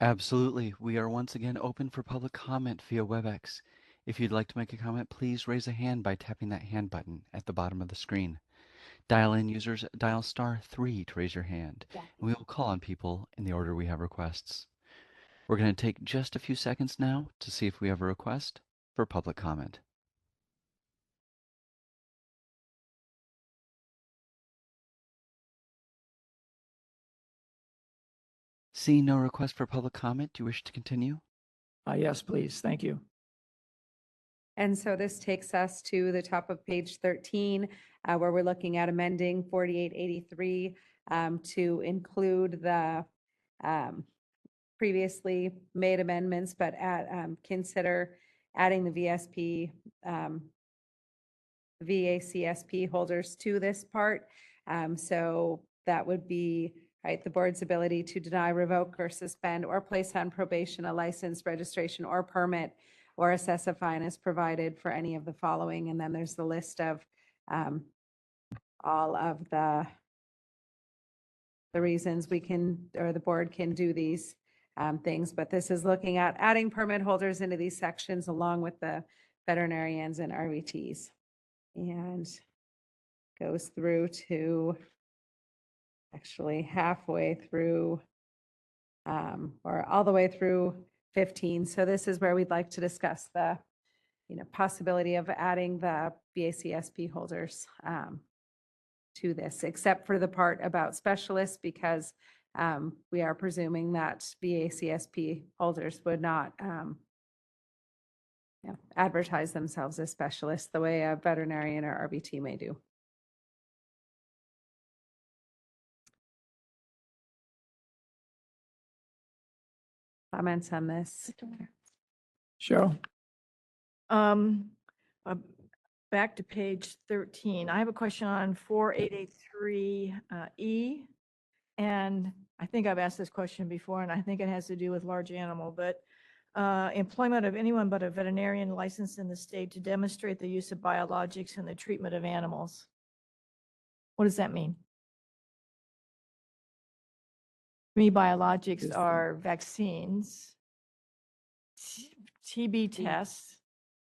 Absolutely. We are once again open for public comment via WebEx. If you'd like to make a comment, please raise a hand by tapping that hand button at the bottom of the screen. Dial-in users dial *3 to raise your hand, and we will call on people in the order we have requests. We're going to take just a few seconds now to see if we have a request for public comment. Seeing no request for public comment, do you wish to continue? Yes, please. Thank you. And so this takes us to the top of page 13, where we're looking at amending 4883 to include the previously made amendments, but consider adding the VACSP holders to this part. So that would be, right, the board's ability to deny, revoke, or suspend, or place on probation a license, registration, or permit, or assess a fine as provided for any of the following. And then there's the list of all of the reasons we can, or the board can do these things. But this is looking at adding permit holders into these sections along with the veterinarians and RVTs. And goes through to actually halfway through or all the way through 15. So this is where we'd like to discuss the possibility of adding the BACSP holders to this, except for the part about specialists, because we are presuming that BACSP holders would not advertise themselves as specialists the way a veterinarian or RVT may do. Comments on this? Cheryl? Um, Back to page 13. I have a question on 4883 E. And I think I've asked this question before, and I think it has to do with large animal, but employment of anyone but a veterinarian licensed in the state to demonstrate the use of biologics in the treatment of animals. What does that mean? To me, biologics are vaccines, TB tests.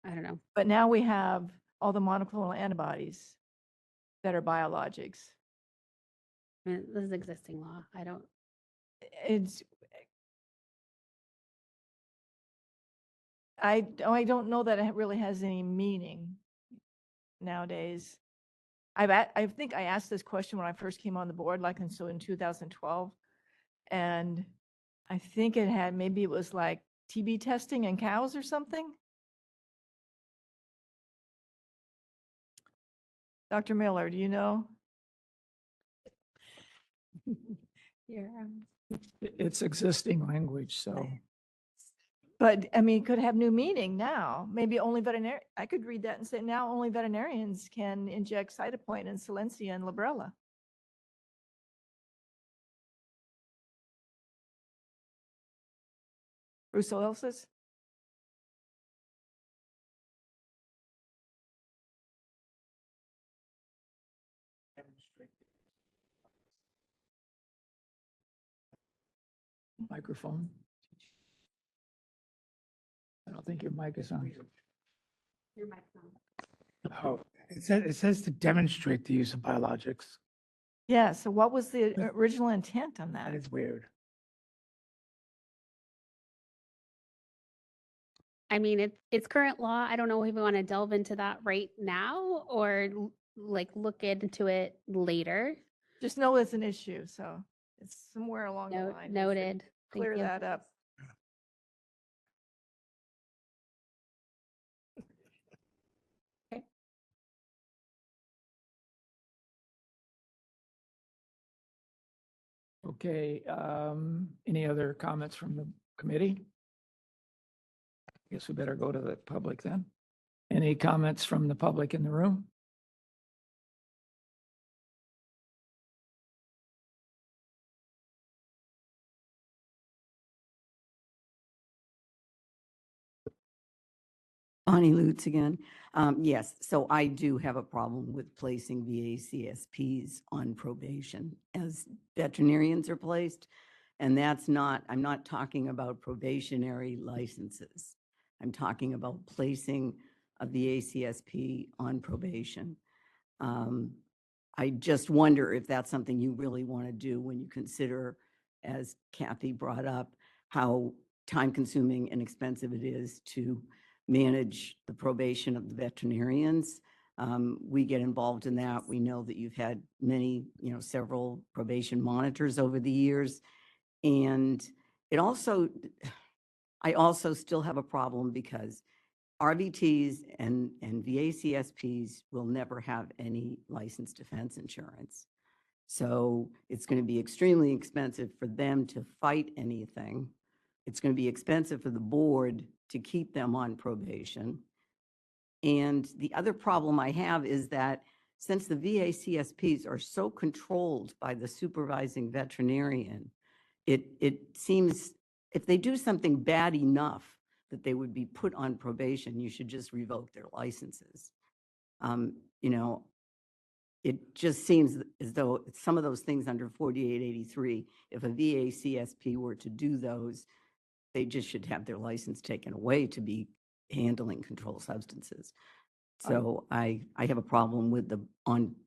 I don't know. But now we have all the monoclonal antibodies that are biologics. I mean, this is existing law. I don't. I don't know that it really has any meaning nowadays. I think I asked this question when I first came on the board, in 2012. And I think maybe it was like TB testing in cows or something. Dr. Miller, do you know? It's existing language, so. But I mean, it could have new meaning now. Maybe only I could read that and say now only veterinarians can inject Cytopoint and Silencia and Librela. Brucellosis? Microphone. I don't think your mic is on. Your mic's on. Oh, it says to demonstrate the use of biologics. Yeah, so what was the original intent on that? That is weird. I mean, it's current law. I don't know if we want to delve into that right now or look into it later. Just know it's an issue, so it's somewhere along the line. we should Noted. Thank Clear you. that up. Okay, any other comments from the committee? Guess we better go to the public then. Any comments from the public in the room? Bonnie Lutz again. Yes, so I do have a problem with placing VACSPs on probation as veterinarians are placed. And that's not, I'm not talking about probationary licenses. I'm talking about placing a VACSP on probation. I just wonder if that's something you really want to do when you consider, as Kathy brought up, how time-consuming and expensive it is to manage the probation of the veterinarians. We get involved in that. We know that you've had many, several probation monitors over the years. And it also, I also still have a problem because RVTs and VACSPs will never have any licensed defense insurance. So it's going to be extremely expensive for them to fight anything. It's going to be expensive for the board to keep them on probation. And the other problem I have is that since the VACSPs are so controlled by the supervising veterinarian, it seems if they do something bad enough that they would be put on probation, you should just revoke their licenses. It just seems as though some of those things under 4883, if a VACSP were to do those, they just should have their license taken away to be handling controlled substances. So I have a problem with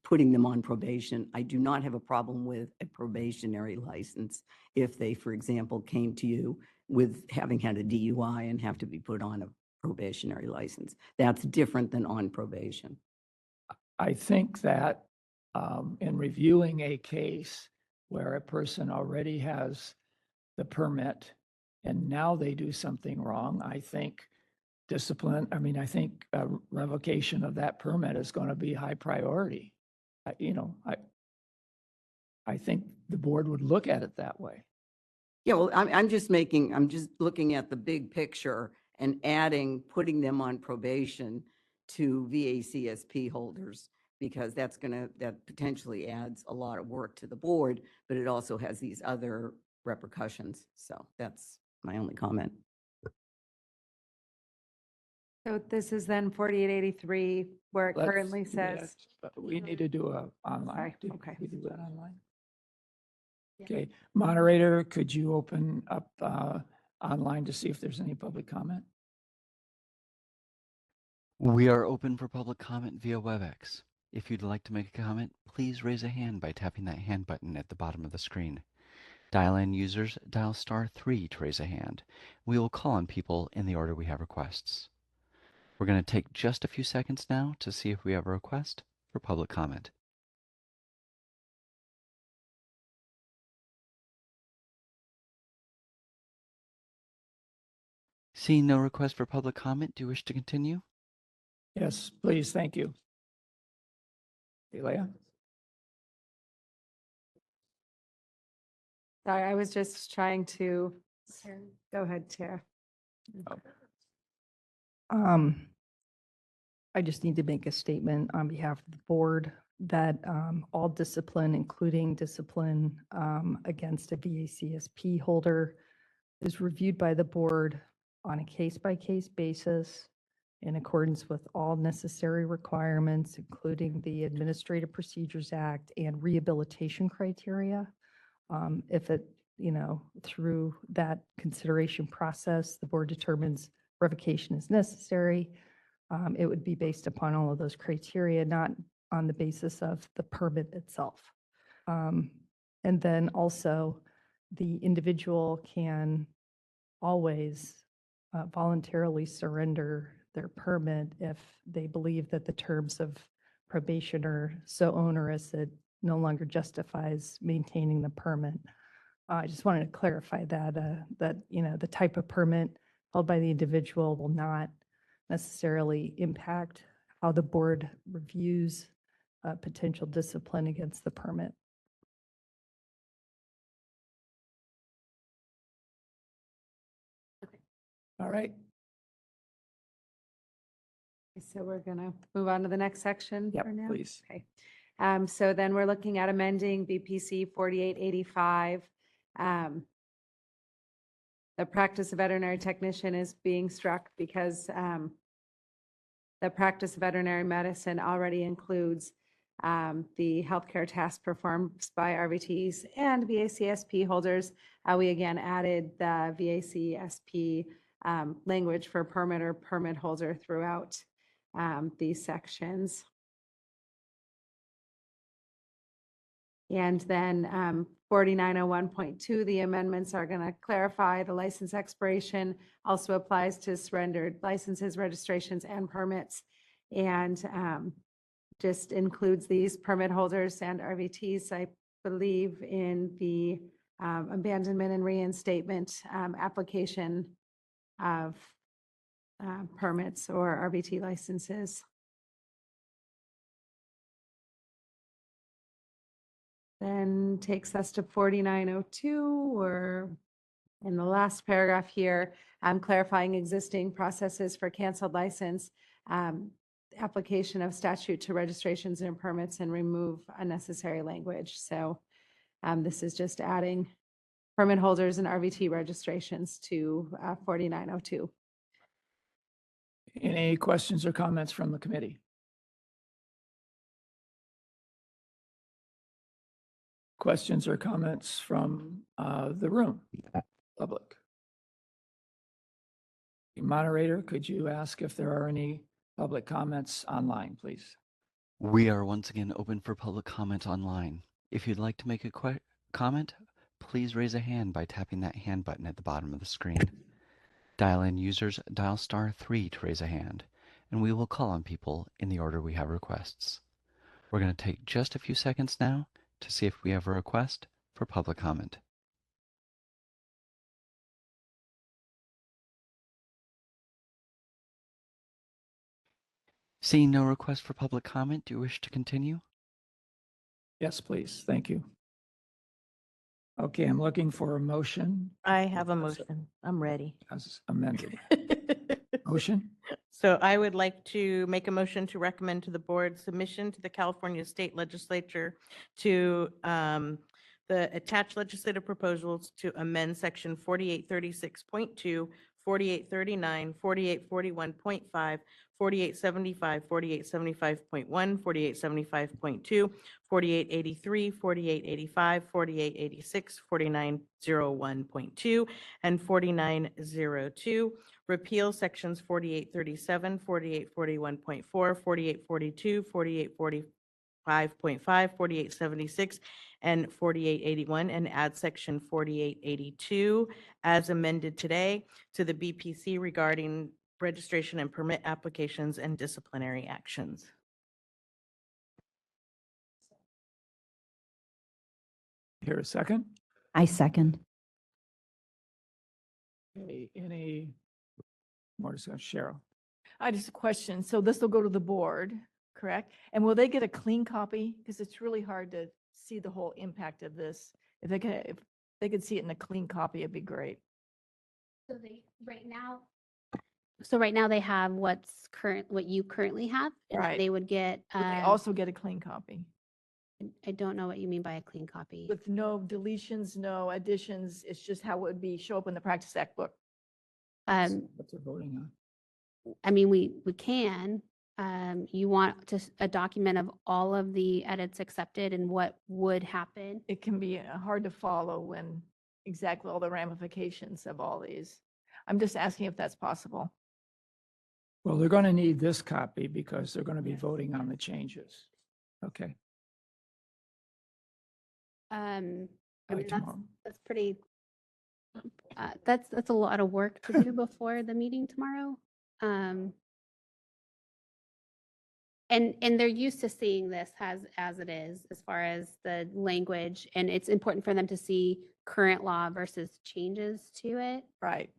putting them on probation. I do not have a problem with a probationary license if they, for example, came to you with having had a DUI and have to be put on a probationary license. That's different than on probation. I think that in reviewing a case where a person already has the permit and now they do something wrong, I think revocation of that permit is going to be high priority. I think the board would look at it that way. Yeah, well, I'm just looking at the big picture and putting them on probation to VACSP holders, because that potentially adds a lot of work to the board, but it also has these other repercussions. So that's my only comment. So this is then 4883 where it currently says. But we need to do a online. Sorry, okay. We do that online? Okay, moderator, could you open up online to see if there's any public comment? We are open for public comment via WebEx. If you'd like to make a comment, please raise a hand by tapping that hand button at the bottom of the screen. Dial-in users dial *3 to raise a hand. We will call on people in the order we have requests. We're going to take just a few seconds now to see if we have a request for public comment. Seeing no request for public comment, do you wish to continue? Yes, please, thank you. Leah? Sorry, I was just trying to. Go ahead, Tara. I just need to make a statement on behalf of the board that all discipline, including discipline against a VACSP holder, is reviewed by the board on a case-by-case basis in accordance with all necessary requirements, including the Administrative Procedures Act and rehabilitation criteria. If it, through that consideration process, the board determines revocation is necessary, it would be based upon all of those criteria, not on the basis of the permit itself. And then also, the individual can always voluntarily surrender their permit if they believe that the terms of probation are so onerous it no longer justifies maintaining the permit. I just wanted to clarify that, the type of permit held by the individual will not necessarily impact how the board reviews potential discipline against the permit. All right. So we're going to move on to the next section Yep, for now. please. Okay. So then we're looking at amending BPC 4885. The practice of veterinary technician is being struck because the practice of veterinary medicine already includes the healthcare tasks performed by RVTs and VACSP holders. We again added the VACSP language for permit or permit holder throughout these sections. And then 4901.2, the amendments are going to clarify the license expiration also applies to surrendered licenses, registrations, and permits, and just includes these permit holders and RVTs, I believe, in the abandonment and reinstatement application of permits or RVT licenses. Then takes us to 4902, or in the last paragraph here, clarifying existing processes for canceled license, application of statute to registrations and permits, and remove unnecessary language. So this is just adding permit holders and RVT registrations to 4902. Any questions or comments from the committee? Questions or comments from the room, public? Moderator, could you ask if there are any public comments online, please? We are once again open for public comment online. If you'd like to make a comment, please raise a hand by tapping that hand button at the bottom of the screen. Dial-in users dial *3 to raise a hand, and we will call on people in the order we have requests. We're going to take just a few seconds now to see if we have a request for public comment. Seeing no request for public comment, do you wish to continue? Yes, please. Thank you. Okay, I'm looking for a motion. I have a motion. I'm ready. As amended. Motion? So I would like to make a motion to recommend to the board submission to the California State Legislature to the attached legislative proposals to amend section 4836.2, 4839, 4841.5, 4875, 4875.1, 4875.2, 4883, 4885, 4886, 4901.2, and 4902. Repeal sections 4837, 4841.4, 4842, 4845.5, 4876, and 4881, and add section 4882 as amended today to the BPC regarding registration and permit applications and disciplinary actions. Here a second. I second. Okay, any more discussion? Cheryl? I just a question. So this will go to the board, correct? And will they get a clean copy? Because it's really hard to see the whole impact of this. If they could see it in a clean copy, it'd be great. So right now they have what you currently have, and then Right. they would get, Would they also get a clean copy I don't know what you mean by a clean copy. with no deletions, no additions? It's just how it would be show up in the Practice Act book. What they're voting on? I mean, we can, you want just a document of all of the edits accepted and what would happen. It can be hard to follow when exactly all the ramifications of all these. I'm just asking if that's possible. Well, they're going to need this copy because they're going to be voting on the changes. Okay. I By mean, tomorrow. that's pretty, that's a lot of work to do before the meeting tomorrow. And they're used to seeing this as it is, as far as the language, and it's important for them to see current law versus changes to it. Right.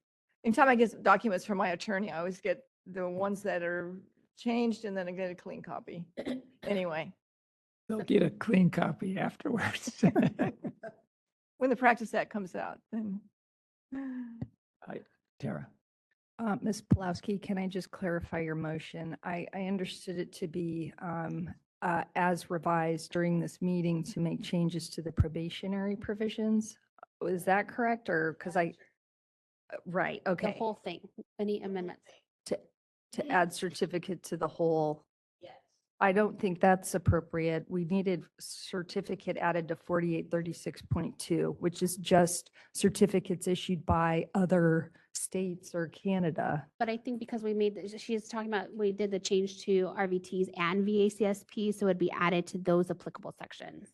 Anytime I get documents from my attorney, I always get the ones that are changed and then I get a clean copy. Anyway, They'll get a clean copy afterwards. when the Practice Act comes out, then. Tara? Ms. Pulowski, can I just clarify your motion? I understood it to be as revised during this meeting to make changes to the probationary provisions. Is that correct? Or because right, The okay. whole thing, any amendments. To add certificate to the whole. I don't think that's appropriate. We needed certificate added to 4836.2, which is just certificates issued by other states or Canada. But I think because we made, she's talking about, we did the change to RVTs and VACSP, so it'd be added to those applicable sections.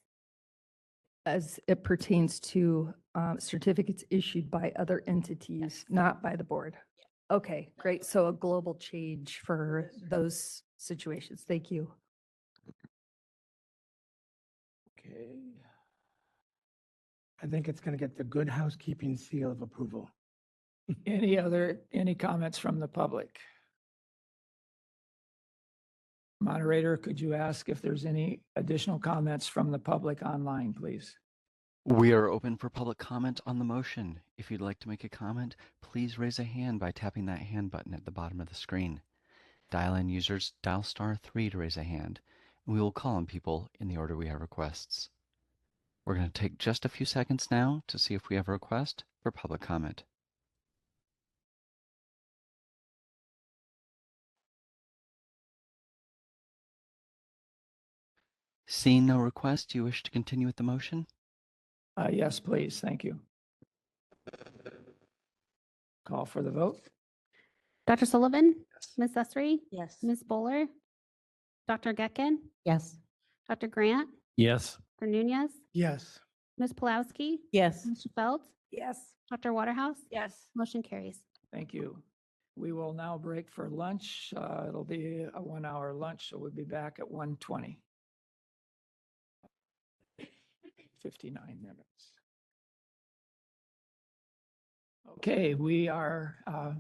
As it pertains to certificates issued by other entities, not by the board. Okay, great. So a global change for those situations. Thank you. Okay. I think it's going to get the good housekeeping seal of approval. Any comments from the public? Moderator, could you ask if there's any additional comments from the public online, please? We are open for public comment on the motion. If you'd like to make a comment, please raise a hand by tapping that hand button at the bottom of the screen. Dial-in users dial *3 to raise a hand, and we will call on people in the order we have requests. We're going to take just a few seconds now to see if we have a request for public comment. Seeing no request, do you wish to continue with the motion? Yes, please. Thank you. Call for the vote. Dr. Sullivan? Ms. Esri? Yes. Ms. Bowler? Dr. Getkin? Yes. Dr. Grant? Yes. Dr. Nunez? Yes. Ms. Pulowski? Yes. Mr. Felt? Yes. Dr. Waterhouse? Yes. Motion carries. Thank you. We will now break for lunch. It'll be a 1-hour lunch, so we'll be back at 1:20. 59 minutes. Okay, we are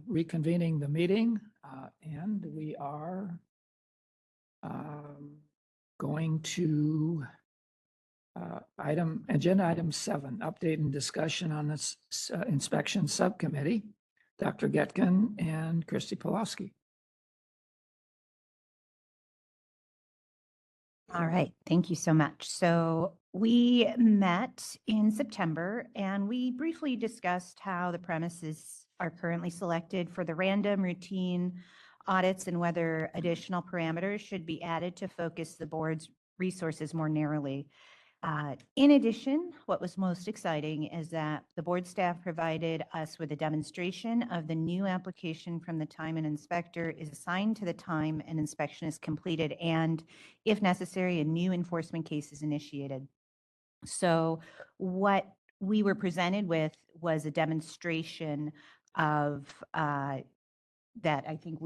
reconvening the meeting and we are going to agenda item 7, update and discussion on this inspection subcommittee. Dr. Getkin and Christy Pulowski. All right, thank you so much. So we met in September and we briefly discussed how the premises are currently selected for the random routine audits and whether additional parameters should be added to focus the board's resources more narrowly. In addition, what was most exciting is that the board staff provided us with a demonstration of the new application from the time an inspector is assigned to the time an inspection is completed, and if necessary, a new enforcement case is initiated. So what we were presented with was a demonstration of that I think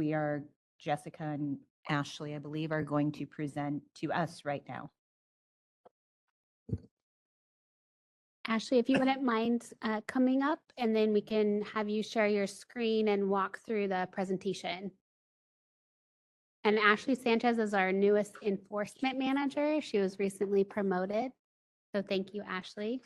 Jessica and Ashley, I believe, are going to present to us right now. Ashley, if you wouldn't mind coming up, and then we can have you share your screen and walk through the presentation. And Ashley Sanchez is our newest enforcement manager. She was recently promoted. So thank you, Ashley.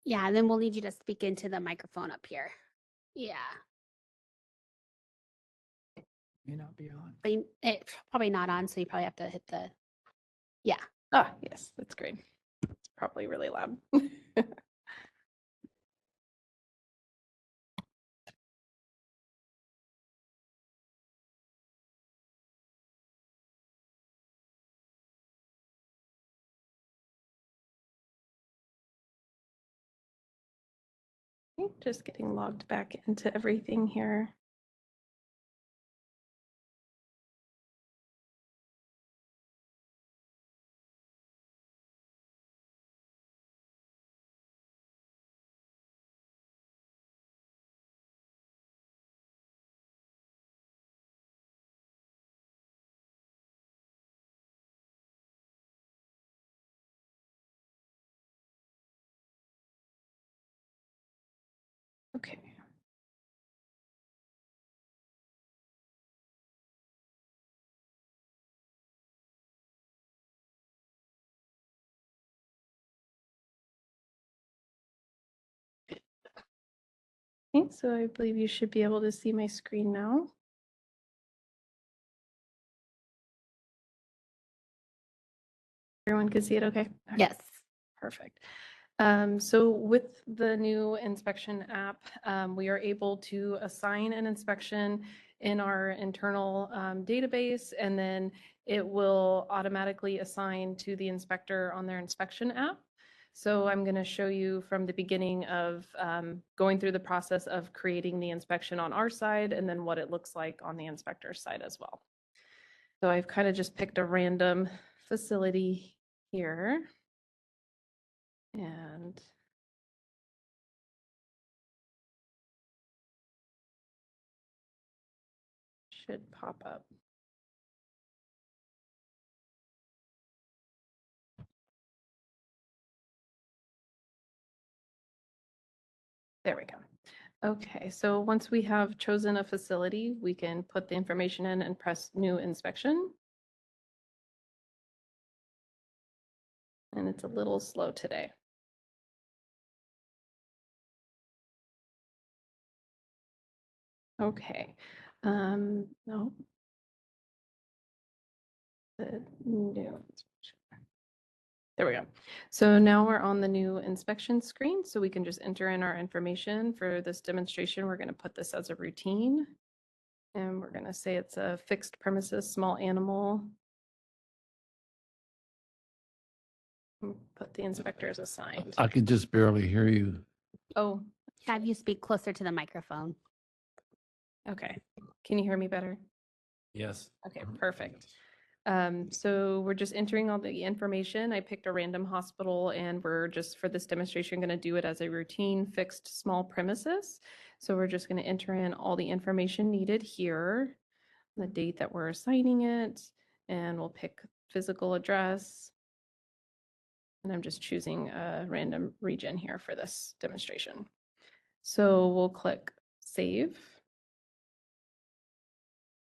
Yeah, and then we'll need you to speak into the microphone up here. Yeah, May not be on. but it's probably not on, so you probably have to hit the, yeah. Ah, yes, that's great. It's probably really loud. Okay, just getting logged back into everything here. Okay. Okay, so I believe you should be able to see my screen now. Everyone can see it okay? Okay, Yes. perfect. So with the new inspection app, we are able to assign an inspection in our internal database, and then it will automatically assign to the inspector on their inspection app. So I'm going to show you from the beginning of going through the process of creating the inspection on our side, and then what it looks like on the inspector's side as well. So I've kind of just picked a random facility here. And should pop up. There we go. Okay, so once we have chosen a facility, we can put the information in and press new inspection. And it's a little slow today. Okay. No. The new inspection. There we go. So now we're on the new inspection screen, so we can just enter in our information. For this demonstration, we're going to put this as a routine. And we're going to say it's a fixed premises, small animal. Put the inspector as assigned. I can just barely hear you. Oh, Have you speak closer to the microphone. okay. Can you hear me better? Yes. Okay, perfect. So we're just entering all the information. I picked a random hospital, and we're just, for this demonstration, going to do it as a routine fixed small premises. So we're just going to enter in all the information needed here, the date that we're assigning it, and we'll pick physical address. And I'm just choosing a random region here for this demonstration. So we'll click save.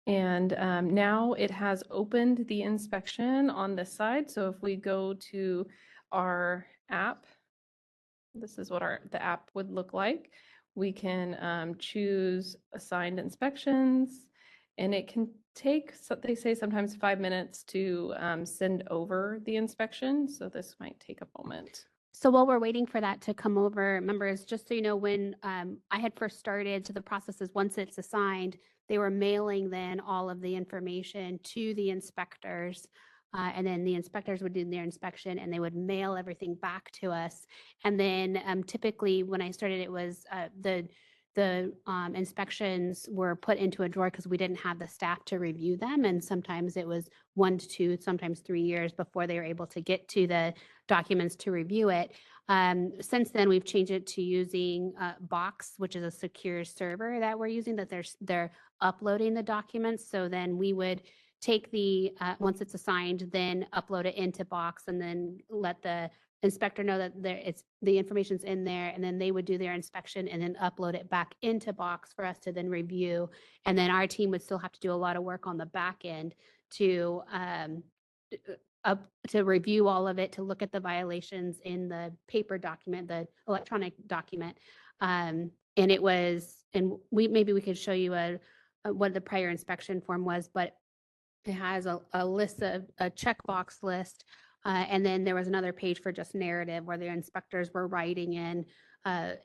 And now it has opened the inspection on this side. So if we go to our app, this is what the app would look like. We can choose assigned inspections, and it can take, so they say sometimes 5 minutes to send over the inspection. So this might take a moment. So while we're waiting for that to come over, members, just so you know, when I had first started, so the process is once it's assigned, they were mailing then all of the information to the inspectors. And then the inspectors would do their inspection and they would mail everything back to us. And then typically when I started, it was the inspections were put into a drawer because we didn't have the staff to review them. And sometimes it was 1 to 2, sometimes 3 years before they were able to get to the documents to review it. Since then, we've changed it to using Box, which is a secure server that we're using, that they're uploading the documents. So then we would take the, once it's assigned, then upload it into Box and then let the inspector know that the information's in there, and then they would do their inspection and then upload it back into Box for us to then review. And then our team would still have to do a lot of work on the back end to up to review all of it, to look at the violations in the paper document, the electronic document. And it was, and maybe we could show you what the prior inspection form was, but it has a list of a checkbox list. And then there was another page for just narrative where the inspectors were writing in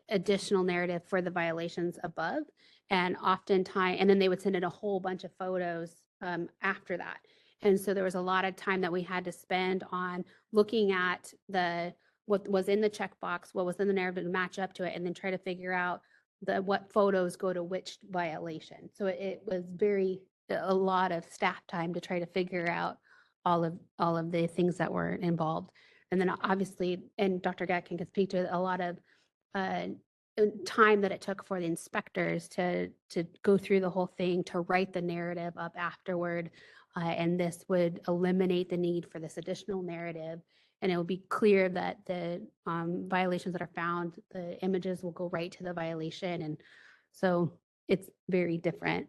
additional narrative for the violations above. And oftentimes, and then they would send in a whole bunch of photos after that. And so there was a lot of time that we had to spend on looking at what was in the checkbox, what was in the narrative to match up to it, and then try to figure out what photos go to which violation. So it was a lot of staff time to try to figure out all of the things that were involved. And then obviously, and Dr. Gatkin can speak to it, a lot of time that it took for the inspectors to go through the whole thing, to write the narrative up afterward. And this would eliminate the need for this additional narrative. And it will be clear that the violations that are found, the images will go right to the violation. And so it's very different.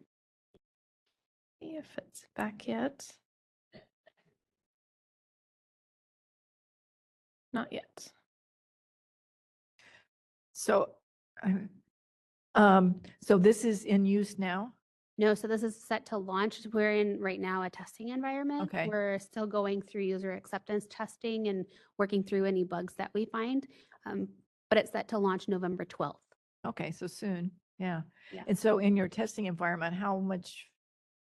See if it's back yet. Not yet. So, so this is in use now? No, so this is set to launch. We're in right now a testing environment. Okay. We're still going through user acceptance testing and working through any bugs that we find. But it's set to launch November 12th. Okay, so soon, yeah. Yeah. And so in your testing environment,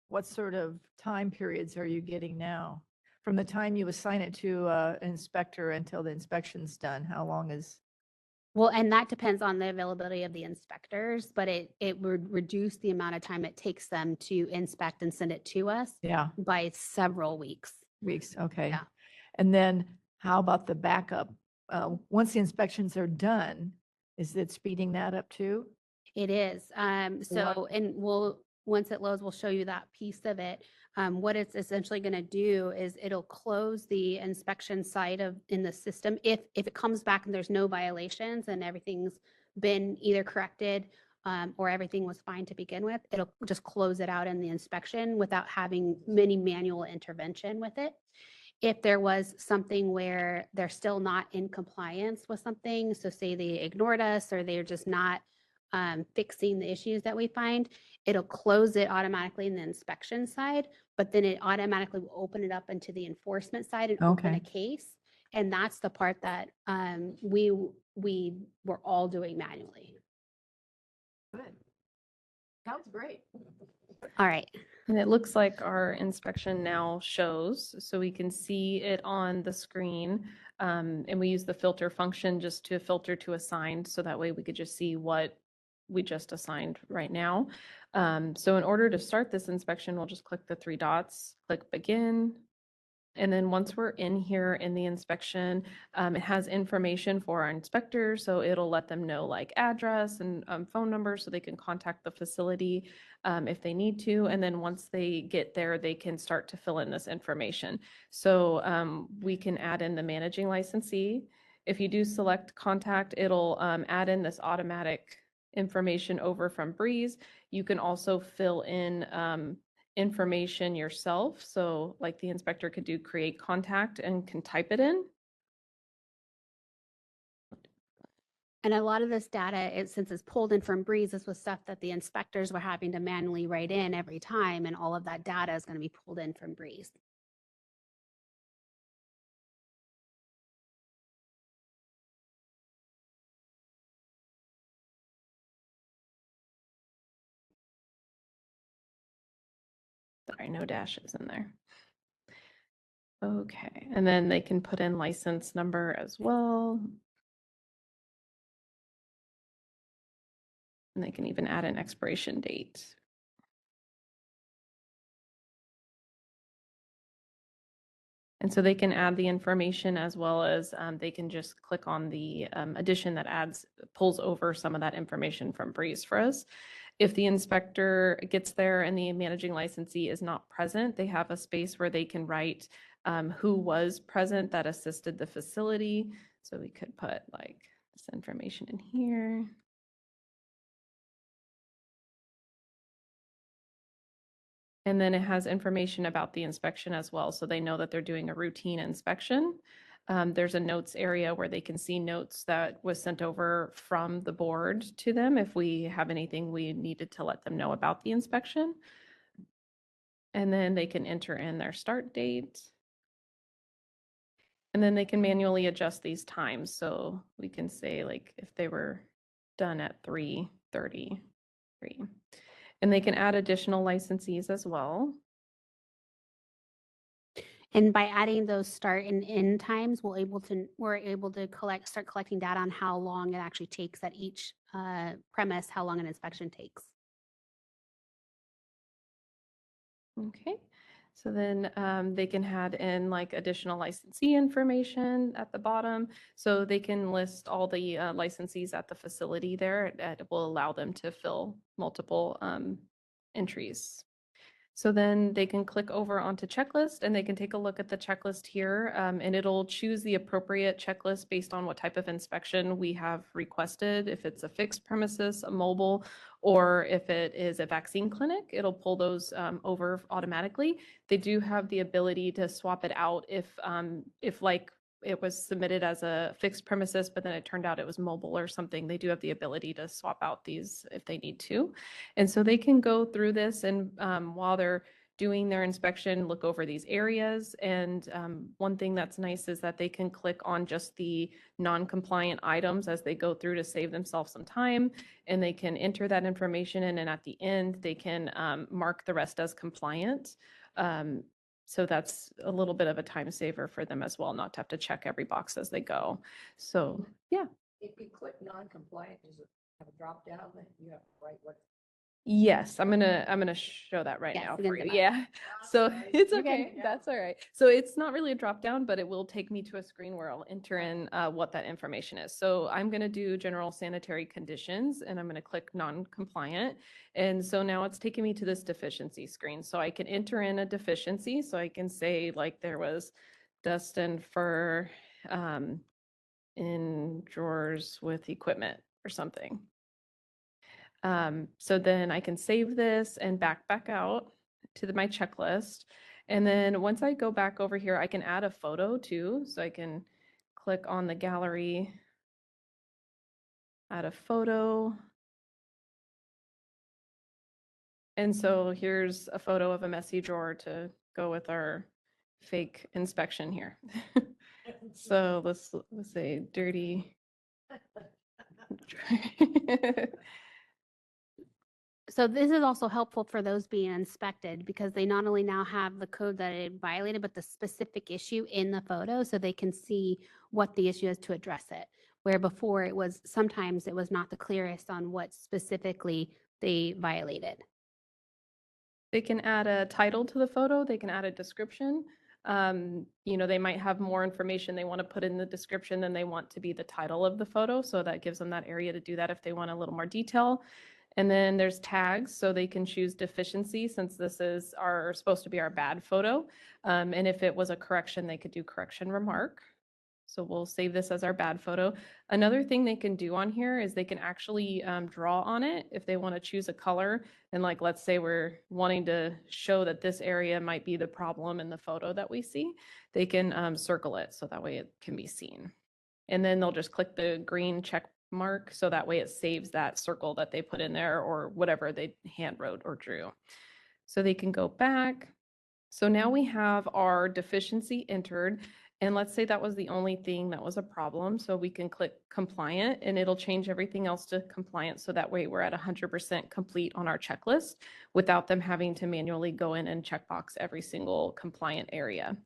what sort of time periods are you getting now? From the time you assign it to an inspector until the inspection's done, how long is? Well, and that depends on the availability of the inspectors, but it would reduce the amount of time it takes them to inspect and send it to us by several weeks. Okay. Yeah. And then how about the backup? Once the inspections are done, is it speeding that up too? It is. So, and once it loads, we'll show you that piece of it. What it's essentially going to do is it'll close the inspection site in the system. If it comes back and there's no violations and everything's been either corrected or everything was fine to begin with, it'll just close it out in the inspection without having many manual intervention with it. If there was something where they're still not in compliance with something, so say they ignored us or they're just not fixing the issues that we find, it'll close it automatically in the inspection side, but then it automatically will open it up into the enforcement side and open a case. And that's the part that we were all doing manually. Good. Sounds great. All right. And it looks like our inspection now shows, so we can see it on the screen. And we use the filter function just to filter to assigned, so that way we could just see what we just assigned right now. So in order to start this inspection, we'll just click the three dots, click begin. And then once we're in here in the inspection, it has information for our inspectors. So it'll let them know like address and phone number so they can contact the facility if they need to. And then once they get there, they can start to fill in this information. So we can add in the managing licensee. If you do select contact, it'll add in this automatic information over from Breeze. You can also fill in information yourself. So like the inspector could do create contact and can type it in. And a lot of this data, since it's pulled in from Breeze, this was stuff that the inspectors were having to manually write in every time, and all of that data is going to be pulled in from Breeze. Sorry, no dashes in there. Okay, and then they can put in license number as well. And they can even add an expiration date. And so they can add the information as well as they can just click on the addition that pulls over some of that information from Breeze for us. If the inspector gets there and the managing licensee is not present, they have a space where they can write who was present that assisted the facility. So we could put like this information in here. And then it has information about the inspection as well, so they know that they're doing a routine inspection. There's a notes area where they can see notes that was sent over from the board to them if we have anything we needed to let them know about the inspection. And then they can enter in their start date. And then they can manually adjust these times. So we can say like if they were done at 3:33. And they can add additional licensees as well. And by adding those start and end times, we're able to start collecting data on how long it actually takes at each premise, how long an inspection takes. Okay, so then they can add in like additional licensee information at the bottom. So they can list all the licensees at the facility there. It will allow them to fill multiple entries. So then they can click over onto checklist and they can take a look at the checklist here, and it'll choose the appropriate checklist based on what type of inspection we have requested. If it's a fixed premises, a mobile, or if it is a vaccine clinic, it'll pull those over automatically. They do have the ability to swap it out if like it was submitted as a fixed premises, but then it turned out it was mobile or something. They do have the ability to swap out these if they need to. And so they can go through this and while they're doing their inspection, look over these areas. And one thing that's nice is that they can click on just the non-compliant items as they go through to save themselves some time, and they can enter that information in, and at the end, they can mark the rest as compliant. So that's a little bit of a time saver for them as well, not to have to check every box as they go. So yeah. If you click non-compliant, does it have a drop down that you have to write what? Yes, I'm gonna show that right Yes, now it's in for the you. bottom. Yeah. So it's You're okay. good. That's all right. So it's not really a drop down, but it will take me to a screen where I'll enter in what that information is. So I'm gonna do general sanitary conditions and I'm gonna click non-compliant. And so now it's taking me to this deficiency screen. So I can enter in a deficiency. So I can say like there was dust and fur in drawers with equipment or something. So then I can save this and back out to my checklist. And then once I go back over here, I can add a photo too. So I can click on the gallery, add a photo. And so here's a photo of a messy drawer to go with our fake inspection here. So let's say dirty. So this is also helpful for those being inspected because they not only now have the code that it violated, but the specific issue in the photo so they can see what the issue is to address it. Where before sometimes it was not the clearest on what specifically they violated. They can add a title to the photo. They can add a description. They might have more information they want to put in the description than they want to be the title of the photo. So that gives them that area to do that if they want a little more detail. And then there's tags, so they can choose deficiency since this is supposed to be our bad photo. And if it was a correction, they could do correction remark. So we'll save this as our bad photo. Another thing they can do on here is they can actually draw on it if they want to choose a color. And like, let's say we're wanting to show that this area might be the problem in the photo that we see, they can circle it so that way it can be seen. And then they'll just click the green check mark so that way it saves that circle that they put in there or whatever they hand wrote or drew. So they can go back. So now we have our deficiency entered. And let's say that was the only thing that was a problem. So we can click compliant and it'll change everything else to compliant. So that way we're at 100% complete on our checklist without them having to manually go in and checkbox every single compliant area.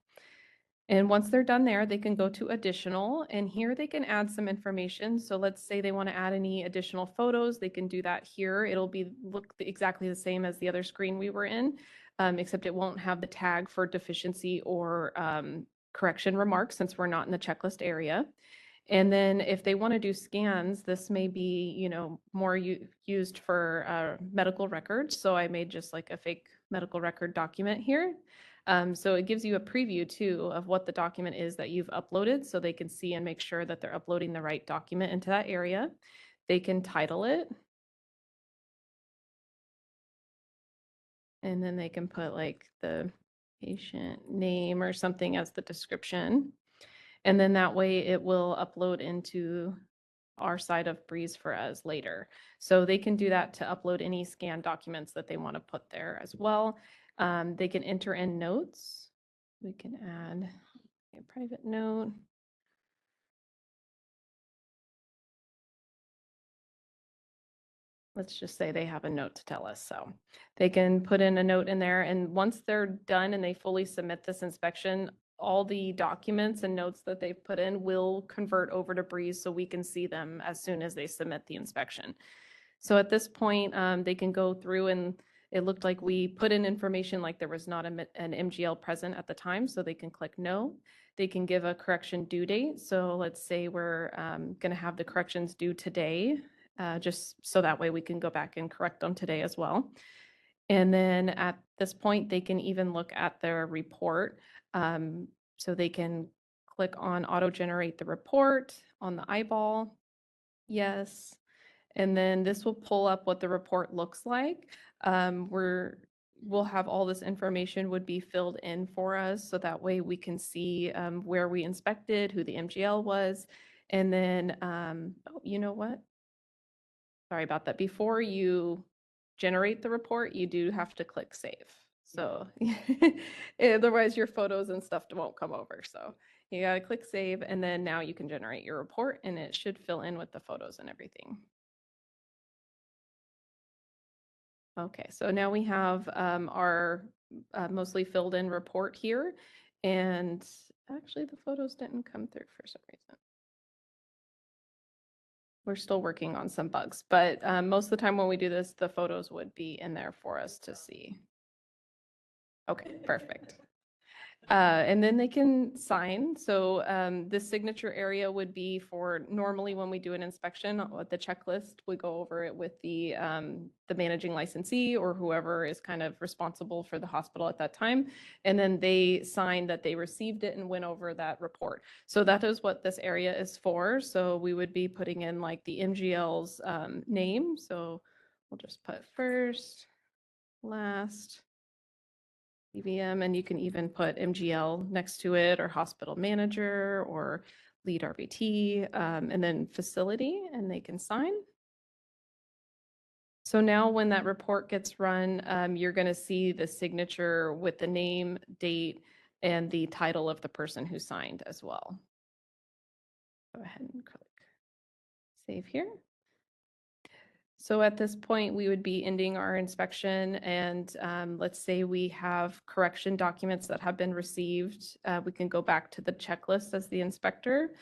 And once they're done there, they can go to additional, and here they can add some information. So let's say they want to add any additional photos, they can do that here. It'll look exactly the same as the other screen we were in, except it won't have the tag for deficiency or correction remarks since we're not in the checklist area. And then if they want to do scans, this may be, more used for medical records. So I made just like a fake medical record document here. So it gives you a preview too of what the document is that you've uploaded so they can see and make sure that they're uploading the right document into that area. They can title it. And then they can put like the patient name or something as the description. And then that way it will upload into our side of Breeze for us later. So they can do that to upload any scanned documents that they want to put there as well. They can enter in notes. We can add a private note. Let's just say they have a note to tell us. So they can put in a note in there. And once they're done and they fully submit this inspection, all the documents and notes that they've put in will convert over to Breeze so we can see them as soon as they submit the inspection. So at this point, they can go through, and it looked like we put in information like there was not an MGL present at the time, so they can click no. They can give a correction due date. So let's say we're going to have the corrections due today, just so that way we can go back and correct them today as well. And then at this point, they can even look at their report. So they can click on auto-generate the report on the eyeball. Yes. And then this will pull up what the report looks like. We'll have all this information would be filled in for us. So that way we can see where we inspected, who the MGL was. And then, oh, you know what? Sorry about that. Before you generate the report, you do have to click save. So otherwise your photos and stuff won't come over. So you gotta click save, and then now you can generate your report, and it should fill in with the photos and everything. Okay, so now we have our mostly filled in report here, and actually the photos didn't come through for some reason. We're still working on some bugs, but most of the time when we do this, the photos would be in there for us to see. Okay, perfect. And then they can sign. So this signature area would be for normally when we do an inspection, the checklist, we go over it with the managing licensee or whoever is kind of responsible for the hospital at that time. And then they sign that they received it and went over that report. So that is what this area is for. So we would be putting in like the MGL's name. So we'll just put first, last, CVM, and you can even put MGL next to it, or hospital manager, or lead RBT, and then facility, and they can sign. So now when that report gets run, you're going to see the signature with the name, date, and the title of the person who signed as well. Go ahead and click save here. So at this point, we would be ending our inspection, and let's say we have correction documents that have been received. We can go back to the checklist as the inspector,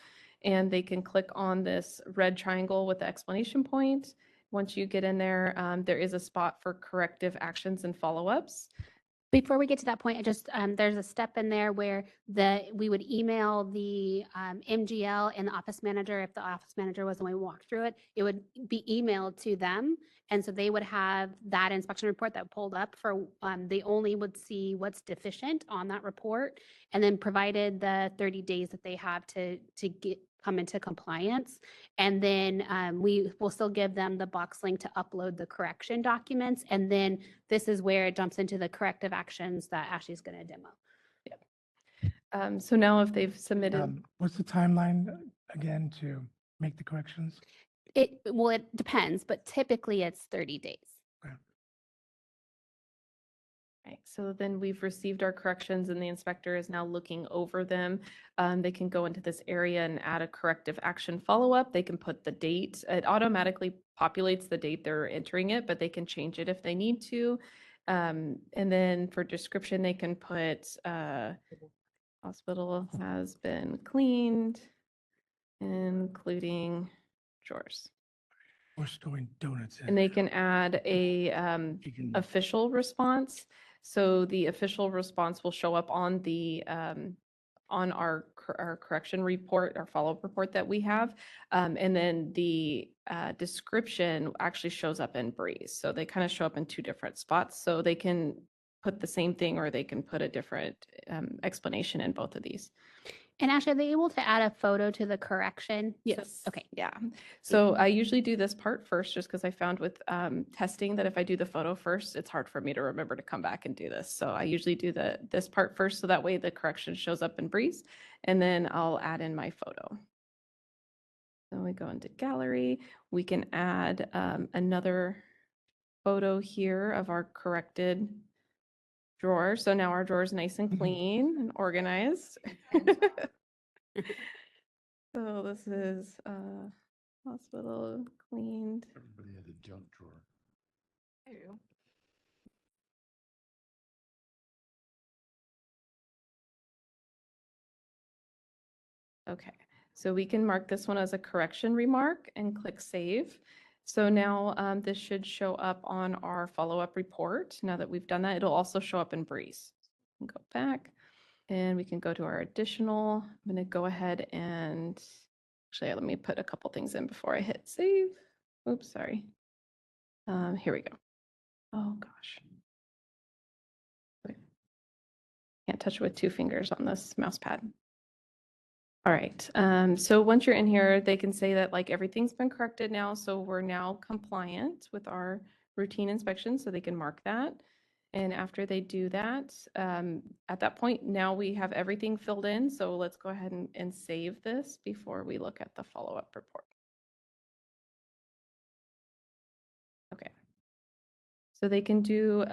and they can click on this red triangle with the exclamation point. Once you get in there, there is a spot for corrective actions and follow-ups. Before we get to that point, I just, there's a step in there where we would email the MGL and the office manager. If the office manager was the one who walked through it, it would be emailed to them. And so they would have that inspection report that pulled up for, they only would see what's deficient on that report. And then provided the 30 days that they have to come into compliance. And then we will still give them the box link to upload the correction documents. And then this is where it jumps into the corrective actions that Ashley's going to demo. So now if they've submitted. What's the timeline again to make the corrections? It depends, but typically it's 30 days. Right, so then we've received our corrections and the inspector is now looking over them. They can go into this area and add a corrective action follow-up. They can put the date. It automatically populates the date they're entering it, but they can change it if they need to. And then for description, they can put hospital has been cleaned, including drawers. We're storing donuts in. And they can add a official response. So the official response will show up on the on our correction report, our follow-up report that we have. And then the description actually shows up in Breeze. So they kind of show up in two different spots. So they can put the same thing or they can put a different explanation in both of these. And Ashley, are they able to add a photo to the correction? Yes. Okay. Yeah. So I usually do this part first, just because I found with testing that if I do the photo first, it's hard for me to remember to come back and do this. So I usually do this part first, so that way the correction shows up in Breeze, and then I'll add in my photo. Then we go into gallery. We can add another photo here of our corrected drawer. So now our drawer is nice and clean and organized. So this is hospital cleaned. Everybody had a junk drawer. Okay, so we can mark this one as a correction remark and click save. So now this should show up on our follow-up report. Now that we've done that, it'll also show up in Breeze. Go back and we can go to our additional. I'm going to go ahead and actually let me put a couple things in before I hit save. Oops, sorry. Here we go. Oh gosh. Wait. Can't touch it with 2 fingers on this mouse pad. All right, so once you're in here, they can say that like everything's been corrected now, so we're now compliant with our routine inspection, so they can mark that. And after they do that, at that point, now we have everything filled in, so let's go ahead and save this before we look at the follow-up report. Okay. So they can do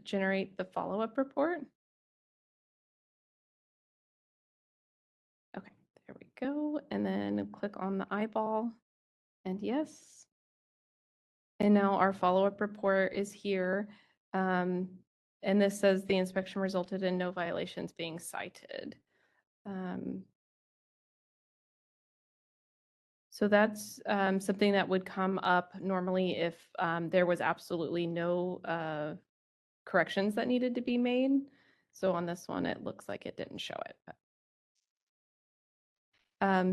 generate the follow-up report. Okay, there we go. And then click on the eyeball and yes. And now our follow-up report is here. And this says the inspection resulted in no violations being cited. So that's something that would come up normally if there was absolutely no corrections that needed to be made. So on this one, it looks like it didn't show it.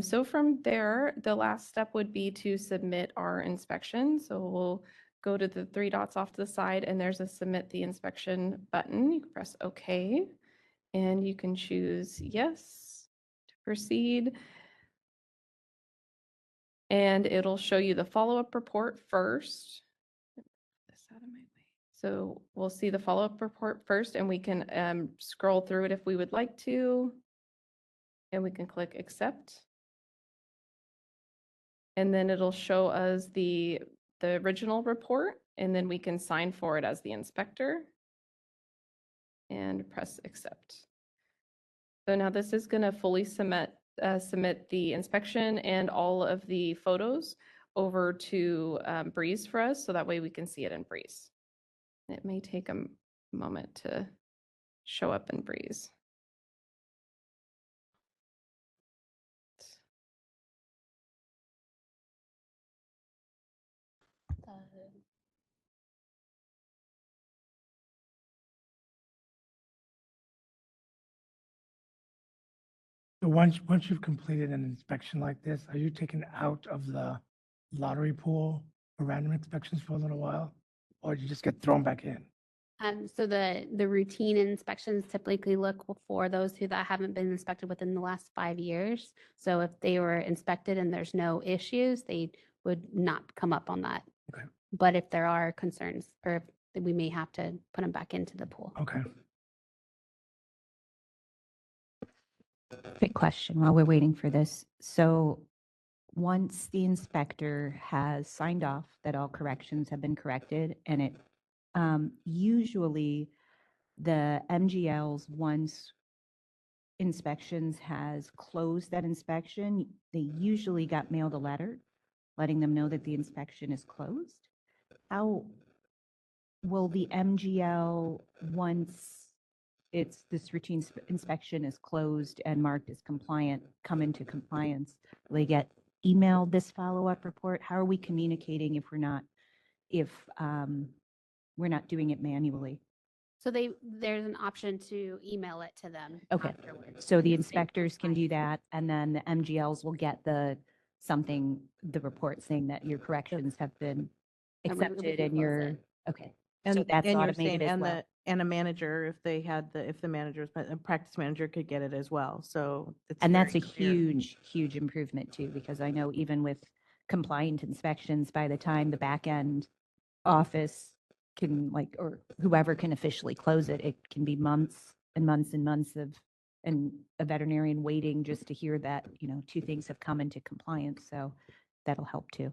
So from there, the last step would be to submit our inspection. So we'll go to the 3 dots off to the side and there's a submit the inspection button. You can press OK and you can choose yes to proceed. And it'll show you the follow-up report first. This out of my way. So we'll see the follow-up report first and we can scroll through it if we would like to. And we can click accept. And then it'll show us the original report, and then we can sign for it as the inspector and press accept. So now this is going to fully submit the inspection and all of the photos over to Breeze for us, so that way we can see it in Breeze. It may take a moment to show up in Breeze. So once you've completed an inspection like this, are you taken out of the lottery pool for random inspections for a little while? Or do you just get thrown back in? So the routine inspections typically look for those that haven't been inspected within the last 5 years. So if they were inspected and there's no issues, they would not come up on that. Okay. But if there are concerns, or if we may have to put them back into the pool. Okay. Quick question while we're waiting for this. So once the inspector has signed off that all corrections have been corrected, and it usually the MGLs, once inspections has closed that inspection, they usually got mailed a letter letting them know that the inspection is closed. How will the MGL, once this routine inspection is closed and marked as compliant, come into compliance? Will they get emailed this follow-up report? How are we communicating if we're not doing it manually? So there's an option to email it to them. Okay, afterwards. so the inspectors can do that, and then the MGLs will get the report saying that your corrections have been And we accepted can and close you're, it. okay. And So that's and you're automated saying, as well. and a manager, if they had if the manager's, a practice manager could get it as well. So it's And that's very a clear. huge, huge improvement too, because I know even with compliant inspections, by the time the back end office can or whoever can officially close it, it can be months and months and months of, and a veterinarian waiting just to hear that, two things have come into compliance. So that'll help too.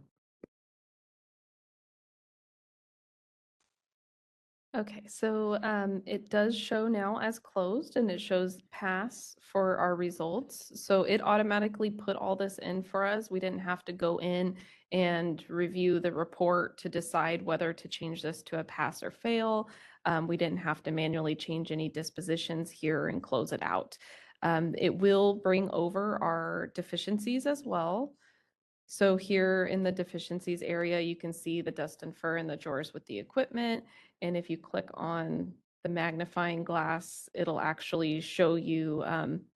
Okay, so it does show now as closed and it shows pass for our results. So it automatically put all this in for us. We didn't have to go in and review the report to decide whether to change this to a pass or fail. We didn't have to manually change any dispositions here and close it out. It will bring over our deficiencies as well. So here in the deficiencies area, you can see the dust and fur in the drawers with the equipment. And if you click on the magnifying glass, it'll actually show you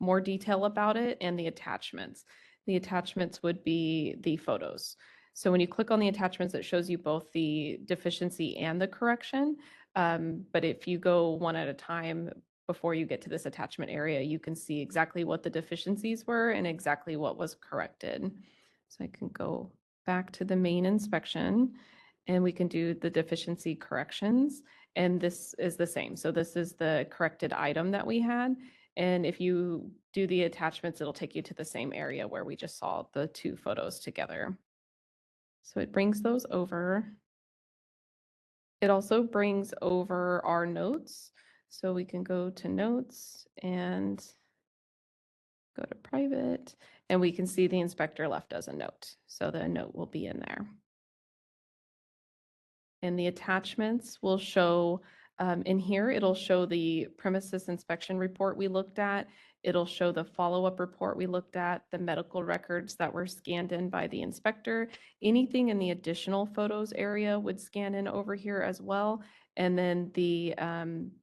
more detail about it and the attachments. The attachments would be the photos. So when you click on the attachments, it shows you both the deficiency and the correction. But if you go one at a time, before you get to this attachment area, you can see exactly what the deficiencies were and exactly what was corrected. So I can go back to the main inspection and we can do the deficiency corrections. And this is the same. So this is the corrected item that we had. And if you do the attachments, it'll take you to the same area where we just saw the two photos together. So it brings those over. It also brings over our notes. So we can go to notes and go to private, and we can see the inspector left us a note. So the note will be in there. And the attachments will show, in here, it'll show the premises inspection report we looked at. It'll show the follow-up report we looked at, the medical records that were scanned in by the inspector. Anything in the additional photos area would scan in over here as well. And then the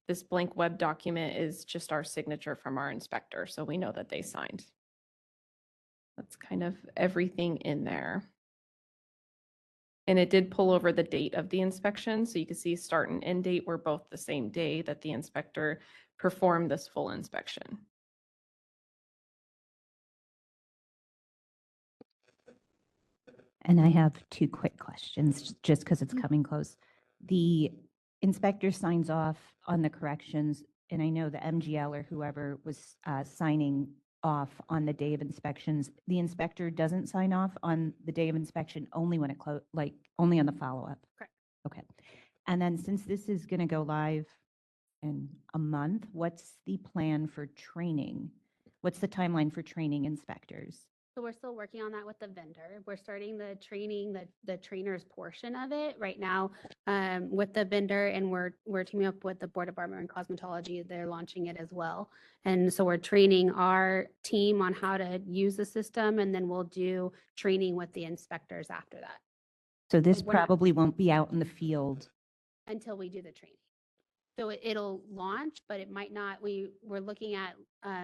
this blank web document is just our signature from our inspector, so we know that they signed. That's kind of everything in there. And it did pull over the date of the inspection, so you can see start and end date were both the same day that the inspector performed this full inspection. And I have two quick questions, just because it's coming close. The inspector signs off on the corrections, and I know the MGL or whoever was signing off on the day of inspections. The inspector doesn't sign off on the day of inspection, only when it only on the follow-up. Correct. Okay. And then since this is going to go live in a month, what's the plan for training? What's the timeline for training inspectors? So we're still working on that with the vendor. We're starting the training, the trainers portion of it right now with the vendor, and we're teaming up with the Board of Barber and Cosmetology. They're launching it as well. And so we're training our team on how to use the system, and then we'll do training with the inspectors after that. So this We're not- probably won't be out in the field. Until we do the training. So it'll launch, but it might not. We're looking at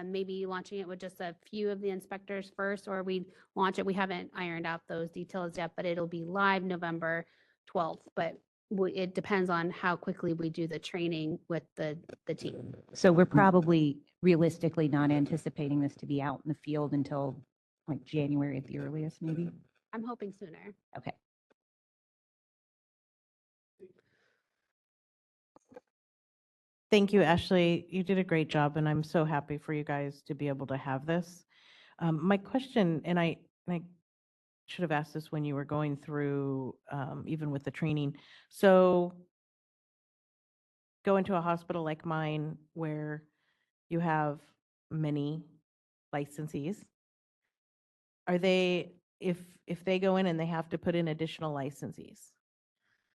maybe launching it with just a few of the inspectors first, or we launch it. We haven't ironed out those details yet, but it'll be live November 12th. But it depends on how quickly we do the training with the team. So we're probably realistically not anticipating this to be out in the field until like January at the earliest, maybe? I'm hoping sooner. Okay. Thank you, Ashley. You did a great job, and I'm so happy for you guys to be able to have this. My question, and I should have asked this when you were going through, even with the training. So go into a hospital like mine where you have many licensees. Are they, if they go in and they have to put in additional licensees,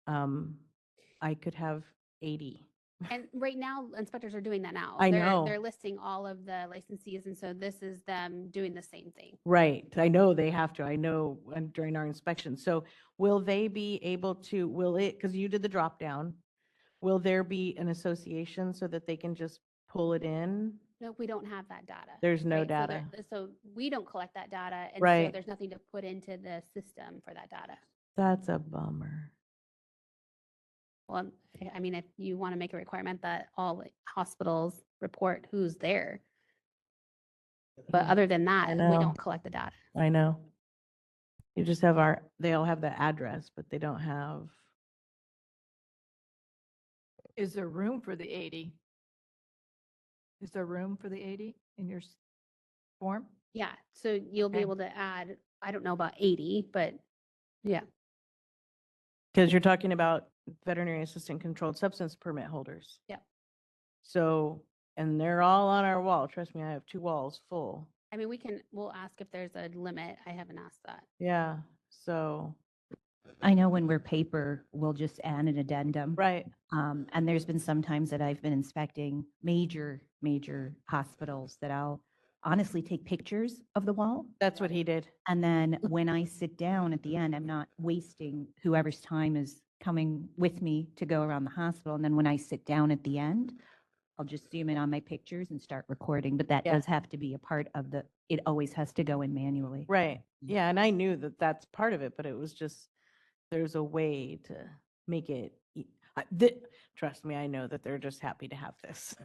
I could have 80. And right now, inspectors are doing that now. I know. They're listing all of the licensees, and so this is them doing the same thing. Right. I know they have to. I know during our inspection. So will they be able to, because you did the drop down, will there be an association so that they can just pull it in? No, we don't have that data. There's no right? data. So we don't collect that data, and so Right. there's nothing to put into the system for that data. That's a bummer. Well, I mean, if you want to make a requirement that all hospitals report who's there. But Mm, other than I that, we know. don't collect the data. I know. You just have they all have the address, but they don't have. Is there room for the 80? Is there room for the 80 in your form? Yeah, so you'll be Okay. able to add, I don't know about 80, but yeah. Because you're talking about veterinary assistant controlled substance permit holders. Yeah. So, and they're all on our wall. Trust me, I have 2 walls full. I mean, we'll ask if there's a limit. I haven't asked that. Yeah, so, I know when we're paper, we'll just add an addendum. right. And there's been some times that I've been inspecting major hospitals that I'll honestly take pictures of the wall. That's what he did. And then when I sit down at the end, I'm not wasting whoever's time is coming with me to go around the hospital. And then when I sit down at the end, I'll just zoom in on my pictures and start recording. But that Yeah. does have to be a part of it always has to go in manually. Right. Yeah, and I knew that that's part of it, but it was just, there's a way to make it, trust me, I know that they're just happy to have this.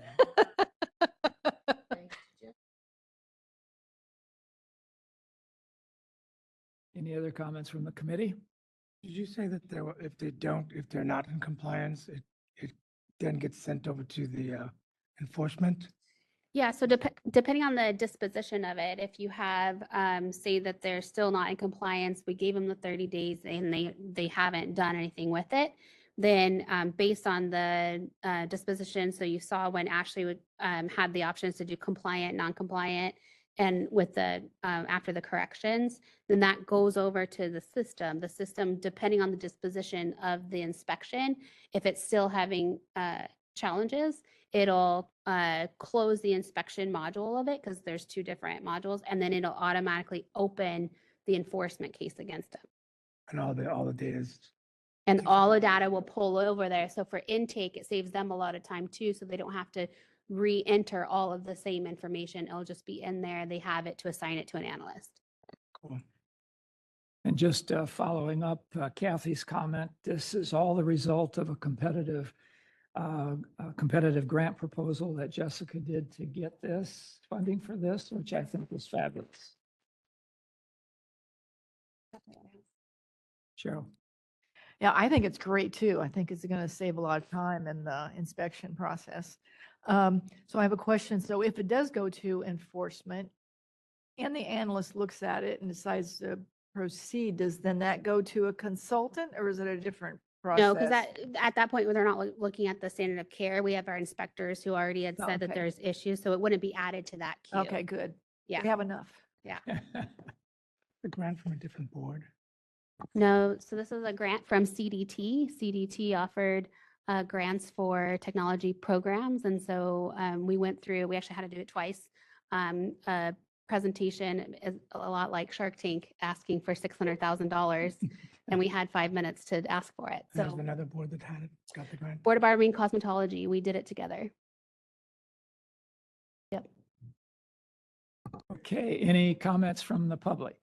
Any other comments from the committee? Did you say that if they're not in compliance, it then gets sent over to the enforcement? Yeah, so depending on the disposition of it, if you have, say that they're still not in compliance, we gave them the 30 days and they haven't done anything with it, then based on the disposition, so you saw when Ashley would had the options to do compliant, non-compliant, and with the after the corrections, then that goes over to the system. The system, depending on the disposition of the inspection, if it's still having challenges, it'll close the inspection module of it because there's 2 different modules, and then it'll automatically open the enforcement case against them. And all the data is, And all the data will pull over there. So for intake, it saves them a lot of time too, so they don't have to re-enter all of the same information. It'll just be in there. They have it to assign it to an analyst. cool. And just following up Kathy's comment, this is all the result of a competitive grant proposal that Jessica did to get this funding for this, which I think was fabulous. Cheryl. Yeah, I think it's great too. I think it's going to save a lot of time in the inspection process. So I have a question. So if it does go to enforcement and the analyst looks at it and decides to proceed, does then that go to a consultant or is it a different process? No, because at that point, they're not looking at the standard of care. We have our inspectors who already had Oh, said that okay. there's issues, so it wouldn't be added to that queue. Okay, good. Yeah. We have enough. Yeah. A grant from a different board. No, so this is a grant from CDT. CDT offered grants for technology programs. And so we actually had to do it twice. A presentation is a lot like Shark Tank asking for $600,000 and we had 5 minutes to ask for it. There's So another board that got the grant. Board of Barbering Cosmetology, we did it together. Yep. Okay, any comments from the public?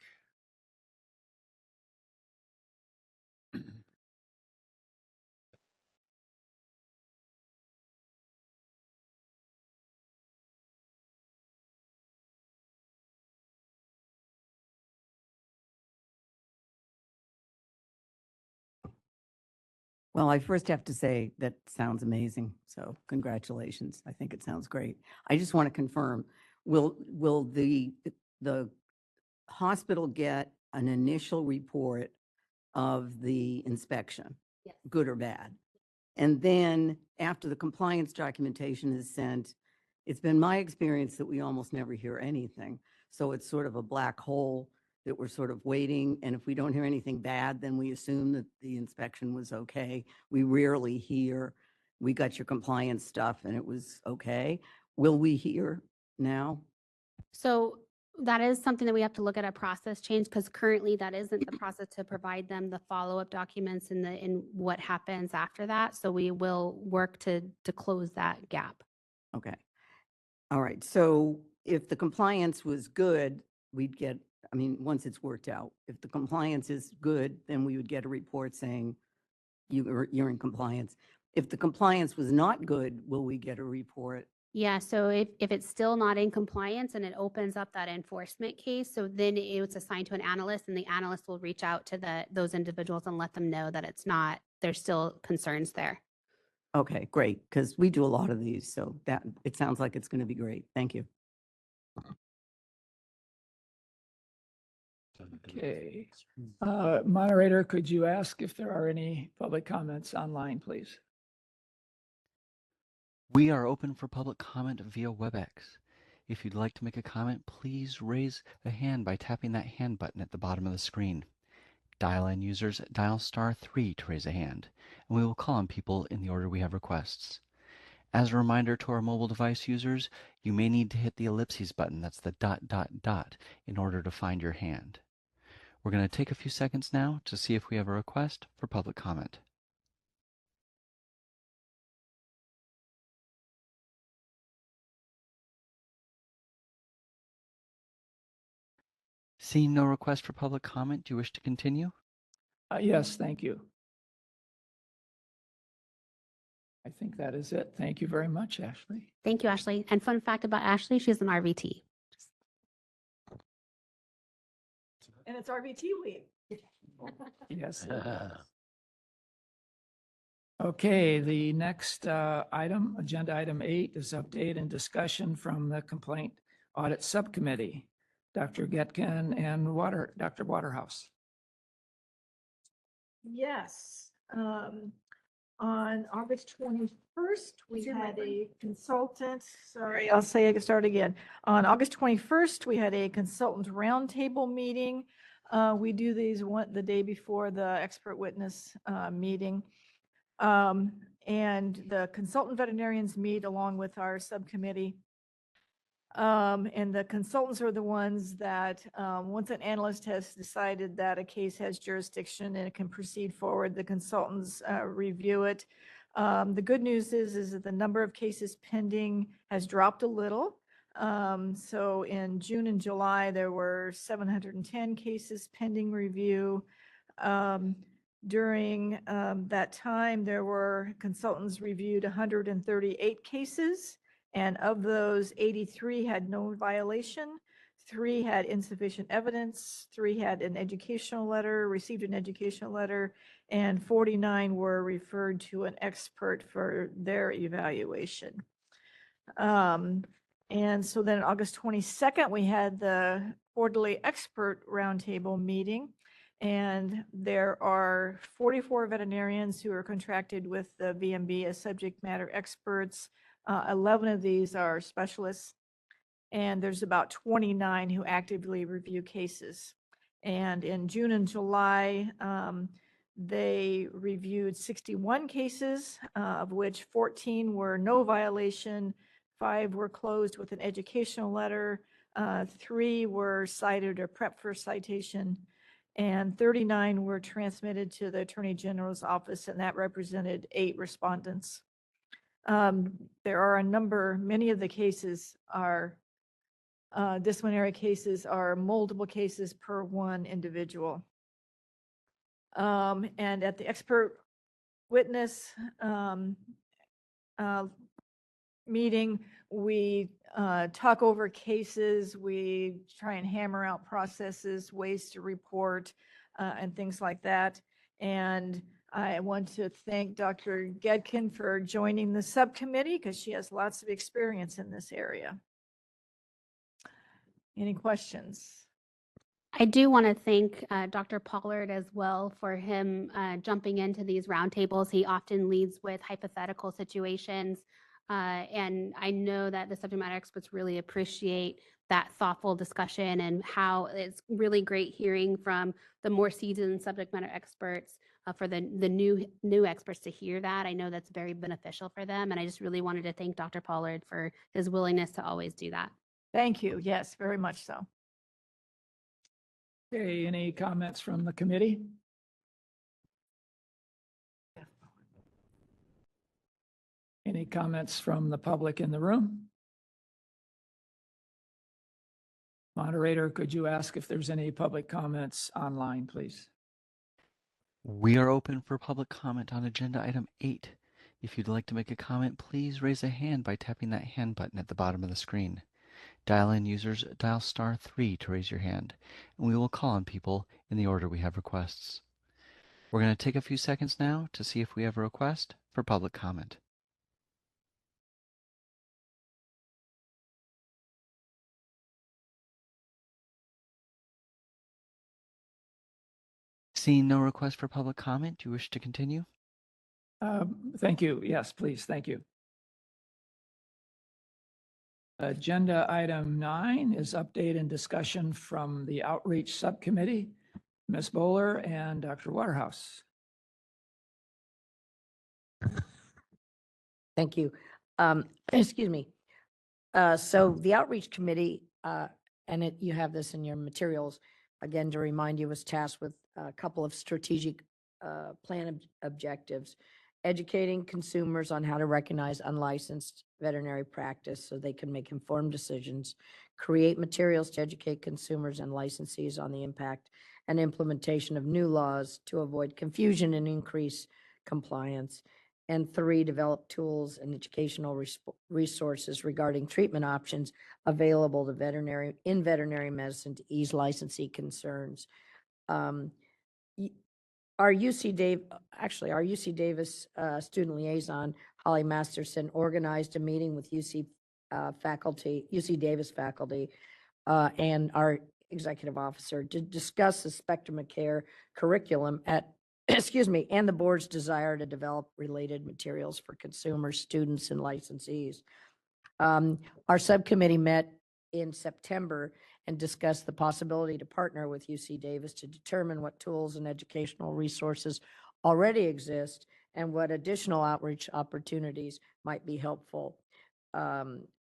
Well, I first have to say that sounds amazing. So congratulations. I think it sounds great. I just want to confirm, will the hospital get an initial report of the inspection, Yes. good or bad? And then after the compliance documentation is sent, it's been my experience that we almost never hear anything. So it's sort of a black hole that we're sort of waiting. And if we don't hear anything bad, then we assume that the inspection was okay. We rarely hear, we got your compliance stuff and it was okay. Will we hear now? So that is something that we have to look at a process change because currently that isn't the process to provide them the follow-up documents and what happens after that. So we will work to close that gap. Okay. All right. So if the compliance was good, we'd get, once it's worked out, if the compliance is good, then we would get a report saying you're in compliance. If the compliance was not good, will we get a report? Yeah, so if it's still not in compliance and it opens up that enforcement case, so then it's assigned to an analyst and the analyst will reach out to those individuals and let them know that it's not, there's still concerns there. Okay, great, because we do a lot of these, so that, it sounds like it's going to be great. Thank you. Okay. Moderator, could you ask if there are any public comments online, please? We are open for public comment via WebEx. If you'd like to make a comment, please raise a hand by tapping that hand button at the bottom of the screen. Dial-in users dial *3 to raise a hand, and we will call on people in the order we have requests. As a reminder to our mobile device users, you may need to hit the ellipses button, that's the ... in order to find your hand. We're going to take a few seconds now to see if we have a request for public comment. Seeing no request for public comment, do you wish to continue? Yes, thank you. I think that is it. Thank you very much, Ashley. Thank you, Ashley. And fun fact about Ashley, she's an RVT. And it's RVT week. Yes. Okay, the next item, agenda item 8, is update and discussion from the Complaint Audit Subcommittee. Dr. Getkin and Dr. Waterhouse. Yes. On August 21st, we had a consultant, sorry, I'll say I can start again. On August 21st, we had a consultant roundtable meeting. We do these the day before the expert witness meeting. And the consultant veterinarians meet along with our subcommittee. And the consultants are the ones that, once an analyst has decided that a case has jurisdiction and it can proceed forward, the consultants review it. The good news is that the number of cases pending has dropped a little. So in June and July, there were 710 cases pending review. During that time, there were consultants reviewed 138 cases. And of those, 83 had no violation, 3 had insufficient evidence, 3 had an educational letter, received an educational letter, and 49 were referred to an expert for their evaluation. And so then August 22nd, we had the quarterly expert roundtable meeting. And there are 44 veterinarians who are contracted with the VMB as subject matter experts. 11 of these are specialists, and there's about 29 who actively review cases. And in June and July, they reviewed 61 cases, of which 14 were no violation, 5 were closed with an educational letter, 3 were cited or prepped for citation, and 39 were transmitted to the Attorney General's office, and that represented 8 respondents. There are many of the cases are disciplinary cases are multiple cases per one individual. And at the expert witness meeting, we talk over cases, we try and hammer out processes, ways to report, and things like that. And I want to thank Dr. Gedkin for joining the subcommittee because she has lots of experience in this area. Any questions? I do want to thank Dr. Pollard as well for him jumping into these roundtables. He often leads with hypothetical situations. And I know that the subject matter experts really appreciate that thoughtful discussion, and how it's really great hearing from the more seasoned subject matter experts for the new experts to hear that. I know that's very beneficial for them. And I just really wanted to thank Dr. Pollard for his willingness to always do that. Thank you. Yes, very much so. Okay, any comments from the committee? Any comments from the public in the room? Moderator, could you ask if there's any public comments online, please? We are open for public comment on agenda item 8. If you'd like to make a comment, please raise a hand by tapping that hand button at the bottom of the screen. Dial-in users dial *3 to raise your hand, and we will call on people in the order we have requests. We're going to take a few seconds now to see if we have a request for public comment. Seeing no request for public comment, do you wish to continue? Thank you. Yes, please. Thank you. Agenda item 9 is update and discussion from the Outreach Subcommittee, Ms. Bowler and Dr. Waterhouse. Thank you. Excuse me. So the Outreach Committee, and you have this in your materials, again, to remind you, was tasked with a couple of strategic plan objectives. Educating consumers on how to recognize unlicensed veterinary practice so they can make informed decisions, create materials to educate consumers and licensees on the impact and implementation of new laws to avoid confusion and increase compliance. And 3, develop tools and educational resources regarding treatment options available to veterinary medicine to ease licensee concerns. Our UC Davis student liaison, Holly Masterson, organized a meeting with UC Davis faculty, and our executive officer to discuss the Spectrum of Care curriculum and the board's desire to develop related materials for consumers, students, and licensees. Our subcommittee met in September and discussed the possibility to partner with UC Davis to determine what tools and educational resources already exist and what additional outreach opportunities might be helpful.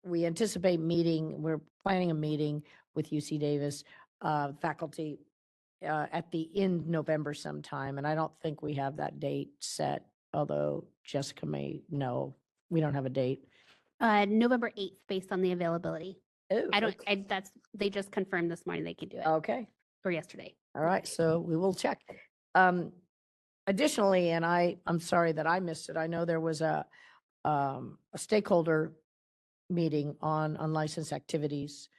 We anticipate we're planning a meeting with UC Davis faculty in November sometime, and I don't think we have that date set, although Jessica may know. We don't have a date. November 8th, based on the availability. Oh, They just confirmed this morning they can do it, okay. or yesterday. All right, so we will check. Additionally, and I'm sorry that I missed it. I know there was a stakeholder meeting on unlicensed activities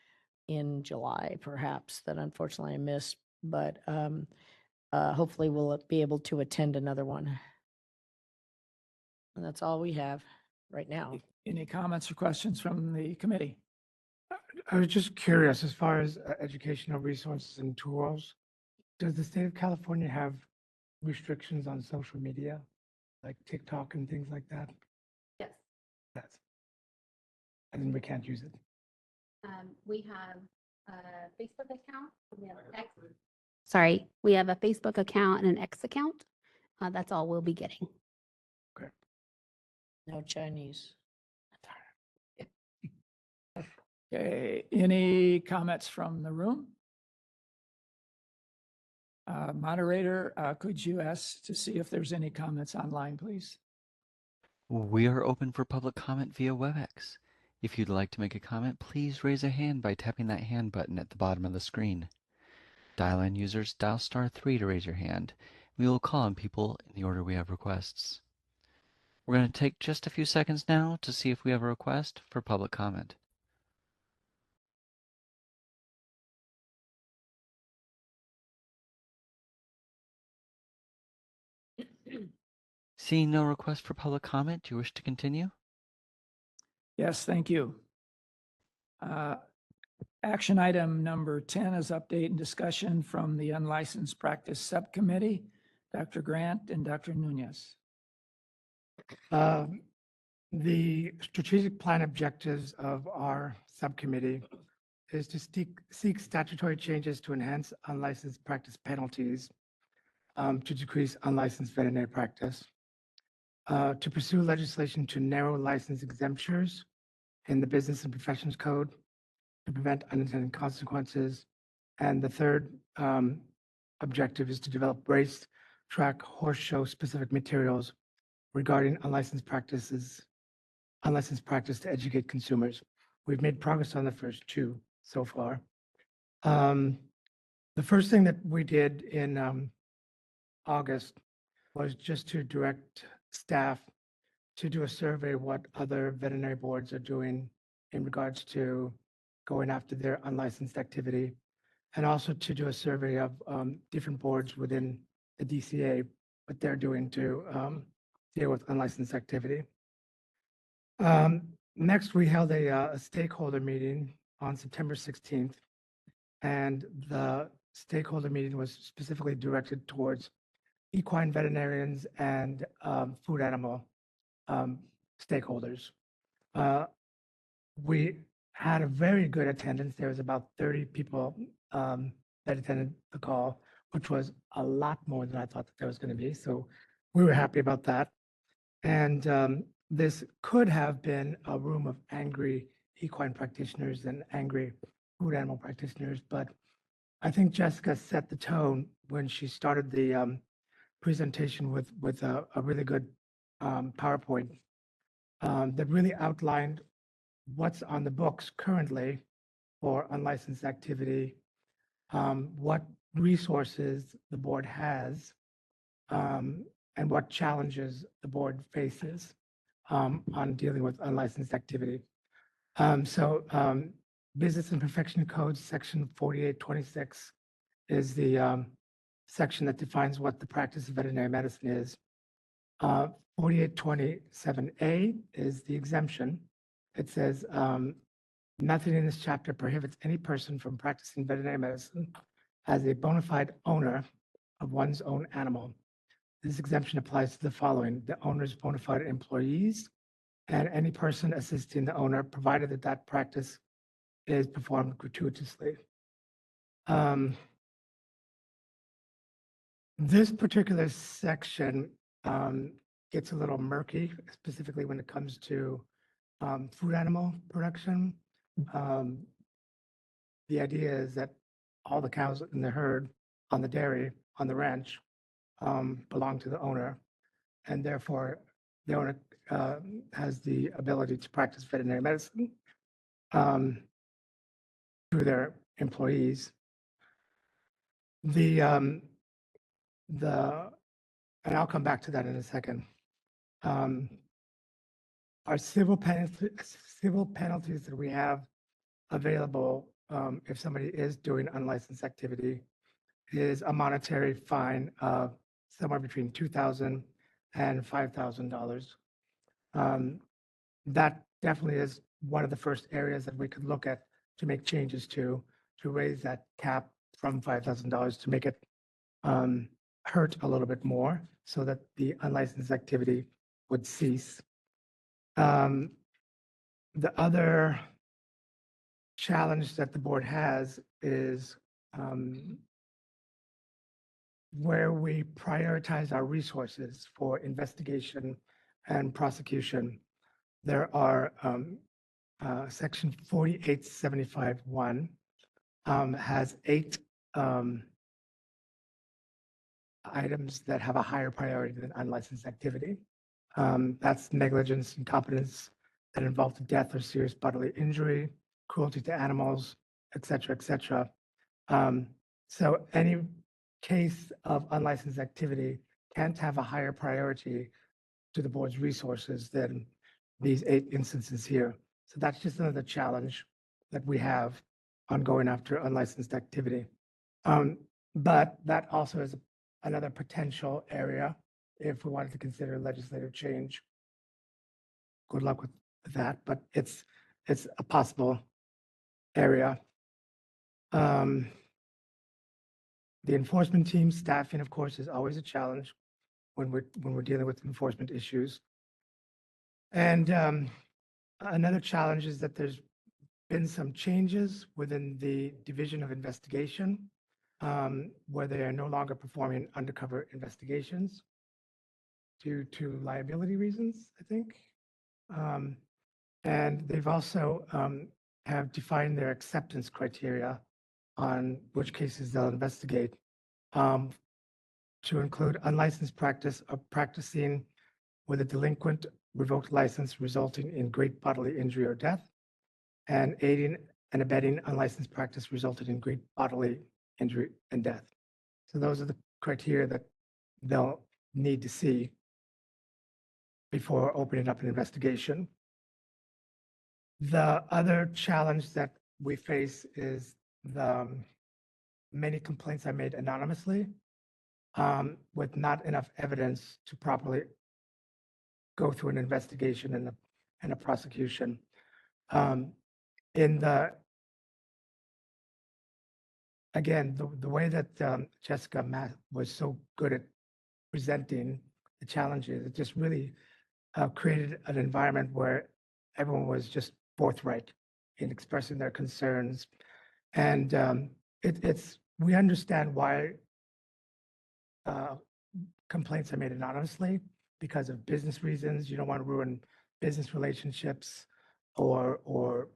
in July, perhaps, that unfortunately I missed, but hopefully we'll be able to attend another one. And that's all we have right now. Any comments or questions from the committee? I was just curious, as far as educational resources and tools, does the state of California have restrictions on social media, like TikTok and things like that? Yes. And then we can't use it. We have a Facebook account. We have a Facebook account and an X account. That's all we'll be getting. No Chinese. Okay, any comments from the room? Moderator, could you ask to see if there's any comments online, please? We are open for public comment via WebEx. If you'd like to make a comment, please raise a hand by tapping that hand button at the bottom of the screen. Dial-in users dial *3 to raise your hand. We will call on people in the order we have requests. We're going to take just a few seconds now to see if we have a request for public comment. Seeing no request for public comment, do you wish to continue? Yes, thank you. Action item number 10 is update and discussion from the Unlicensed Practice Subcommittee, Dr. Grant and Dr. Nunez. The strategic plan objectives of our subcommittee is to seek statutory changes to enhance unlicensed practice penalties, to decrease unlicensed veterinary practice, to pursue legislation to narrow license exemptions in the Business and Professions Code to prevent unintended consequences. And the third objective is to develop racetrack horse show specific materials regarding unlicensed practice to educate consumers. We've made progress on the first 2 so far. The first thing that we did in August was just to direct staff to do a survey of what other veterinary boards are doing in regards to going after their unlicensed activity, and also to do a survey of different boards within the DCA, what they're doing to deal with unlicensed activity. Next, we held a stakeholder meeting on September 16th, and the stakeholder meeting was specifically directed towards equine veterinarians and food animal stakeholders. We had a very good attendance. There was about 30 people that attended the call, which was a lot more than I thought that there was going to be. So we were happy about that. And this could have been a room of angry equine practitioners and angry food animal practitioners, but I think Jessica set the tone when she started the presentation with a really good PowerPoint that really outlined what's on the books currently for unlicensed activity, what resources the board has, and what challenges the board faces on dealing with unlicensed activity. Business and Profession Code, Section 4826 is the section that defines what the practice of veterinary medicine is. 4827A is the exemption. It says, nothing in this chapter prohibits any person from practicing veterinary medicine as a bona fide owner of one's own animal. This exemption applies to the following: the owner's bona fide employees and any person assisting the owner, provided that that practice is performed gratuitously. This particular section gets a little murky, specifically when it comes to food animal production. The idea is that all the cows in the herd, on the dairy, on the ranch, belong to the owner, and therefore the owner has the ability to practice veterinary medicine through their employees. And I'll come back to that in a second. Our civil penalties that we have available if somebody is doing unlicensed activity is a monetary fine of somewhere between $2,000 and $5,000. That definitely is one of the first areas that we could look at to make changes to raise that cap from $5,000 to make it hurt a little bit more so that the unlicensed activity would cease. The other challenge that the board has is where we prioritize our resources for investigation and prosecution. There are section 4875(1) has 8 items that have a higher priority than unlicensed activity. That's negligence, incompetence that involve death or serious bodily injury, cruelty to animals, et cetera, et cetera. So any case of unlicensed activity can't have a higher priority to the board's resources than these 8 instances here. So that's just another challenge that we have on going after unlicensed activity. But that also is another potential area if we wanted to consider legislative change. Good luck with that, but it's a possible area. The enforcement team staffing, of course, is always a challenge when we're dealing with enforcement issues. And another challenge is that there's been some changes within the Division of Investigation, where they are no longer performing undercover investigations due to liability reasons, I think. And they've also have defined their acceptance criteria on which cases they'll investigate to include unlicensed practice of practicing with a delinquent revoked license resulting in great bodily injury or death, and aiding and abetting unlicensed practice resulting in great bodily injury and death. So those are the criteria that they'll need to see before opening up an investigation. The other challenge that we face is the many complaints are made anonymously with not enough evidence to properly go through an investigation and a prosecution. Again, the way that Jessica was so good at presenting the challenges, it just really created an environment where everyone was just forthright in expressing their concerns. And we understand why complaints are made anonymously because of business reasons. You don't want to ruin business relationships or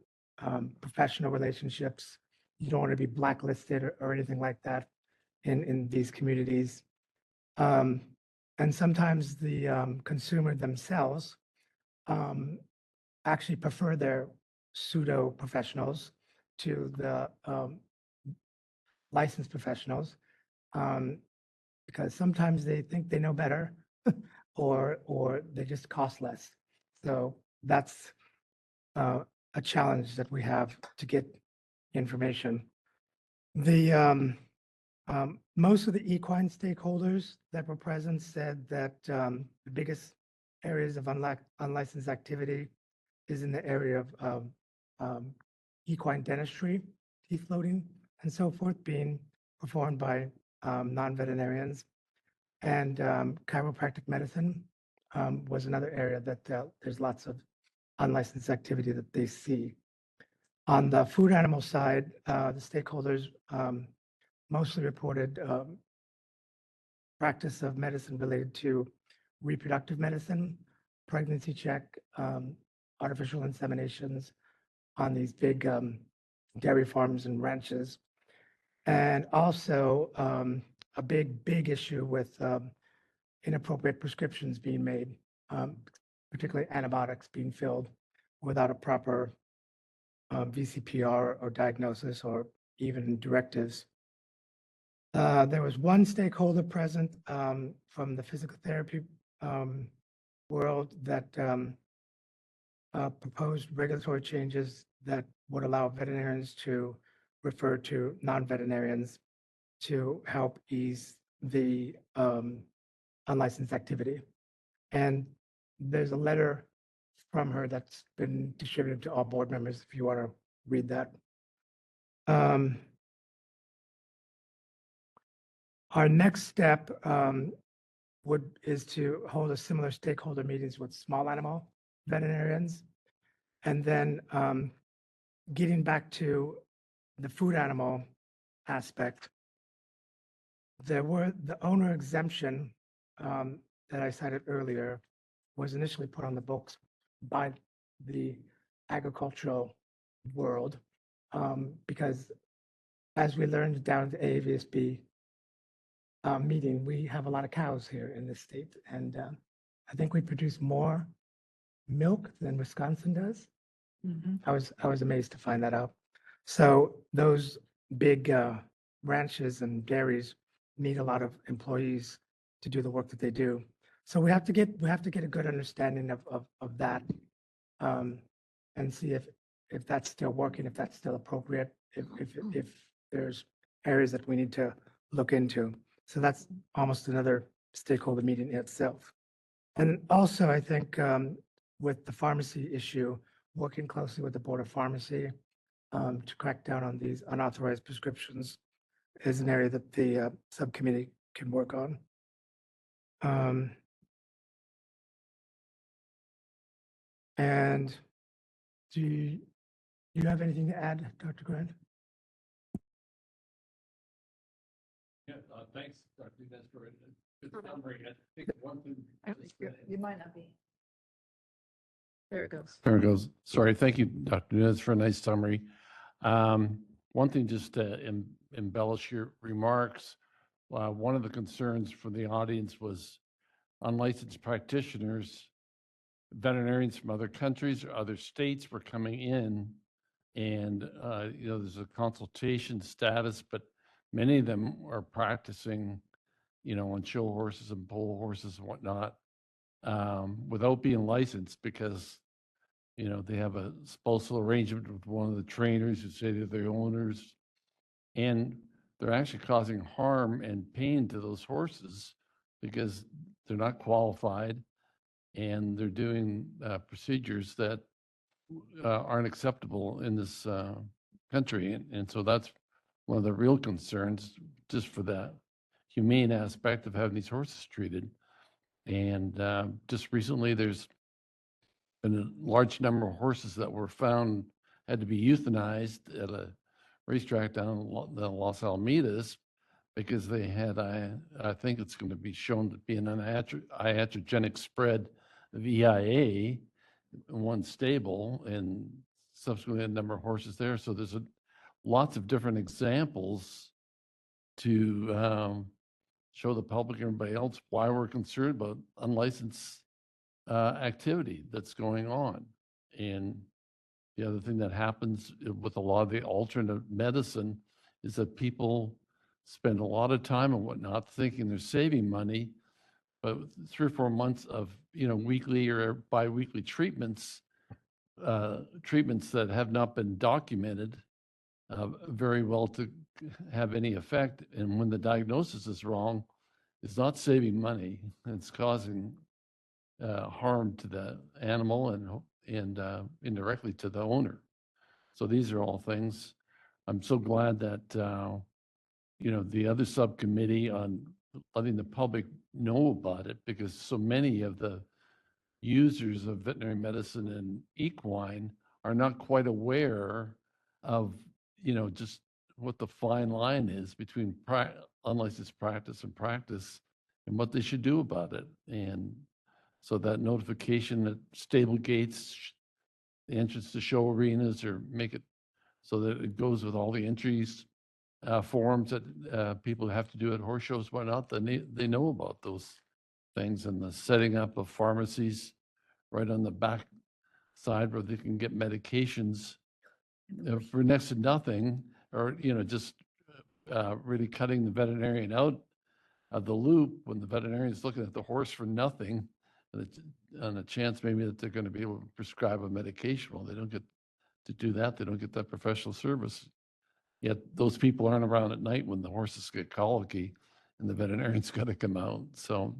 professional relationships. You don't want to be blacklisted or anything like that in these communities. And sometimes the consumer themselves actually prefer their pseudo professionals to the licensed professionals because sometimes they think they know better or they just cost less. So that's a challenge that we have to get information. Most of the equine stakeholders that were present said that the biggest areas of unlicensed activity is in the area of equine dentistry, teeth floating, and so forth being performed by non-veterinarians. And chiropractic medicine was another area that there's lots of unlicensed activity that they see. On the food animal side, the stakeholders mostly reported practice of medicine related to reproductive medicine, pregnancy check, artificial inseminations on these big dairy farms and ranches. And also a big issue with inappropriate prescriptions being made, particularly antibiotics being filled without a proper VCPR or diagnosis or even directives. There was one stakeholder present from the physical therapy world that proposed regulatory changes that would allow veterinarians to refer to non-veterinarians to help ease the unlicensed activity. And there's a letter from her that's been distributed to all board members if you want to read that. Our next step is to hold a similar stakeholder meetings with small animal veterinarians. And then getting back to the food animal aspect, the owner exemption that I cited earlier was initially put on the books by the agricultural world because as we learned down at the AAVSB meeting, we have a lot of cows here in this state. And I think we produce more milk than Wisconsin does. I was amazed to find that out. So those big ranches and dairies need a lot of employees to do the work that they do. So we have to get a good understanding of that and see if that's still working, if that's still appropriate, if there's areas that we need to look into. So that's almost another stakeholder meeting in itself. And also, I think with the pharmacy issue, working closely with the Board of Pharmacy to crack down on these unauthorized prescriptions is an area that the subcommittee can work on. And do you have anything to add, Dr. Grant? Yeah, thanks, Dr. Ness, for a good summary. I think one thing. You might not be. There it goes. There it goes. Sorry. Thank you, Dr. Nunes, for a nice summary. One thing, just to embellish your remarks, one of the concerns from the audience was unlicensed practitioners, veterinarians from other countries or other states were coming in, and there's a consultation status, but many of them are practicing on show horses and pole horses and whatnot, without being licensed because, they have a spousal arrangement with one of the trainers who say they're the owners. And they're actually causing harm and pain to those horses because they're not qualified and they're doing procedures that aren't acceptable in this country. And so that's one of the real concerns, just for that humane aspect of having these horses treated. And just recently, there's been a large number of horses that were found had to be euthanized at a racetrack down in the Los Alamedas because they had, I think it's going to be shown to be an iatrogenic spread of EIA in one stable, and subsequently a number of horses there. So there's lots of different examples to show the public and everybody else why we're concerned about unlicensed activity that's going on. And the other thing that happens with a lot of the alternate medicine is that people spend a lot of time and whatnot thinking they're saving money, but 3 or 4 months of weekly or biweekly treatments that have not been documented very well to have any effect. And when the diagnosis is wrong, it's not saving money. It's causing harm to the animal and indirectly to the owner. So these are all things. I'm so glad that the other subcommittee on letting the public know about it, because so many of the users of veterinary medicine and equine are not quite aware of just what the fine line is between unlicensed practice and practice and what they should do about it. And so that notification at stable gates, the entrance to show arenas, or make it so that it goes with all the entries forms that people have to do at horse shows, whatnot, then they know about those things, and the setting up of pharmacies right on the back side where they can get medications for next to nothing, or just really cutting the veterinarian out of the loop when the veterinarian is looking at the horse for nothing, and a chance maybe that they're going to be able to prescribe a medication. Well, they don't get to do that. They don't get that professional service. Yet those people aren't around at night when the horses get colicky and the veterinarian's got to come out. So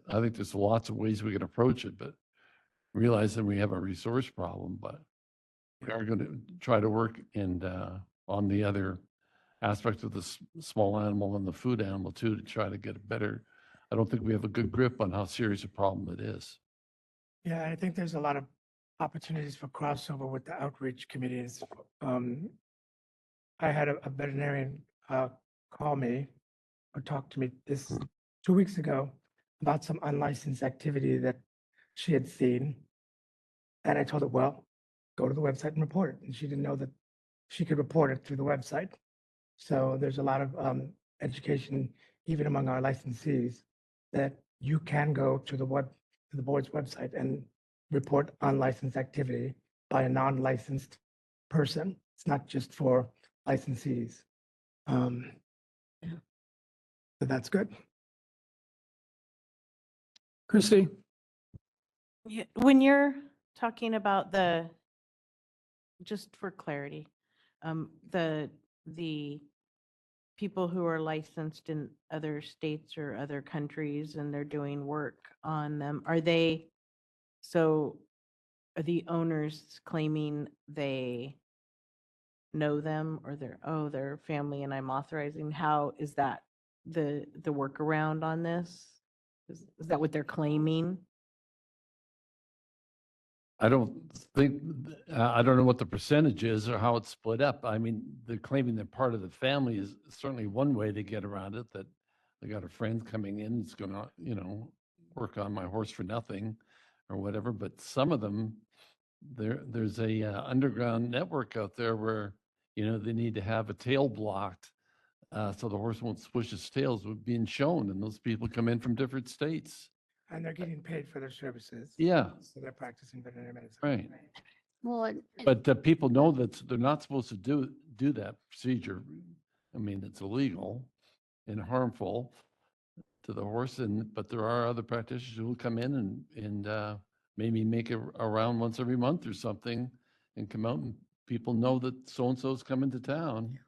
I think there's lots of ways we can approach it, but realizing we have a resource problem, but we are going to try to work and on the other aspect of the small animal and the food animal too, to try to get a better. I don't think we have a good grip on how serious a problem it is. Yeah, I think there's a lot of opportunities for crossover with the outreach committees. I had a veterinarian call me or talk to me 2 weeks ago about some unlicensed activity that she had seen. And I told her, well, go to the website and report it. And she didn't know that she could report it through the website. So there's a lot of education, even among our licensees, that you can go to the board's website and report unlicensed activity by a non-licensed person. It's not just for licensees. So that's good. Christy? Yeah, when you're talking about just for clarity, the people who are licensed in other states or other countries and they're doing work on them, are the owners claiming they know them, or they're family and I'm authorizing? How is that the workaround on this? Is that what they're claiming? I don't think, I don't know what the percentage is or how it's split up. I mean, they're claiming they're part of the family is certainly one way to get around it, that they got a friend coming in that's going to, work on my horse for nothing or whatever. But some of them, there's a underground network out there where, they need to have a tail blocked so the horse won't switch its tails, being shown. And those people come in from different states. And they're getting paid for their services. Yeah. So they're practicing veterinary medicine. Right. Well, But people know that they're not supposed to do that procedure. I mean, it's illegal and harmful. to the horse, but there are other practitioners who will come in and maybe make a round once every month or something and come out and people know that so-and-so's coming to town.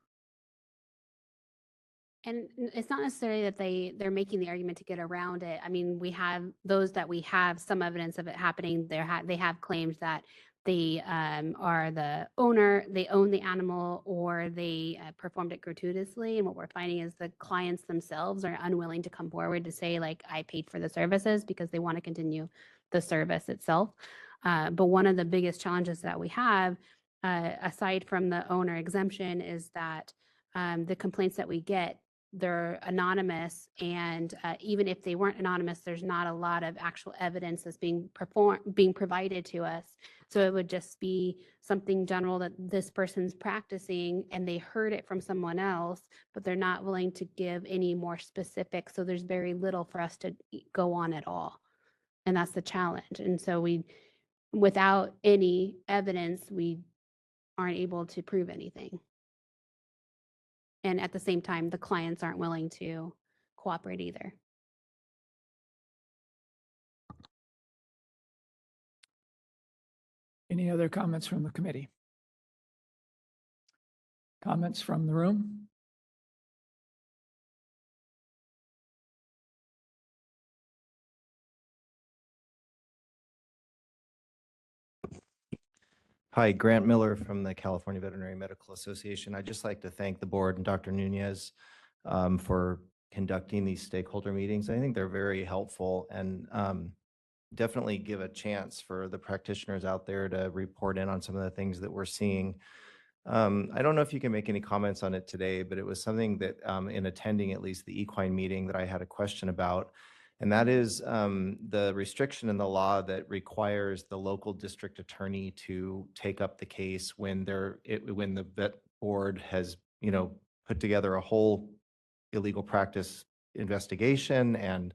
And it's not necessarily that they're making the argument to get around it. I mean, we have those that we have some evidence of it happening. They have claimed that they are the owner, they own the animal, or they performed it gratuitously. And what we're finding is the clients themselves are unwilling to come forward to say, like, I paid for the services because they want to continue the service itself. But one of the biggest challenges that we have, aside from the owner exemption, is that the complaints that we get, they're anonymous, and even if they weren't anonymous, there's not a lot of actual evidence that's being provided to us. So it would just be something general that this person's practicing and they heard it from someone else, but they're not willing to give any more specifics. So there's very little for us to go on at all. And that's the challenge. And so without any evidence, we aren't able to prove anything. And at the same time, the clients aren't willing to cooperate either. Any other comments from the committee? Comments from the room? Hi, Grant Miller from the California Veterinary Medical Association. I'd just like to thank the board and Dr. Nunez for conducting these stakeholder meetings. I think they're very helpful and definitely give a chance for the practitioners out there to report in on some of the things that we're seeing. I don't know if you can make any comments on it today, but it was something that in attending at least the equine meeting that I had a question about. And that is the restriction in the law that requires the local district attorney to take up the case when when the vet board has, put together a whole illegal practice investigation and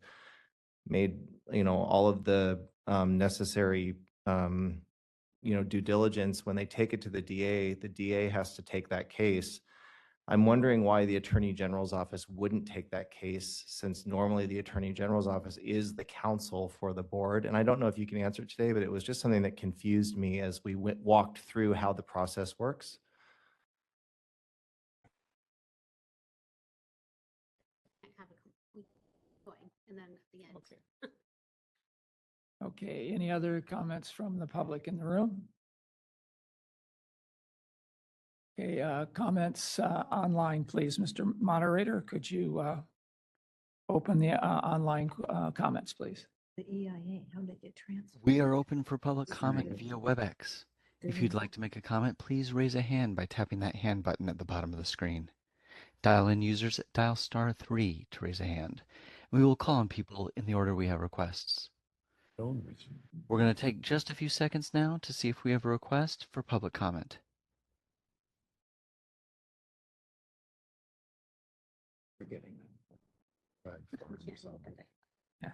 made, all of the necessary, due diligence. When they take it to the DA has to take that case. I'm wondering why the Attorney General's office wouldn't take that case, since normally the Attorney General's office is the counsel for the board. And I don't know if you can answer it today, but it was just something that confused me as we walked through how the process works. And then at the end. Okay, any other comments from the public in the room? Okay, comments online, please. Mr. Moderator, could you open the online comments, please? The EIA, how did it transfer? We are open for public comment via WebEx. If you'd like to make a comment, please raise a hand by tapping that hand button at the bottom of the screen. Dial-in users dial *3 to raise a hand. We will call on people in the order we have requests. We're going to take just a few seconds now to see if we have a request for public comment. Forgetting that. Yeah.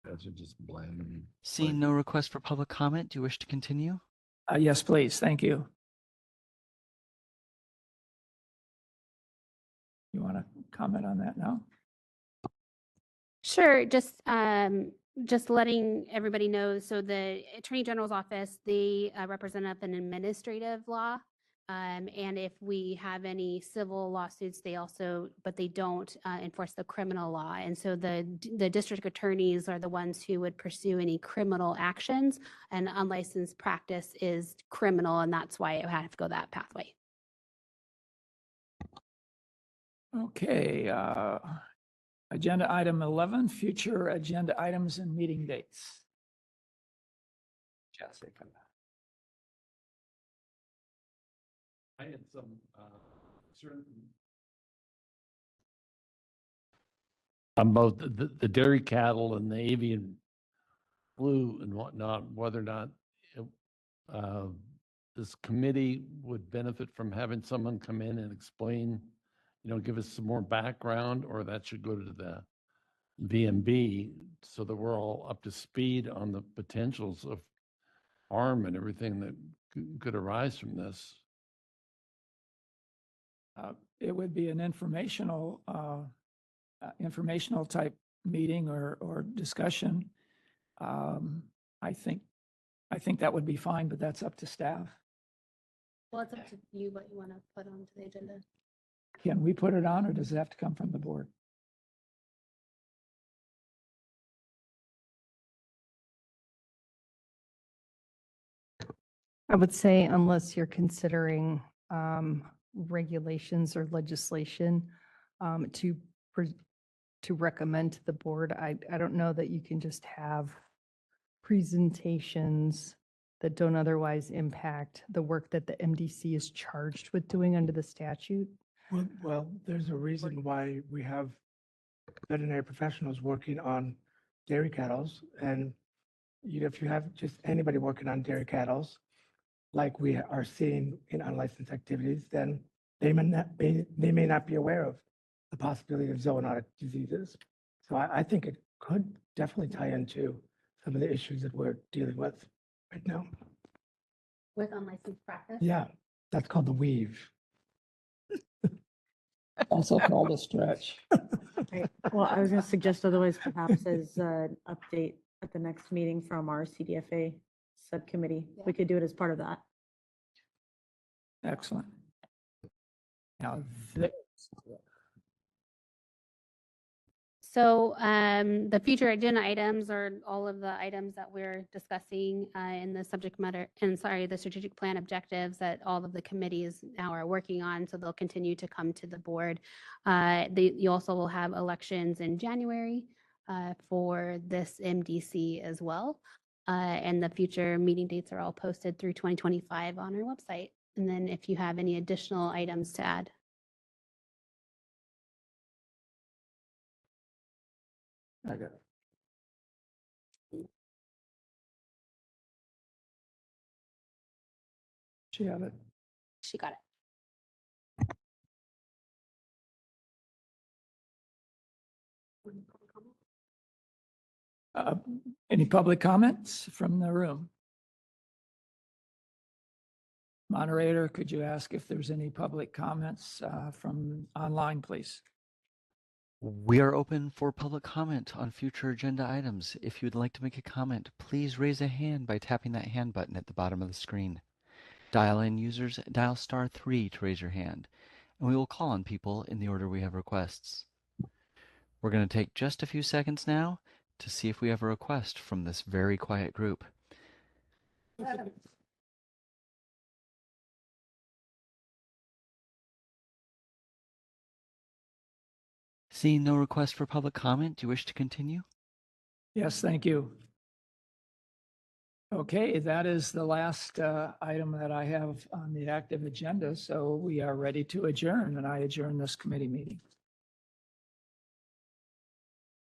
Those are just bland. Seeing no request for public comment, do you wish to continue? Yes, please. Thank you. You want to comment on that now? Sure, just letting everybody know. So the Attorney General's office, they represent up an administrative law. And if we have any civil lawsuits, but they don't enforce the criminal law. And so the district attorneys are the ones who would pursue any criminal actions, and unlicensed practice is criminal, and that's why it had to go that pathway. Okay, agenda item 11, future agenda items and meeting dates. Jessica. I had some certain about the dairy cattle and the avian flu and whatnot, whether or not this committee would benefit from having someone come in and explain, give us some more background, or that should go to the VMB so that we're all up to speed on the potentials of harm and everything that could arise from this. It would be an informational informational type meeting or discussion, I think that would be fine, but that's up to staff. Well, it's up to you what you want to put onto the agenda. Can we put it on, or does it have to come from the board? I would say unless you're considering regulations or legislation to recommend to the board, I don't know that you can just have presentations that don't otherwise impact the work that the MDC is charged with doing under the statute. Well, there's a reason why we have veterinary professionals working on dairy cattle. And if you have just anybody working on dairy cattle, like we are seeing in unlicensed activities, then they may not be aware of the possibility of zoonotic diseases. So I think it could definitely tie into some of the issues that we're dealing with right now. With unlicensed practice? Yeah, that's called the weave. Also called a stretch. Right. Well, I was going to suggest otherwise perhaps as an update at the next meeting from our CDFA subcommittee. We could do it as part of that. Excellent. Now, So the future agenda items are all of the items that we're discussing in the subject matter, and sorry, the strategic plan objectives that all of the committees now are working on. So they'll continue to come to the board. You also will have elections in January for this MDC as well. And the future meeting dates are all posted through 2025 on our website. And then if you have any additional items to add. I got it. She have it. She got it. Any public comments from the room? Moderator, could you ask if there's any public comments from online, please? We are open for public comment on future agenda items. If you would like to make a comment, please raise a hand by tapping that hand button at the bottom of the screen. Dial-in users, dial *3 to raise your hand, and we will call on people in the order we have requests. We're going to take just a few seconds now to see if we have a request from this very quiet group. Seeing no request for public comment, do you wish to continue? Yes, thank you. Okay, that is the last item that I have on the active agenda. So we are ready to adjourn, and I adjourn this committee meeting.